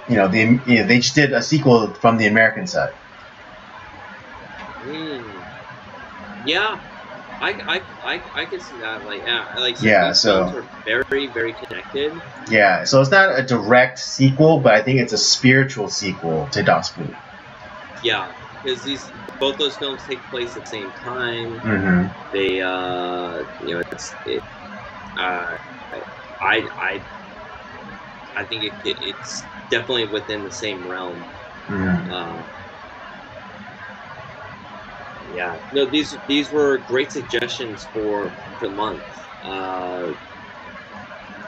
they just did a sequel from the American side. Yeah, I can see that. So films are very, very connected. Yeah, so it's not a direct sequel, but I think it's a spiritual sequel to Das Boot. Yeah, because both those films take place at the same time. They, I think it's definitely within the same realm. Yeah, no, these were great suggestions for the month.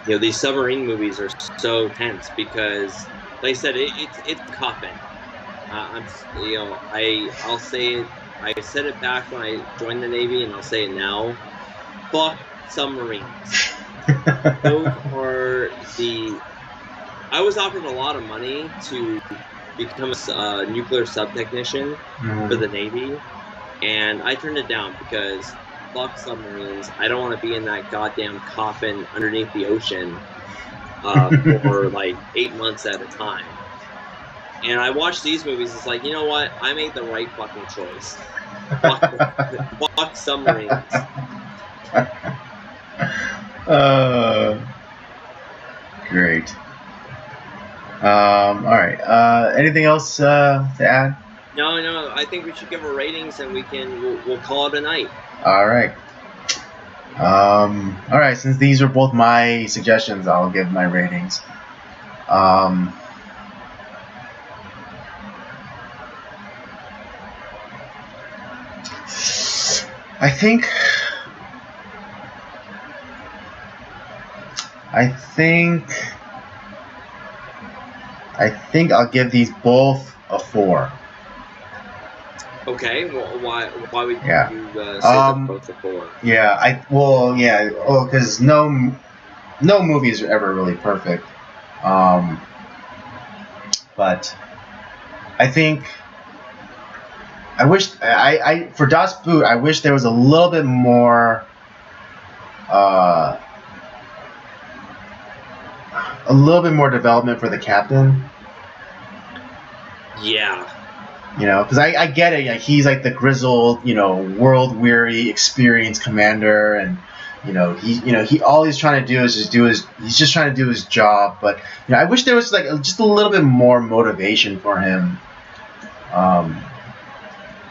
These submarine movies are so tense because, like I said, it's Coffin. I'll say it. I said it back when I joined the Navy, and I'll say it now. Fuck submarines. Those are I was offered a lot of money to become a nuclear sub-technician for the Navy, and I turned it down because fuck submarines. I don't want to be in that goddamn coffin underneath the ocean for like 8 months at a time. And I watched these movies, it's like, you know what? I made the right fucking choice. Fuck submarines. Great. All right. Anything else to add? No. I think we should give our ratings, and we'll call it a night. All right. All right. Since these are both my suggestions, I'll give my ratings. I think I'll give these both a 4. Okay, well, why would you say they're both a 4? Because no movies are ever really perfect. But I think for Das Boot, I wish there was a little bit more development for the captain. Yeah. Because I get it. Like, he's like the grizzled, world-weary, experienced commander, and he all he's trying to do is he's trying to do his job. But I wish there was like just a little bit more motivation for him.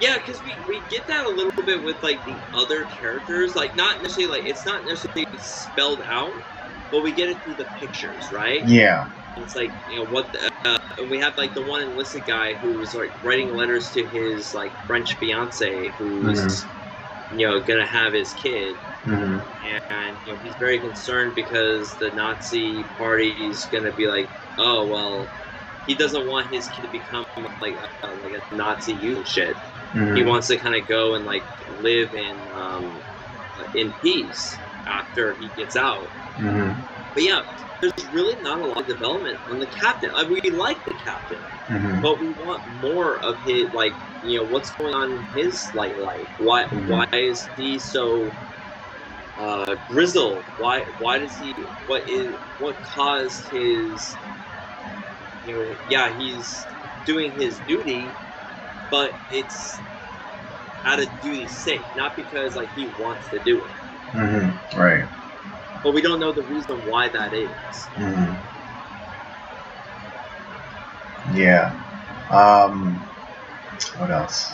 Yeah, because we get that a little bit with like the other characters, like not necessarily like it's not necessarily spelled out, but we get it through the pictures, right? Yeah. it's like, what and we have like the one enlisted guy who's like writing letters to his like French fiance who's gonna have his kid, and he's very concerned because the Nazi party's gonna be like, oh well, he doesn't want his kid to become like a Nazi youth and shit. He wants to kind of go and like live in peace after he gets out. But yeah, there's really not a lot of development on the captain. We like the captain, but we want more of his, like, what's going on in his life. Why is he so grizzled? Why does he? What caused his? He's doing his duty, but it's out of duty's sake, not because like he wants to do it. Right. But we don't know the reason why that is. Yeah. What else?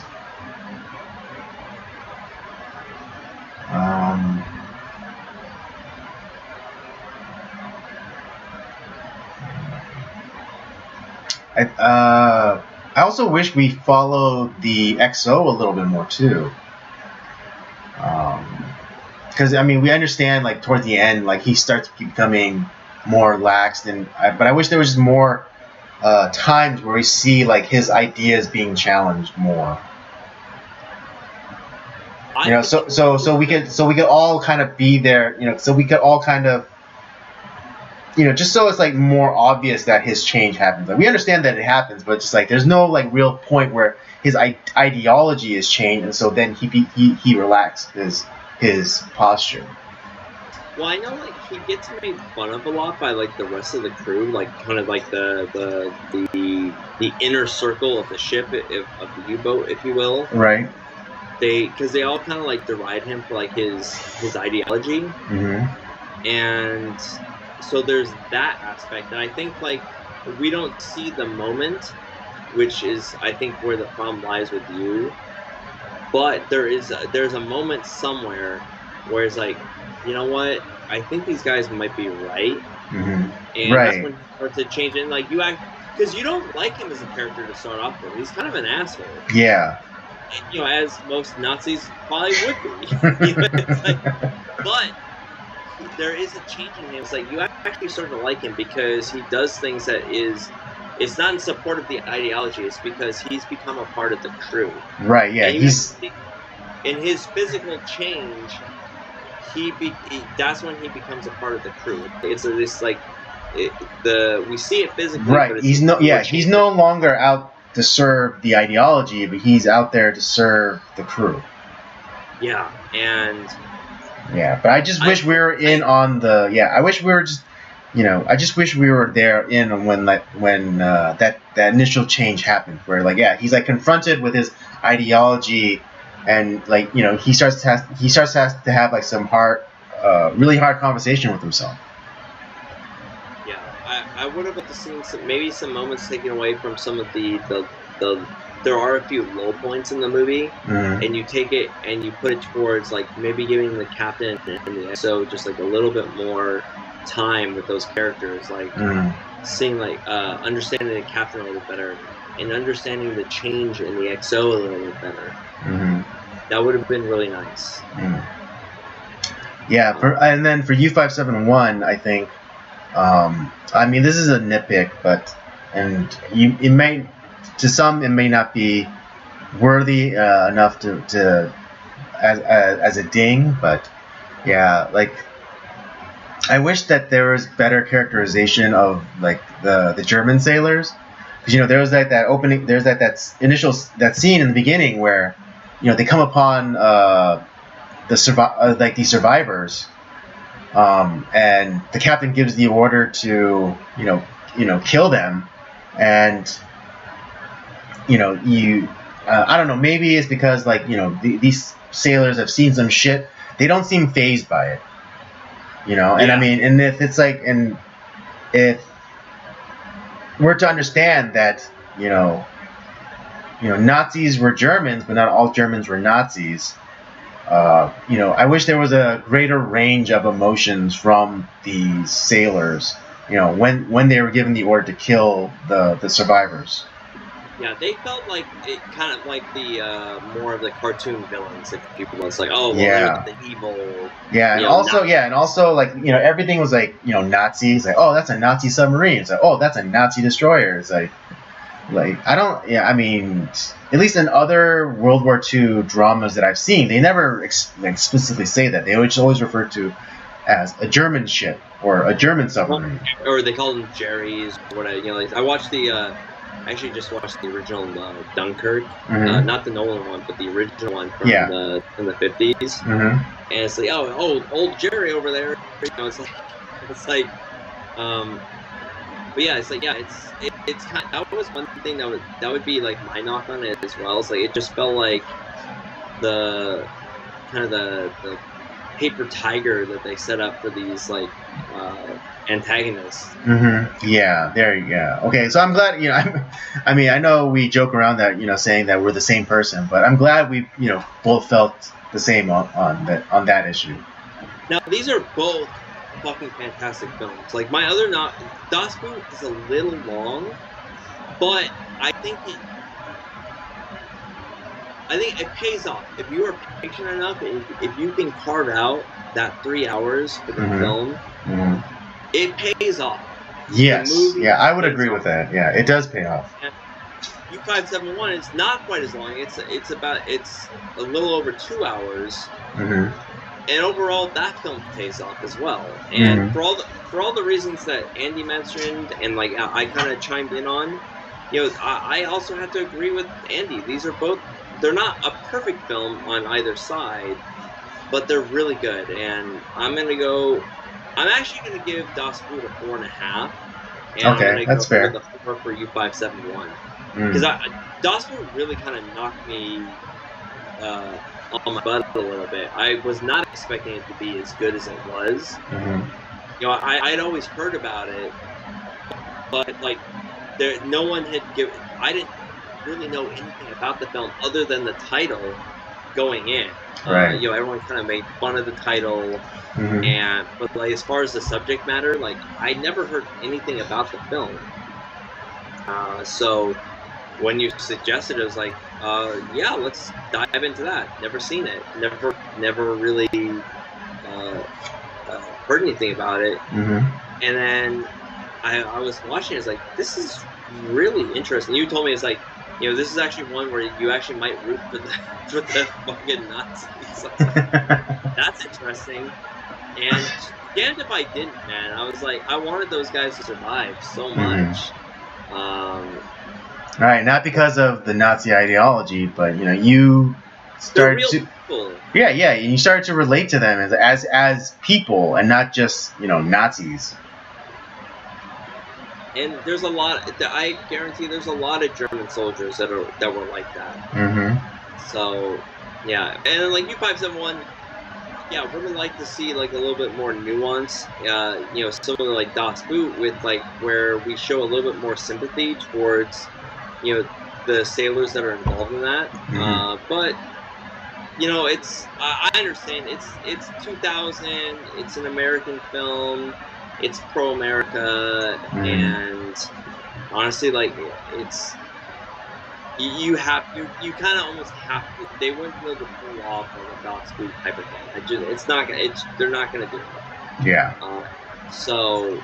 I also wish we followed the XO a little bit more too. Because I mean, we understand like toward the end, like he starts becoming more lax, but I wish there was just more times where we see like his ideas being challenged more. So we could all kind of be there, so we could all kind of, just so it's like more obvious that his change happens. Like we understand that it happens, but just like there's no like real point where his ideology is changed, and so then he relaxed his posture. Well, I know like he gets made fun of a lot by like the rest of the crew, like kind of like the inner circle of the ship of the U-boat, if you will. Right. Because they all kind of like deride him for like his ideology, and so there's that aspect. And I think like we don't see the moment, which is I think where the problem lies with you. But there's a moment somewhere where it's like, you know what? I think these guys might be right, and that's when he starts to change. And like because you don't like him as a character to start off with. He's kind of an asshole. Yeah. And, as most Nazis probably would be. It's like, but there is a change in him. It's like you actually start to like him because he does things that it's not in support of the ideology. It's because he's become a part of the crew. Right. Yeah. In his physical change, that's when he becomes a part of the crew. It's this like we see it physically. Right. But he's no longer out to serve the ideology, but he's out there to serve the crew. Yeah, and but I just wish we were in on the. Yeah, I wish we were just. I just wish we were there in when that initial change happened, where like he's like confronted with his ideology, and like he starts to have like some really hard conversation with himself. I would have liked to see maybe some moments taken away from some of the there are a few low points in the movie, and you take it and you put it towards like maybe giving the captain and the XO just like a little bit more time with those characters, like seeing like understanding the captain a little better and understanding the change in the XO a little bit better. That would have been really nice. Yeah, and then for U-571, I think. I mean, this is a nitpick, but it may, to some, it may not be worthy enough to as a ding, but yeah, like I wish that there was better characterization of like the German sailors, because there was that opening, there's that initial scene in the beginning where they come upon these survivors. And the captain gives the order to kill them, and I don't know, maybe it's because like these sailors have seen some shit, they don't seem fazed by it, and I mean, and if it's like, and if we're to understand that Nazis were Germans, but not all Germans were Nazis. I wish there was a greater range of emotions from these sailors you know, when they were given the order to kill the survivors. Yeah, they felt like it kind of like the more of the cartoon villains, if you will. It's like, oh, well, Yeah. they're the evil. Yeah, and also like, you know, everything was like, you know, Nazis. Like, oh, that's a Nazi submarine. It's like, oh, that's a Nazi destroyer. It's like I don't. Yeah, I mean, at least in other World War II dramas that I've seen, they never explicitly say that. They always refer to as a German ship or a German submarine. Or they call them Jerry's or whatever. You know, like, I watched I actually just watched the original Dunkirk, not the Nolan one, but the original one from the 50s. And it's like, oh, old Jerry over there. You know, it's like, but yeah, it's like, yeah, it's kind of, that was one thing that would be like my knock on it as well. It's like it just felt like the kind of the paper tiger that they set up for these like antagonists. Yeah, there you go. Okay, so I'm glad, you know, I mean, I know we joke around that, you know, saying that we're the same person, but I'm glad we, you know, both felt the same on that issue. Now, these are both fucking fantastic films. Like, my other Das Boot is a little long, but I think it pays off. If you are patient enough, if you can carve out that 3 hours for the film, it pays off. Yes, yeah, I would agree with that. Yeah, it does pay off. And U-571 is not quite as long. It's a little over 2 hours. And overall, that film pays off as well. And for all the reasons that Andy mentioned, and like I kind of chimed in on, you know, I also have to agree with Andy. These are both, they're not a perfect film on either side, but they're really good. And I'm actually gonna give Das Boot a 4.5. And okay, that's fair. The 4 for U-571 because Das Boot really kind of knocked me on my butt a little bit. I was not expecting it to be as good as it was. You know, I'd always heard about it, but like, no one had given. I didn't really know anything about the film other than the title going in. Right. You know, everyone kind of made fun of the title, but like as far as the subject matter, like I never heard anything about the film. So when you suggested it, I was like, yeah, let's dive into that. Never seen it. Never really heard anything about it. And then I was watching it. It's like, this is really interesting. You told me it's like, you know, this is actually one where you actually might root for the fucking Nazis. That's interesting. And damned if I didn't, man. I was like, I wanted those guys to survive so much. Right, not because of the Nazi ideology, but you know, you started to people. Yeah, and you started to relate to them as people and not just, you know, Nazis. And there's a lot. I guarantee there's a lot of German soldiers that were like that. So, yeah, and then, like U-571, yeah, I would like to see like a little bit more nuance. You know, similar like Das Boot, with like where we show a little bit more sympathy towards, you know, the sailors that are involved in that. But you know, I understand it's 2000. It's an American film. It's pro-America, and honestly, like you kind of almost have to. They wouldn't be able to pull off like a Das Boot type of thing. They're not gonna do it. Yeah. So,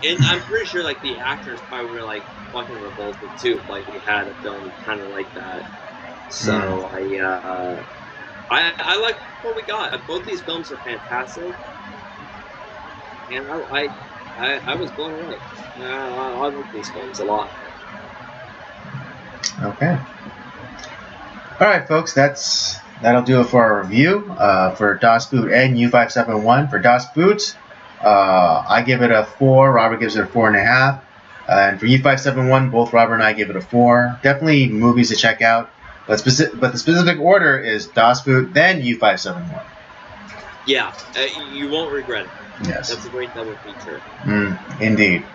and I'm pretty sure like the actors probably were like fucking revolted too. Like we had a film kind of like that. So I like what we got. Both these films are fantastic. And I was blown away. I like these films a lot. Okay. All right, folks. That'll do it for our review for Das Boot and U-571. For Das Boot, I give it a 4. Robert gives it a 4.5. And for U-571, both Robert and I give it a 4. Definitely movies to check out. But the specific order is Das Boot, then U-571. Yeah, you won't regret it. Yes. That's a great double feature. Indeed.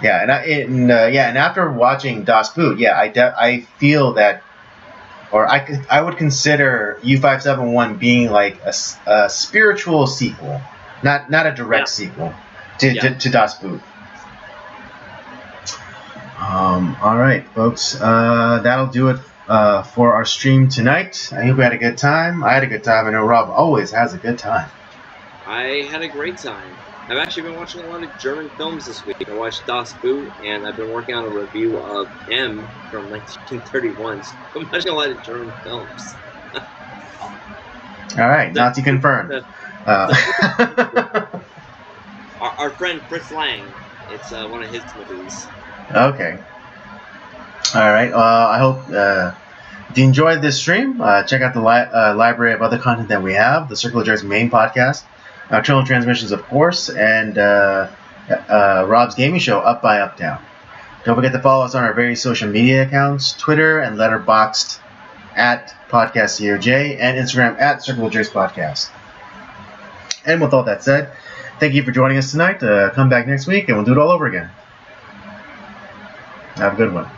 Yeah, and after watching Das Boot, yeah, I feel that, or I would consider U-571 being like a spiritual sequel, not a direct sequel. to Das Boot. All right, folks. That'll do it for our stream tonight. I hope you had a good time. I had a good time. I know Rob always has a good time. I had a great time. I've actually been watching a lot of German films this week. I watched Das Boot, and I've been working on a review of M from 1931. So I'm watching a lot of German films. All right, Nazi confirmed. Our friend Fritz Lang. It's one of his movies. Okay. All right. I hope if you enjoyed this stream, check out the library of other content that we have. The Circle of Jerks main podcast, Nocturnal Transmissions, of course, and Rob's gaming show, Up by Up Down. Don't forget to follow us on our various social media accounts, Twitter and Letterboxd at PodcastCOJ, and Instagram at Circle of Jerks Podcast. And with all that said, thank you for joining us tonight. Come back next week, and we'll do it all over again. Have a good one.